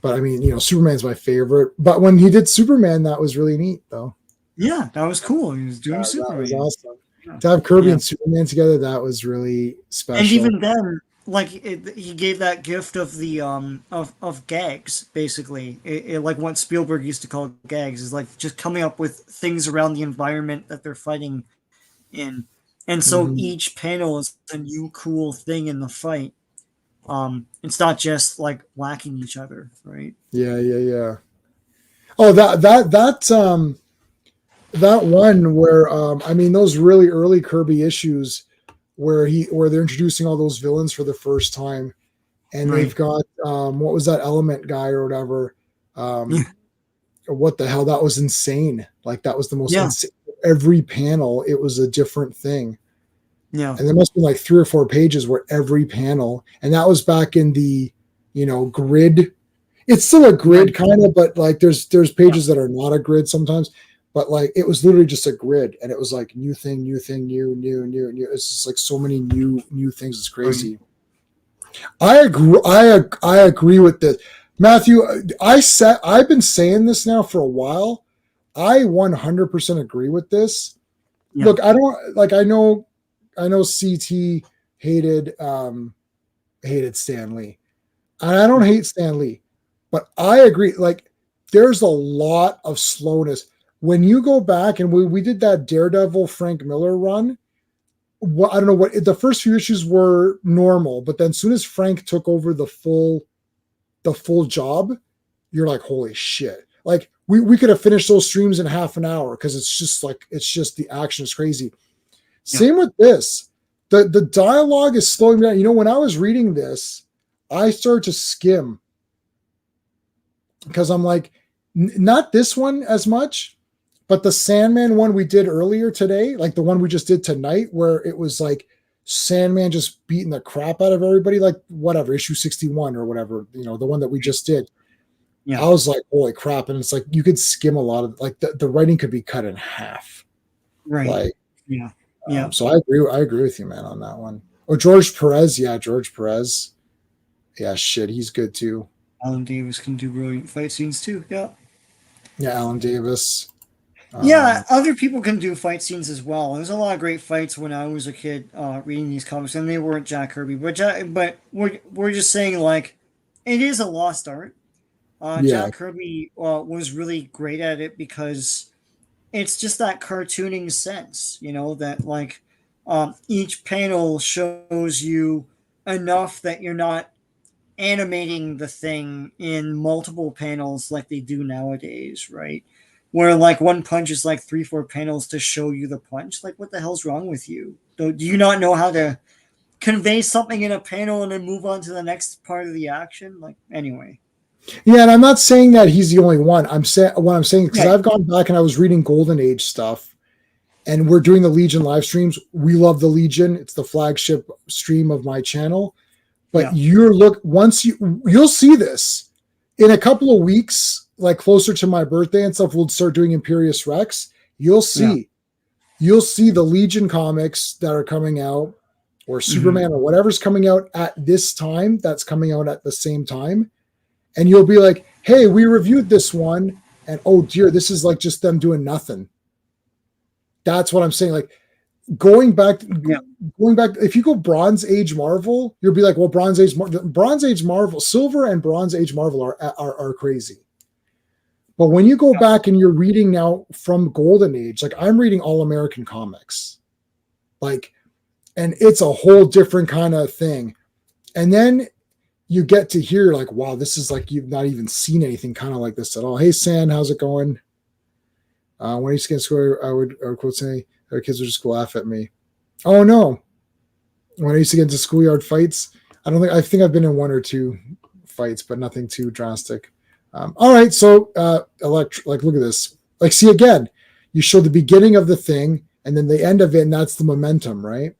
A: But I mean, Superman's my favorite. But when he did Superman, that was really neat, though.
B: Yeah, that was cool. He was doing Superman.
A: That was awesome. Yeah. To have Kirby and Superman together, that was really special.
B: And even then, like he gave that gift of the of gags, basically. It like what Spielberg used to call gags is like just coming up with things around the environment that they're fighting in, and so each panel is a new cool thing in the fight. It's not just like whacking each other, right?
A: Yeah. Oh, that one where I mean those really early Kirby issues where they're introducing all those villains for the first time, and they've got what was that Element guy or whatever? What the hell? That was insane. Like that was the most insane. Every panel, it was a different thing.
B: Yeah.
A: And there must be like 3 or 4 pages where every panel, and that was back in the, grid. It's still a grid kind of, but like there's pages that are not a grid sometimes, but like it was literally just a grid, and it was like new thing, new. It's just like so many new things. It's crazy. I agree. I agree with this, Matthew. I've been saying this now for a while. I 100% agree with this. Yeah. Look, I don't like. I know CT hated Stan Lee, and I don't hate Stan Lee, but I agree. Like, there's a lot of slowness when you go back, and we did that Daredevil Frank Miller run. I don't know what the first few issues were normal, but then as soon as Frank took over the full job, you're like, holy shit! Like we could have finished those streams in half an hour because it's just the action is crazy. Same with this. The dialogue is slowing down. When I was reading this, I started to skim because I'm like, not this one as much, but the Sandman one we did earlier today, like the one we just did tonight, where it was like Sandman just beating the crap out of everybody, like whatever, issue 61 or whatever, the one that we just did. Yeah. I was like, holy crap. And it's like, you could skim a lot of, like the writing could be cut in half.
B: Right.
A: Like,
B: yeah.
A: So I agree with you, man, on that one. Oh, George Perez. Yeah, George Perez. Yeah, shit, he's good too.
B: Alan Davis can do brilliant fight scenes too. Yeah.
A: Yeah, Alan Davis.
B: Other people can do fight scenes as well. There's a lot of great fights when I was a kid reading these comics, and they weren't Jack Kirby, but we're just saying like it is a lost art. Jack Kirby was really great at it because it's just that cartooning sense, that like each panel shows you enough that you're not animating the thing in multiple panels like they do nowadays, right? Where like one punch is like 3-4 panels to show you the punch. Like, what the hell's wrong with you? Do you not know how to convey something in a panel and then move on to the next part of the action? Like, anyway.
A: Yeah, and I'm not saying that he's the only one. I'm saying because I've gone back and I was reading Golden Age stuff, and we're doing the Legion live streams. We love the Legion; it's the flagship stream of my channel. But you'll see this in a couple of weeks, like closer to my birthday and stuff. We'll start doing Imperious Rex. You'll see the Legion comics that are coming out, or Superman or whatever's coming out at this time. That's coming out at the same time, and you'll be like, "Hey, we reviewed this one, and oh dear, this is like just them doing nothing." That's what I'm saying. Like going back. If you go Bronze Age Marvel, you'll be like, "Well, Bronze Age Marvel, Silver and Bronze Age Marvel are crazy." But when you go back and you're reading now from Golden Age, like I'm reading All American Comics, like, and it's a whole different kind of thing. And then you get to hear like, wow, this is like you've not even seen anything kind of like this at all. Hey, San, how's it going? When I used to get to school, I would quote say, our kids would just laugh at me. Oh no! When I used to get into schoolyard fights, I think I've been in one or two fights, but nothing too drastic. All right, so look at this. Like, see again, you show the beginning of the thing and then the end of it, and that's the momentum, right?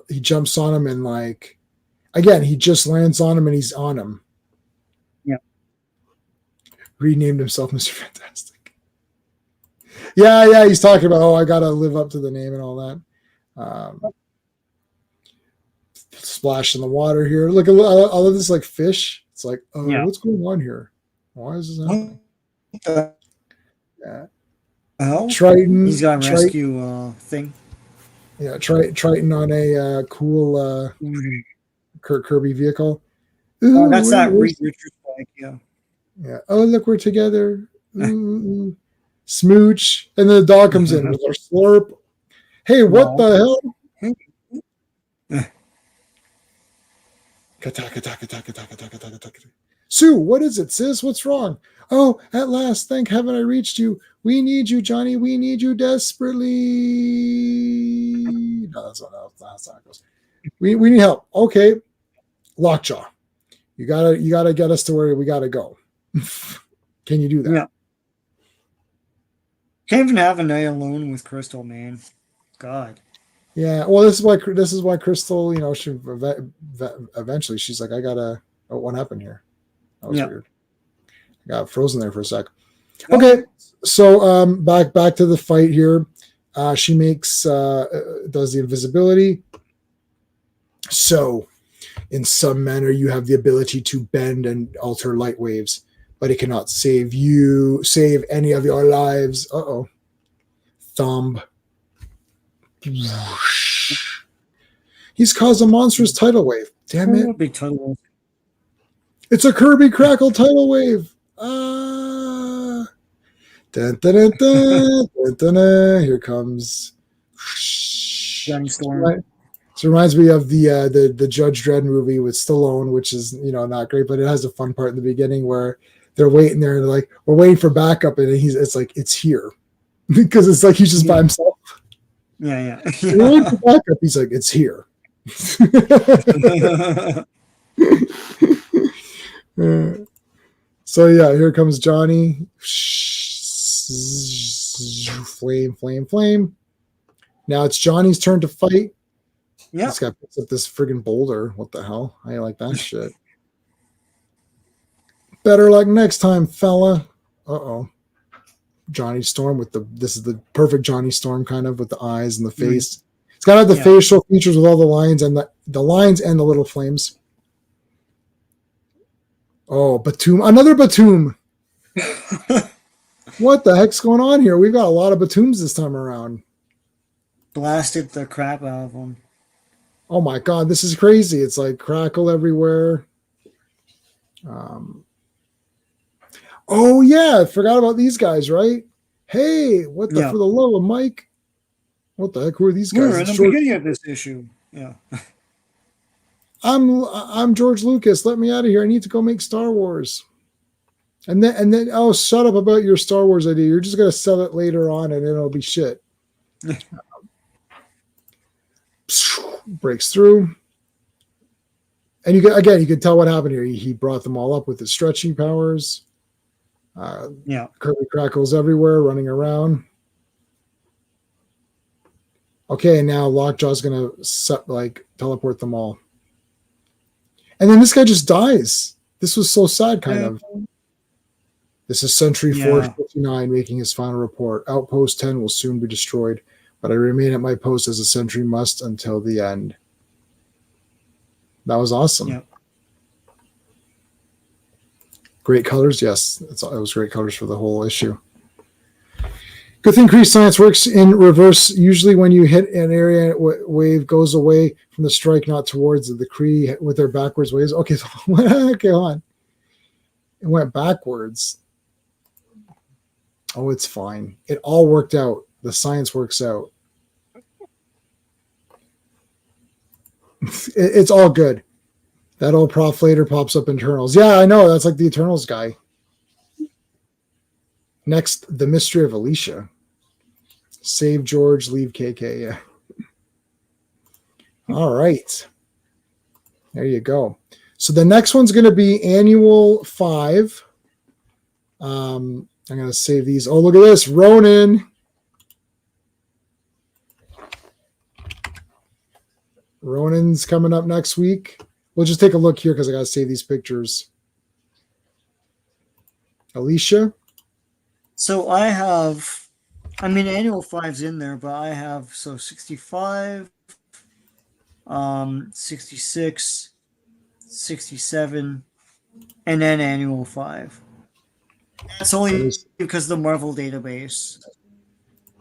A: He jumps on him and like again, he just lands on him and he's on him.
B: Yeah.
A: Renamed himself Mr. Fantastic. Yeah, he's talking about, I gotta live up to the name and all that. Splash in the water here. Look at all of this like fish. It's like, what's going on here? Why is this happening? Yeah.
B: Oh,
A: Triton.
B: He's got a rescue thing.
A: Yeah, Triton on a cool Kirby vehicle.
B: Ooh, that's that Reed Richards bike, yeah.
A: Yeah. Oh, look, we're together. Ooh. Smooch. And then the dog comes in with our slurp. Hey, what the hell? Sue, what is it, sis? What's wrong? Oh, at last, thank heaven I reached you. We need you, Johnny. We need you desperately. No, that's not how it goes. We need help. Okay. Lockjaw. You gotta get us to where we gotta go. Can you do that?
B: Yeah. Can't even have a night alone with Crystal, man. God.
A: Yeah, well, this is why Crystal, she eventually she's like, I gotta. Oh, what happened here? That was weird. I got frozen there for a sec. Okay, so back to the fight here. She makes does the invisibility. So, in some manner, you have the ability to bend and alter light waves, but it cannot save any of your lives. Thumb. He's caused a monstrous tidal wave. Damn it.
B: Big tidal wave.
A: It's a Kirby Crackle tidal wave. Dun, dun, dun, dun, dun, dun, dun. Here comes
B: Johnny Storm.
A: Right. So it reminds me of the Judge Dredd movie with Stallone, which is not great, but it has a fun part in the beginning where they're waiting there and they're like, we're waiting for backup, and it's like it's here. Because it's like he's just by himself.
B: Yeah.
A: Backup, he's like, it's here. So yeah, here comes Johnny. Flame. Now it's Johnny's turn to fight.
B: Yeah.
A: This guy picks up this friggin' boulder. What the hell? I like that shit. Better luck next time, fella. Johnny Storm this is the perfect Johnny Storm kind of with the eyes and the face. It's got the facial features with all the lines and the lines and the little flames. Oh, Batum, another Batum. What the heck's going on here? We've got a lot of Batums this time around.
B: Blasted the crap out of them.
A: Oh my god, this is crazy. It's like crackle everywhere. Oh yeah, I forgot about these guys, right? Hey, what the for the love of Mike? What the heck? Who are these guys?
B: We're in the beginning of this issue. Yeah.
A: I'm George Lucas. Let me out of here. I need to go make Star Wars. And then shut up about your Star Wars idea. You're just gonna sell it later on, and it'll be shit. Breaks through, and you can tell what happened here. He brought them all up with his stretching powers. Kirby Crackles everywhere, running around. Okay, now Lockjaw's gonna teleport them all. And then this guy just dies. This was so sad, kind
B: Yeah.
A: of. This is Sentry
B: Yeah.
A: 459 making his final report. Outpost 10 will soon be destroyed, but I remain at my post as a sentry must until the end. That was awesome.
B: Yeah.
A: Great colors, yes. It was great colors for the whole issue. Good thing Kree science works in reverse. Usually when you hit an area, wave goes away from the strike, not towards the Kree with their backwards waves. Okay, so, okay, hold on. It went backwards. Oh, it's fine. It all worked out. The science works out. It's all good. That old prof later pops up in Eternals. Yeah, I know. That's like the Eternals guy. Next, The Mystery of Alicia. Save George, leave KK. Yeah. All right. There you go. So the next one's going to be Annual 5. I'm going to save these. Oh, look at this. Ronin. Ronin's coming up next week. We'll just take a look here because I got to save these pictures. Alicia.
B: So I have, I mean, Annual 5's in there, but I have, so 65, 66, 67, and then Annual 5. That's only because the Marvel database.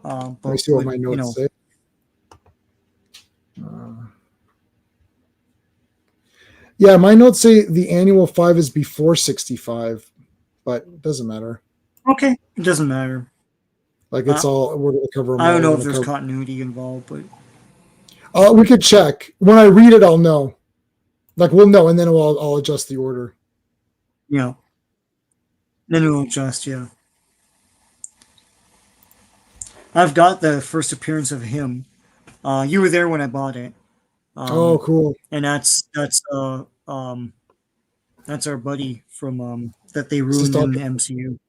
A: Let me see what my notes say. Yeah, my notes say the Annual 5 is before 65, but it doesn't matter.
B: Okay, it doesn't matter.
A: Like it's all, we're going to cover them.
B: I don't know if there's continuity involved,
A: but we could check. When I read it, I'll know. Like we'll know, and then I'll adjust the order.
B: Yeah. Then it will adjust, yeah. I've got the first appearance of him. You were there when I bought it.
A: Oh, cool.
B: And that's our buddy from that they ruined in the MCU.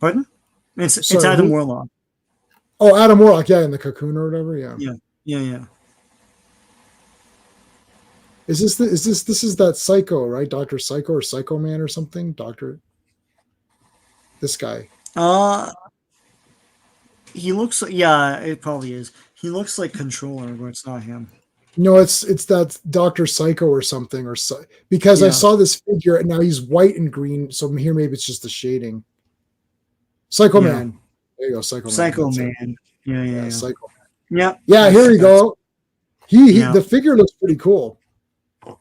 B: Pardon? It's Adam Warlock.
A: Oh, Adam Warlock, yeah, in the Cocoon or whatever, yeah.
B: Yeah.
A: This is that Psycho, right? Dr. Psycho or Psycho Man or something? This guy.
B: He looks like, yeah, it probably is. He looks like Controller, but it's not him.
A: No, it's that Dr. Psycho or something, because I saw this figure and now he's white and green, so here maybe it's just the shading. Psycho Man. There you go, Psycho Man.
B: Psycho Man. Yeah.
A: Psycho
B: Man.
A: Yeah, here we go. He the figure looks pretty cool.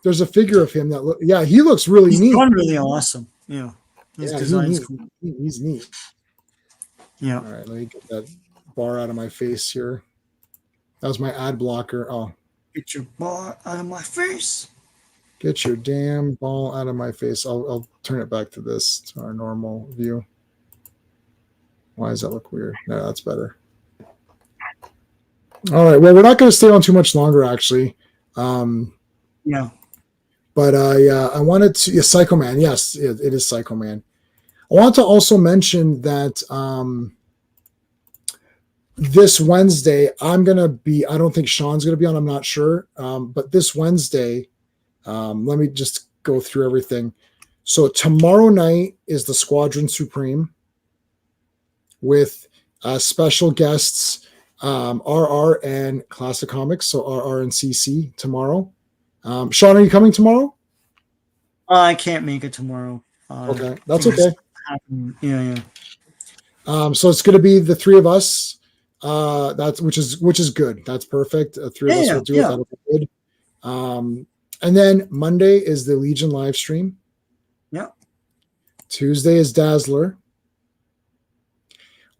A: There's a figure of him that he looks really neat.
B: He's done really awesome. Yeah. His design's cool.
A: He's neat.
B: Yeah.
A: All right, let me get that bar out of my face here. That was my ad blocker. Oh.
B: Get your bar out of my face.
A: Get your damn ball out of my face. I'll turn it back to this, to our normal view. Why does that look weird? No, that's better. All right. Well, we're not going to stay on too much longer, actually.
B: Yeah.
A: But I wanted to, Psycho Man. Yes, it is Psycho Man. I want to also mention that this Wednesday, I'm going to be, I don't think Sean's going to be on, I'm not sure. But this Wednesday, let me just go through everything. So tomorrow night is the Squadron Supreme with special guests, RR and Classic Comics. So RR and CC tomorrow. Sean, are you coming tomorrow?
B: I can't make it tomorrow.
A: Okay, that's okay.
B: Yeah.
A: So it's going to be the three of us. Which is good. That's perfect. Three of us will do it. That'll be good. And then Monday is the Legion live stream.
B: Yeah.
A: Tuesday is Dazzler.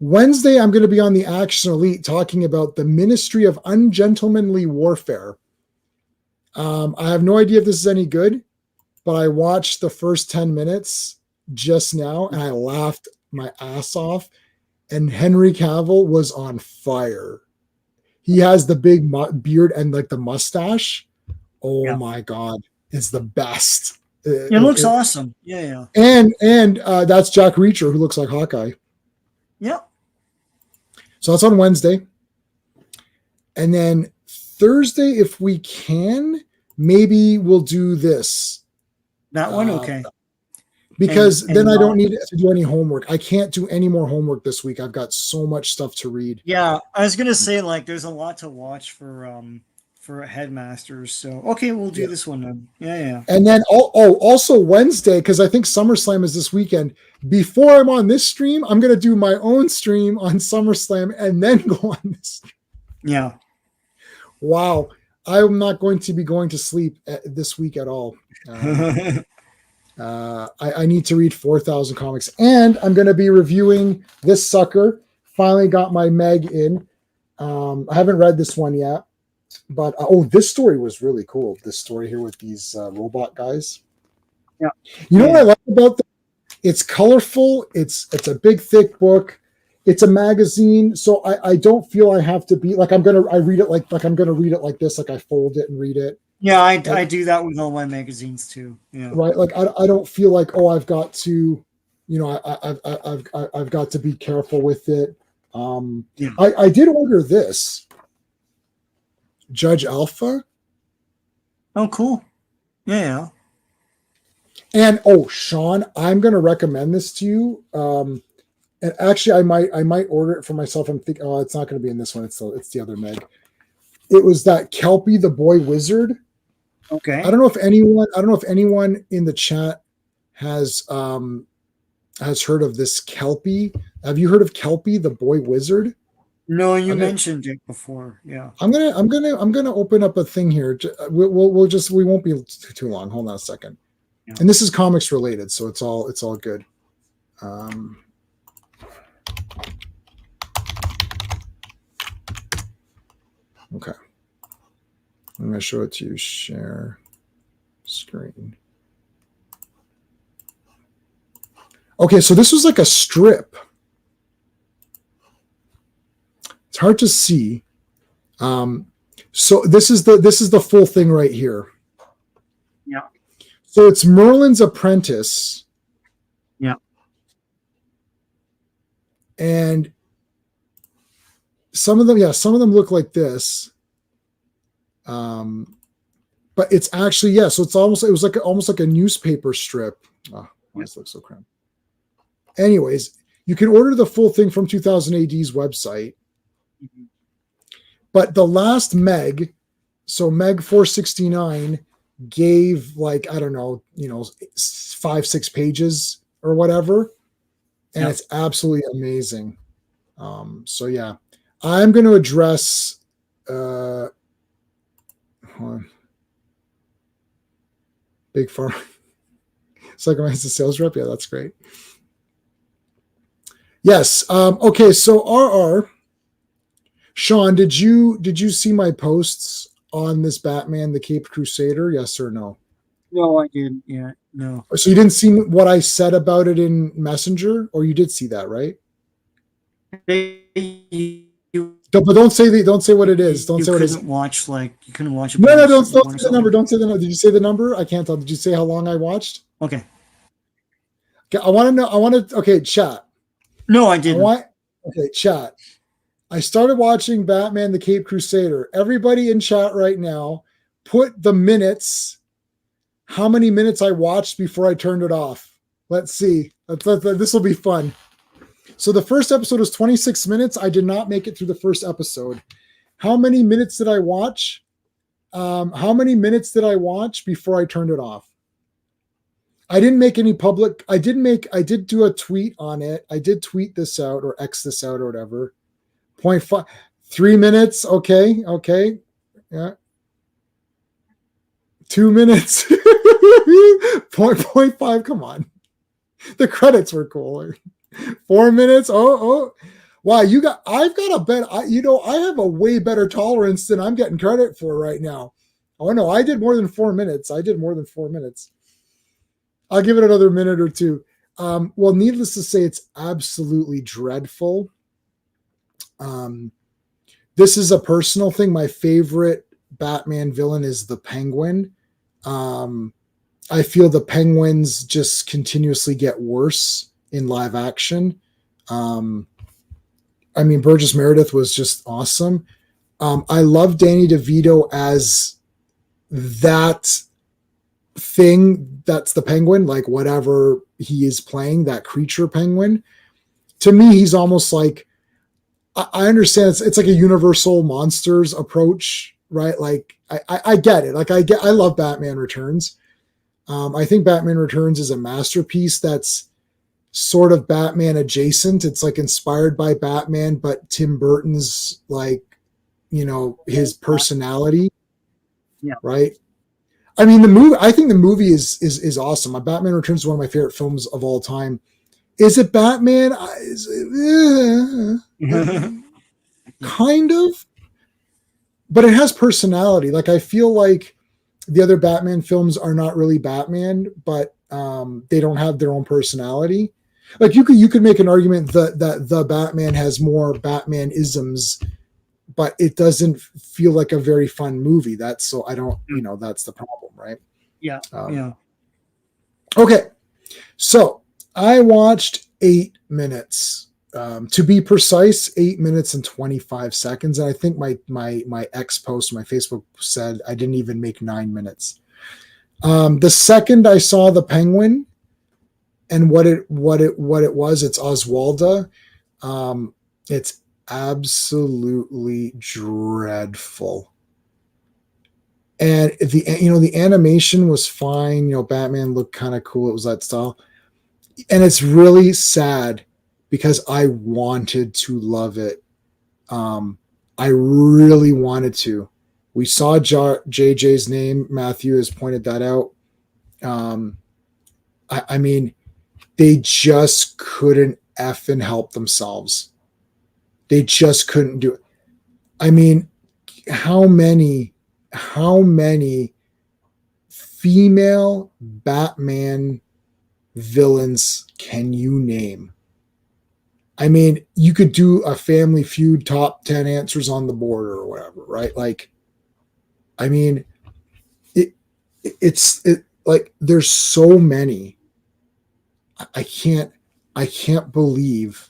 A: Wednesday, I'm going to be on the Action Elite talking about the Ministry of Ungentlemanly Warfare. I have no idea if this is any good, but I watched the first 10 minutes just now and I laughed my ass off. And Henry Cavill was on fire. He has the big beard and like the mustache. Oh my God. It's the best.
B: It looks awesome. Yeah.
A: And that's Jack Reacher, who looks like Hawkeye.
B: Yep.
A: So that's on Wednesday. And then Thursday, if we can, maybe we'll do this.
B: That one, okay.
A: Because
B: And
A: then I don't need to do any homework. I can't do any more homework this week. I've got so much stuff to read.
B: Yeah, I was gonna say like there's a lot to watch for headmasters. So okay, we'll do this one then. Yeah.
A: And then also Wednesday, because I think SummerSlam is this weekend. Before I'm on this stream, I'm gonna do my own stream on SummerSlam and then go on this.
B: Yeah.
A: Wow, I'm not going to be going to sleep this week at all. I need to read 4,000 comics, and I'm going to be reviewing this sucker. Finally got my Meg in. I haven't read this one yet, but this story was really cool. This story here with these robot guys.
B: Yeah,
A: you know what I like about them? It's colorful. It's a big thick book. It's a magazine, so I don't feel I have to be like I read it like I'm gonna read it like this, like I fold it and read it.
B: Yeah, I do that with all my magazines too. Yeah.
A: Right. Like I don't feel like, I've got to, I've got to be careful with it. I did order this Judge Alpha.
B: Oh, cool. Yeah.
A: And Sean, I'm going to recommend this to you. And actually I might order it for myself. I'm thinking, it's not going to be in this one. It's the other Meg. It was that Kelpie, the boy wizard.
B: Okay.
A: I don't know if anyone in the chat has heard of this Kelpie. Have you heard of Kelpie, the boy wizard?
B: No, you mentioned it before. Yeah.
A: I'm gonna open up a thing here. We won't be too long. Hold on a second. Yeah. And this is comics related, so it's all good. Okay. I'm going to show it to you. Share screen. Okay, so this was like a strip. It's hard to see. So this is the full thing right here.
B: Yeah.
A: So it's Merlin's apprentice.
B: Yeah.
A: And some of them look like this. But it's actually, so it was almost like a newspaper strip. Oh, why does it look so cramped? Anyways, you can order the full thing from 2000 AD's website. Mm-hmm. But the last Meg, so Meg 469 gave 5-6 pages or whatever. And it's absolutely amazing. So yeah, I'm going to address, Big Pharma. Psychoman's a sales rep. Yeah, that's great. Yes. Okay. So RR, Sean, did you see my posts on this Batman the Caped Crusader? Yes or no?
B: No, I didn't. Yeah, no.
A: So you didn't see what I said about it in Messenger, or you did see that, right? But don't say what it is. Don't say what it is.
B: You couldn't watch it.
A: No, don't say the number. Don't say the number. Did you say the number? I can't tell. Did you say how long I watched?
B: Okay.
A: I want to know. Okay, chat.
B: No, I didn't.
A: Okay, chat. I started watching Batman the Caped Crusader. Everybody in chat right now, put the minutes, how many minutes I watched before I turned it off. Let's see. This will be fun. So the first episode was 26 minutes. I did not make it through the first episode. How many minutes did I watch? How many minutes did I watch before I turned it off? I didn't make any public. I did do a tweet on it. I did tweet this out or X this out or whatever. 0.5, 3 minutes. Okay. Yeah. 2 minutes. 0.5. Come on. The credits were cooler. 4 minutes. Oh. Wow. I've got a bet. I have a way better tolerance than I'm getting credit for right now. Oh no, I did more than 4 minutes. I'll give it another minute or two. Well, needless to say, it's absolutely dreadful. This is a personal thing. My favorite Batman villain is the Penguin. I feel the Penguins just continuously get worse in live action. Burgess Meredith was just awesome. I love Danny DeVito as that thing that's the Penguin, like whatever he is playing, that creature Penguin, to me, he's almost like, I understand it's like a Universal Monsters approach, right? Like I get it. Like I love Batman Returns. I think Batman Returns is a masterpiece that's sort of Batman adjacent. It's like inspired by Batman, but Tim Burton's like, his personality.
B: Yeah.
A: Right. I mean, the movie, I think the movie is awesome. Batman Returns is one of my favorite films of all time. Is it Batman? Kind of, but it has personality. Like I feel like the other Batman films are not really Batman, but they don't have their own personality. Like you could make an argument that the Batman has more Batman isms, but it doesn't feel like a very fun movie. That's so I don't, that's the problem, right?
B: Yeah. Yeah.
A: Okay, so I watched 8 minutes. To be precise, 8 minutes and 25 seconds. And I think my X post, my Facebook said I didn't even make 9 minutes. The second I saw the Penguin and what it was, it's Oswalda. It's absolutely dreadful. And the animation was fine. Batman looked kind of cool. It was that style. And it's really sad because I wanted to love it. I really wanted to. We saw JJ's name. Matthew has pointed that out. I mean, they just couldn't effing help themselves. They just couldn't do it. I mean, how many female Batman villains can you name? I mean, you could do a Family Feud top 10 answers on the board or whatever, right? Like, I mean, it's like there's so many. I can't believe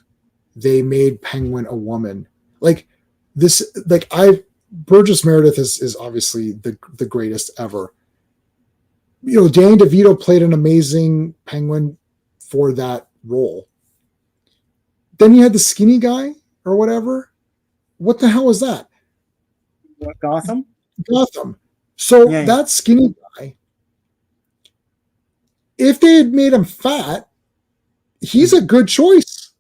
A: they made Penguin a woman. Like this, like Burgess Meredith is obviously the greatest ever. Danny DeVito played an amazing Penguin for that role. Then you had the skinny guy or whatever. What the hell was that?
B: What, Gotham?
A: So that skinny guy, if they had made him fat, he's a good choice.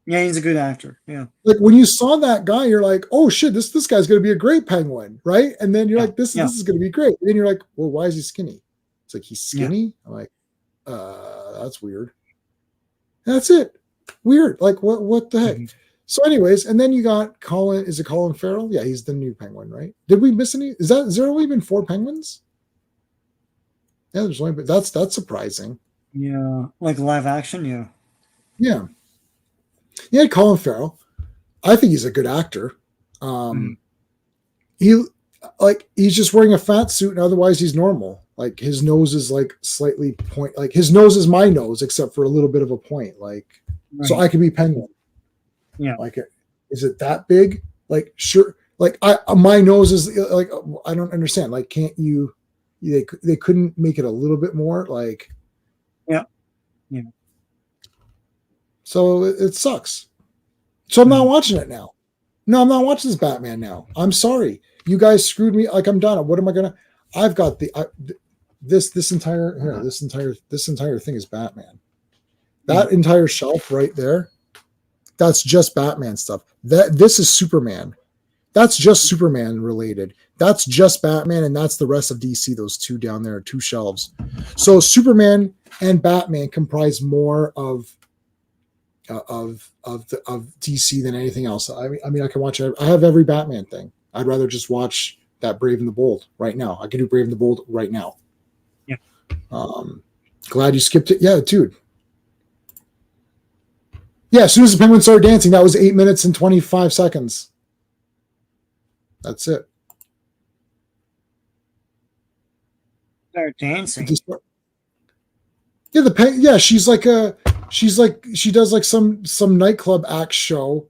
B: Yeah, he's a good actor. Yeah.
A: Like when you saw that guy, you're like, oh shit, this guy's going to be a great Penguin, right? And then you're like, this is going to be great. And then you're like, well, why is he skinny? It's like, he's skinny? I'm like, that's weird. That's it. Weird. Like, what the heck? Mm-hmm. So anyways, and then you got Colin. Is it Colin Farrell? Yeah, he's the new Penguin, right? Did we miss any? Is there only been 4 Penguins? Yeah, there's only been, that's surprising.
B: Yeah, like live action, yeah.
A: Yeah. Yeah, Colin Farrell. I think he's a good actor. He's just wearing a fat suit and otherwise he's normal. Like his nose is like slightly point, like his nose is my nose, except for a little bit of a point. Like, right. So I could be Penguin.
B: Yeah.
A: Like, is it that big? Like, sure. Like my nose is like, I don't understand. Like, can't you, they couldn't make it a little bit more like,
B: yeah. Yeah.
A: So it sucks. So I'm not watching it now. No, I'm not watching this Batman now. I'm sorry. You guys screwed me. Like I'm done. What am I gonna? I've got this entire thing is Batman. That entire shelf right there, that's just Batman stuff. This is Superman. That's just Superman related. That's just Batman, and that's the rest of DC. Those two down there, 2 shelves. So Superman and Batman comprise more of DC than anything else. I mean, I can watch. I have every Batman thing. I'd rather just watch that Brave and the Bold right now. I can do Brave and the Bold right now.
B: Yeah.
A: Glad you skipped it. Yeah, dude. Yeah, as soon as the Penguin started dancing, that was 8 minutes and 25 seconds. That's it.
B: Start dancing.
A: Yeah, she's like she does like some nightclub act show,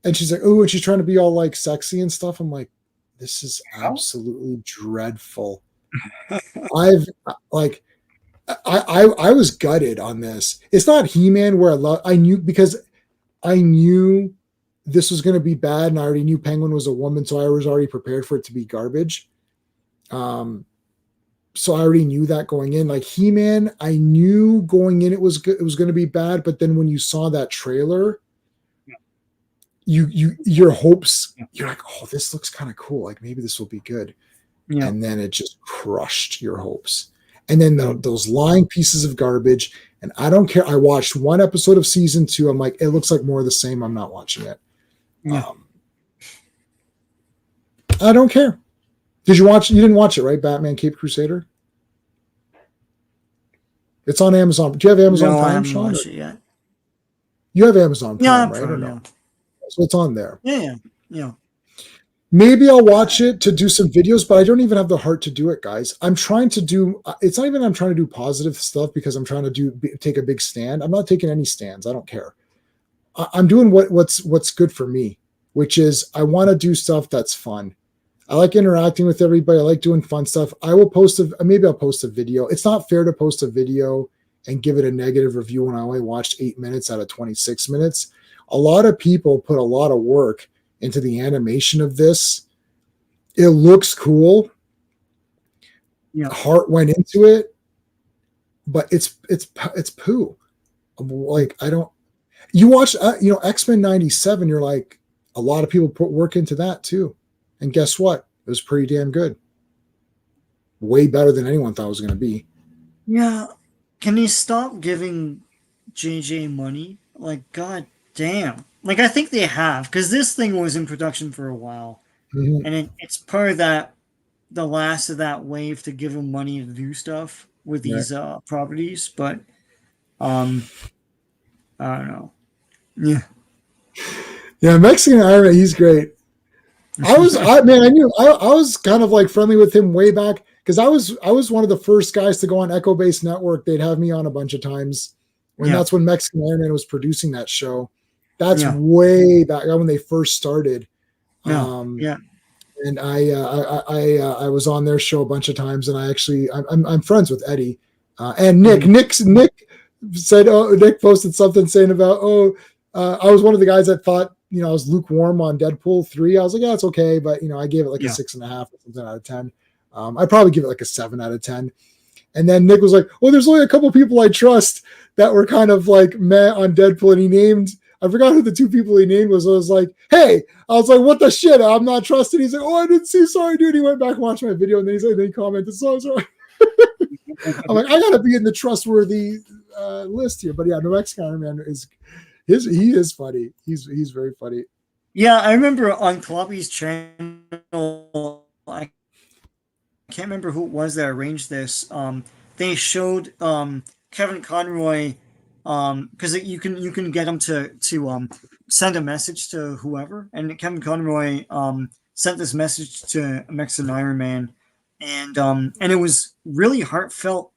A: and she's like, oh, and she's trying to be all like sexy and stuff. I'm like, this is absolutely dreadful. I've like I was gutted on this. It's not He-Man where I knew because I knew this was going to be bad, and I already knew Penguin was a woman, so I was already prepared for it to be garbage. So I already knew that going in. Like He-Man, I knew going in it was good, it was going to be bad, but then when you saw that trailer, your hopes, you're like, oh, this looks kind of cool. Like maybe this will be good.
B: Yeah.
A: And then it just crushed your hopes. And then those lying pieces of garbage. And I don't care. I watched one episode of season 2. I'm like, it looks like more of the same. I'm not watching it.
B: Yeah.
A: I don't care. Did you watch? You didn't watch it, right? Batman Cape Crusader. It's on Amazon. Do you have Amazon
B: No, I
A: Prime,
B: haven't
A: Sean?
B: watched it yet.
A: You have Amazon Prime,
B: Yeah,
A: right?
B: Prime,
A: Or no?
B: yeah.
A: So it's on there.
B: Yeah.
A: Maybe I'll watch it to do some videos, but I don't even have the heart to do it, guys. I'm trying to do. It's not even I'm trying to do positive stuff because I'm trying to take a big stand. I'm not taking any stands. I don't care. I'm doing what's good for me, which is I want to do stuff that's fun. I like interacting with everybody. I like doing fun stuff. Maybe I'll post a video. It's not fair to post a video and give it a negative review when I only watched 8 minutes out of 26 minutes. A lot of people put a lot of work into the animation of this. It looks cool.
B: Yeah.
A: Heart went into it, but it's poo. Like I don't. You watch, X-Men '97. You're like, a lot of people put work into that too, and guess what? It was pretty damn good. Way better than anyone thought it was going to be.
B: Yeah. Can you stop giving JJ money? Like, god damn. Like, I think they have, because this thing was in production for a while.
A: Mm-hmm.
B: And it's part of that, the last of that wave to give him money to do stuff with these properties. But, I don't know. Yeah.
A: Yeah, Mexican Iron Man, he's great. I was kind of like friendly with him way back because I was one of the first guys to go on Echo Base Network. They'd have me on a bunch of times that's when Mexican Iron Man was producing that show. That's way back when they first started.
B: Yeah.
A: And I was on their show a bunch of times, and I'm friends with Eddie and Nick.
B: Mm-hmm.
A: Nick said, Nick posted something saying about, I was one of the guys that thought, I was lukewarm on Deadpool 3. I was like, yeah, it's okay. But, I gave it like a 6.5 or something out of 10. I'd probably give it like a 7 out of 10. And then Nick was like, well, there's only a couple people I trust that were kind of like meh on Deadpool. And he named, I forgot who the 2 people he named was. I was like, hey, what the shit? I'm not trusted. He's like, oh, I didn't see. Sorry, dude. He went back and watched my video. And then he commented, so sorry. I'm like, I got to be in the trustworthy list here. But yeah, the Mexican Iron Man he is funny. He's very funny.
B: Yeah, I remember on Clobbery's channel, I can't remember who it was that arranged this. They showed Kevin Conroy, because you can get him to send a message to whoever, and Kevin Conroy sent this message to Mexican Iron Man, and it was really heartfelt,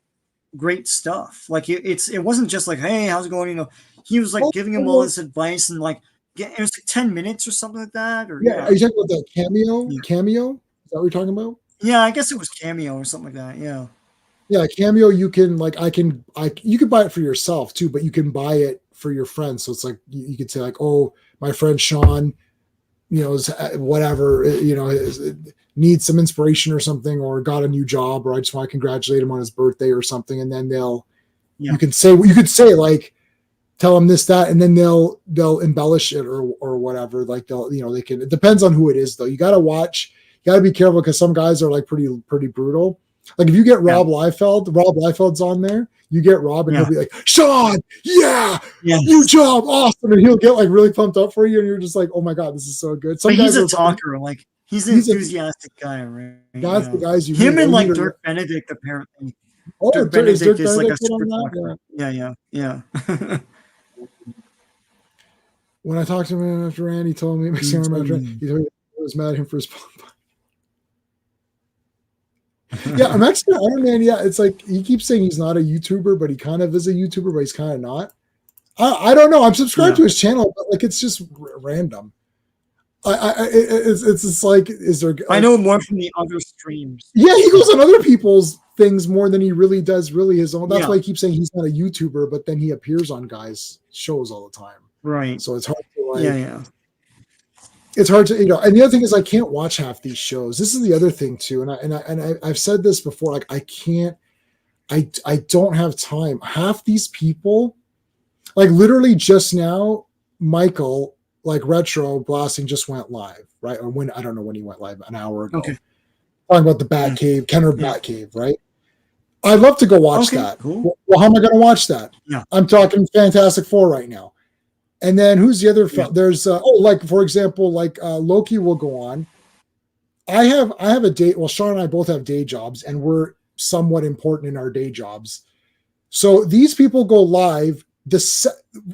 B: great stuff. Like it wasn't just like, hey, how's it going? He was like giving him all this advice, and like it was like 10 minutes or something like that. Or
A: are you talking about that cameo?
B: Yeah.
A: Cameo? Is that what you're talking about?
B: Yeah, I guess it was Cameo or something like that. Yeah.
A: Yeah, Cameo. You can you could buy it for yourself too, but you can buy it for your friends. So it's like you could say like, oh, my friend Sean, is whatever, needs some inspiration or something, or got a new job, or I just want to congratulate him on his birthday or something, and then you could say like, tell them this, that, and then they'll embellish it or whatever. Like they can. It depends on who it is though. You got to be careful because some guys are like pretty brutal. Like if you get Rob Liefeld's on there. You get Rob and he'll be like, Sean, new job, awesome, and he'll get like really pumped up for you, and you're just like, oh my god, this is so good.
B: But he's a talker, like he's an enthusiastic guy, right?
A: That's the guys you
B: him and like Dirk Benedict apparently.
A: Oh,
B: Dirk Benedict is like a super talker. Yeah.
A: When I talked to him after Randy told me, he told me I was mad at him for his yeah, Mexican Iron Man. Yeah, it's like he keeps saying he's not a YouTuber, but he kind of is a YouTuber, but he's kind of not. I don't know. I'm subscribed to his channel, but like it's just random. It's just like, is there?
B: I know more from the other streams.
A: Yeah, he goes on other people's things more than he really does his own. That's
B: Yeah.
A: why he keeps saying he's not a YouTuber, but then he appears on guys' shows all the time.
B: Right.
A: So it's hard to like.
B: Yeah.
A: It's hard to, and the other thing is I can't watch half these shows. This is the other thing too, and I've said this before. Like I can't, I don't have time. Half these people, like literally just now, Michael, like Retro Blasting just went live, right? Or when, I don't know when he went live, an hour ago.
B: Okay.
A: Talking about the Bat Cave, Kenner Bat Cave, right? I'd love to go watch that.
B: Cool.
A: Well, how am I going to watch that?
B: Yeah.
A: I'm talking Fantastic Four right now. And then who's the other? There's like for example, like Loki will go on. I have a day. Well, Sean and I both have day jobs, and we're somewhat important in our day jobs. So these people go live.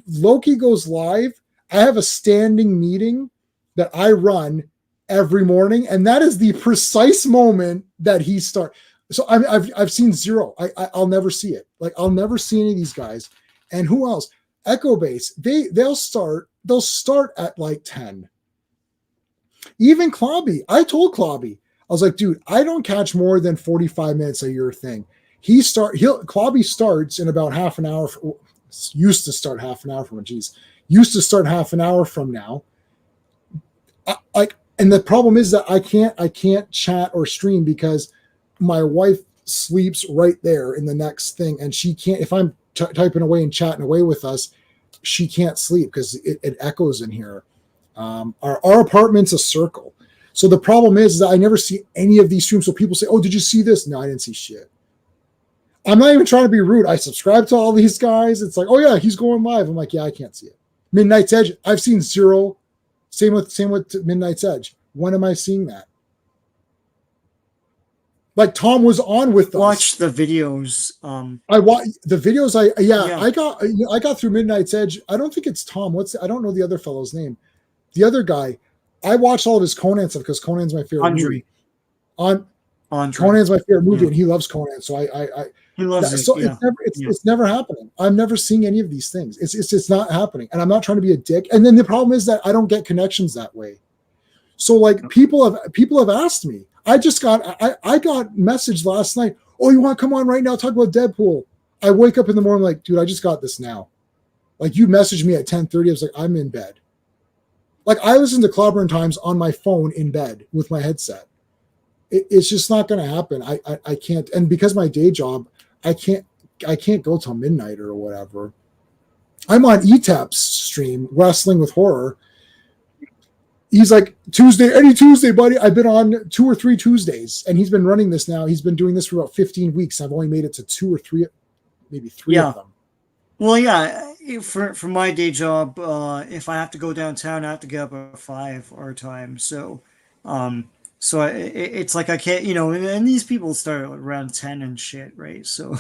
A: Loki goes live. I have a standing meeting that I run every morning, and that is the precise moment that he starts. So I've seen zero. I'll never see it. Like I'll never see any of these guys. And who else? Echo Base. They'll start at like 10. Even Clobby. I told Clobby, I was like, dude, I don't catch more than 45 minutes of your thing. Clobby starts in about half an hour. Used to start half an hour from used to start half an hour from now. And the problem is that I can't chat or stream because my wife sleeps right there in the next thing, and she can't. If I'm typing away and chatting away with us, she can't sleep because it echoes in here. Our apartment's a circle, so the problem is that I never see any of these streams. So people say, "Oh, did you see this?" No, I didn't see shit. I'm not even trying to be rude. I subscribe to all these guys. It's like, oh yeah, he's going live. I'm like, yeah, I can't see it. Midnight's Edge. I've seen zero. Same with Midnight's Edge. When am I seeing that? Like Tom was on with us.
B: Watch the videos.
A: I watched the videos. I got through Midnight's Edge. I don't think it's Tom. I don't know the other fellow's name. The other guy. I watched all of his Conan stuff because Conan's my favorite movie. Conan's my favorite movie, and he loves Conan. So
B: he loves it.
A: So it's never happening. I'm never seeing any of these things. It's not happening, and I'm not trying to be a dick. And then the problem is that I don't get connections that way. So like people have asked me. I got message last night. Oh, you want to come on right now? Talk about Deadpool. I wake up in the morning like, dude, I just got this now. Like you messaged me at 10:30. I was like, I'm in bed. Like I listen to Clobberin Times on my phone in bed with my headset. It's just not going to happen. I can't. And because my day job, I can't go till midnight or whatever. I'm on ETAP's stream, Wrestling with Horror. He's like, any Tuesday, buddy. I've been on 2 or 3 Tuesdays, and he's been running this now. He's been doing this for about 15 weeks. I've only made it to 2 or 3, maybe 3 of them.
B: Well, yeah, for my day job, if I have to go downtown, I have to get up at 5 our time. So it's like I can't, and these people start around 10 and shit, right? So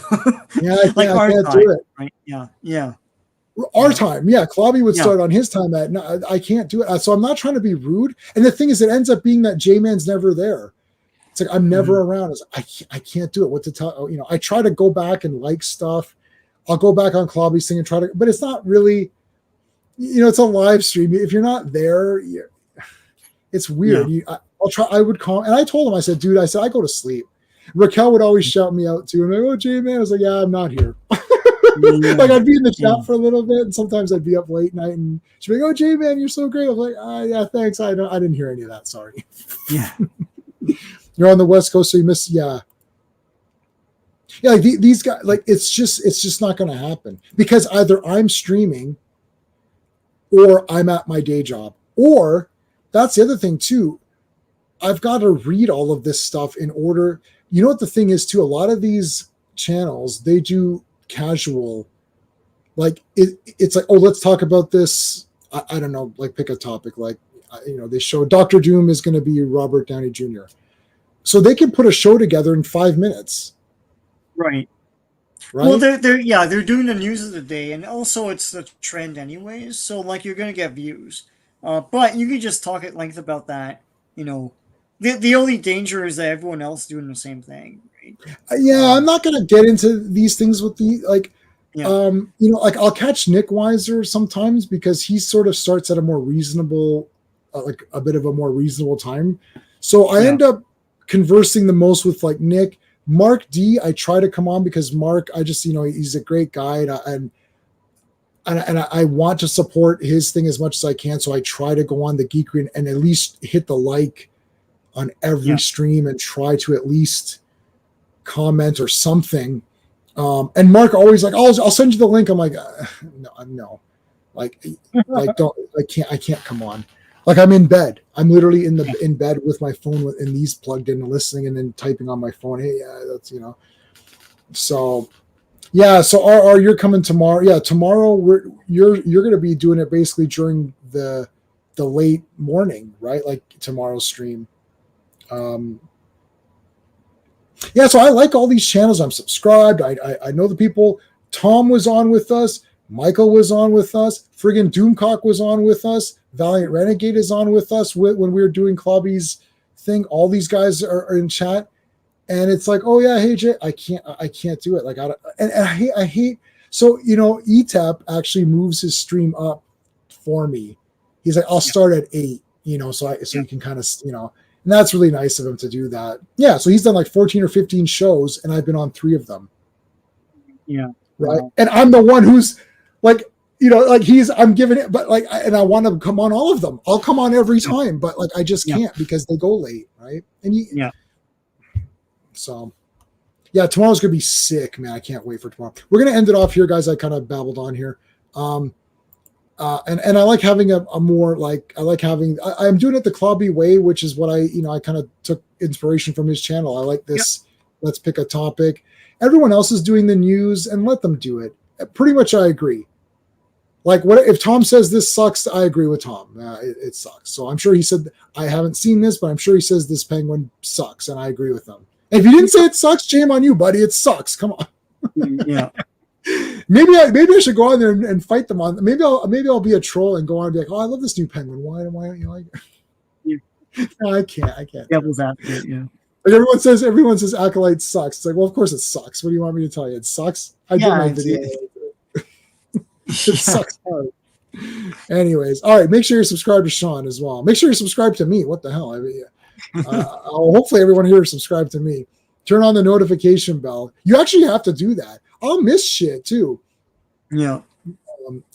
A: yeah,
B: like
A: I can't do it.
B: Right? Yeah.
A: Our time, yeah. Clobby would start on his time I can't do it. So I'm not trying to be rude. And the thing is, it ends up being that J-Man's never there. It's like I'm never around. It's like, I can't do it. What to tell? I try to go back and like stuff. I'll go back on Clobby's thing and try to, but it's not really. It's a live stream. If you're not there, it's weird.
B: Yeah.
A: I'll try. I would call, and I told him. I said, dude. I go to sleep. Raquel would always shout me out too. And I'm like, oh, J-Man. I was like, yeah, I'm not here. Like I'd be in the chat for a little bit, and sometimes I'd be up late night, and she'd be like, "Oh, J-Man, you're so great." I was like, "Yeah, thanks. I didn't hear any of that. Sorry."
B: Yeah,
A: you're on the West Coast, so you miss. Yeah. Like these guys, like it's just not going to happen because either I'm streaming, or I'm at my day job, or that's the other thing too. I've got to read all of this stuff in order. You know what the thing is too? A lot of these channels, they do casual, like it's like, oh, let's talk about this. I don't know, like pick a topic, like they show Dr. Doom is going to be Robert Downey Jr. So they can put a show together in 5 minutes.
B: Right. Well, they're doing the news of the day, and also it's the trend anyways. So like you're gonna get views, but you can just talk at length about that. The only danger is that everyone else doing the same thing. Right?
A: Yeah, I'm not gonna get into these things with like I'll catch Nick Weiser sometimes because he sort of starts at a more reasonable like a bit of a more reasonable time. So I end up conversing the most with like Nick. Mark D, I try to come on because Mark, I just, he's a great guy, and I want to support his thing as much as I can. So I try to go on the Geekery and at least hit the like on every stream and try to at least comment or something. And Mark always like, I'll send you the link. I'm like, no, like don't, I can't come on. Like I'm in bed. I'm literally in bed with my phone and these plugged in and listening and then typing on my phone. Hey, that's, so yeah. So you're coming tomorrow. Yeah. Tomorrow you're going to be doing it basically during the late morning, right? Like tomorrow's stream. Yeah, so I like all these channels. I'm subscribed. I know the people. Tom was on with us. Michael was on with us. Friggin' Doomcock was on with us. Valiant Renegade is on with us when we were doing Clobby's thing. All these guys are in chat, and it's like, oh yeah, hey Jay, I can't do it. Like I hate. So ETAP actually moves his stream up for me. He's like, I'll start at 8. So you can kind of And that's really nice of him to do that. Yeah, so he's done like 14 or 15 shows, and I've been on 3 of them.
B: Yeah.
A: Right. Wow. And I'm the one who's like, I'm giving it, but like, and I want to come on all of them. I'll come on every time, but like, I just can't because they go late. Right. And so yeah, tomorrow's going to be sick, man. I can't wait for tomorrow. We're going to end it off here, guys. I kind of babbled on here. And I like having a more like, I'm doing it the Clobby way, which is what I kind of took inspiration from his channel. I like this. Let's pick a topic. Everyone else is doing the news and let them do it. Pretty much. I agree. Like what if Tom says this sucks? I agree with Tom. It sucks. So I'm sure he said, I haven't seen this, but I'm sure he says this penguin sucks. And I agree with him. And if you didn't say it sucks, shame on you, buddy. It sucks. Come on.
B: Yeah.
A: Maybe I should go on there and fight them on. Maybe I'll be a troll and go on and be like, oh, I love this new penguin. Why don't you like it? No, I can't.
B: Devil's advocate, yeah.
A: Like everyone says Acolyte sucks. It's like, well, of course it sucks. What do you want me to tell you? It sucks. I did my video. It sucks hard. Anyways, all right. Make sure you're subscribed to Sean as well. Make sure you're subscribed to me. What the hell? Hopefully everyone here is subscribed to me. Turn on the notification bell. You actually have to do that. I'll miss shit too.
B: Yeah.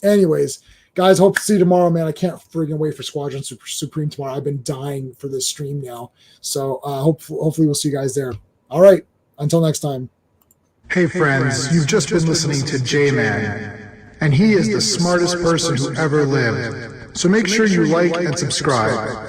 A: Anyways, guys, hope to see you tomorrow, man. I can't friggin' wait for Squadron Supreme tomorrow. I've been dying for this stream now. So hopefully we'll see you guys there. All right. Until next time.
D: Hey friends, you've just been listening to J-Man, and he is the smartest person who ever lived. So make sure you like and subscribe.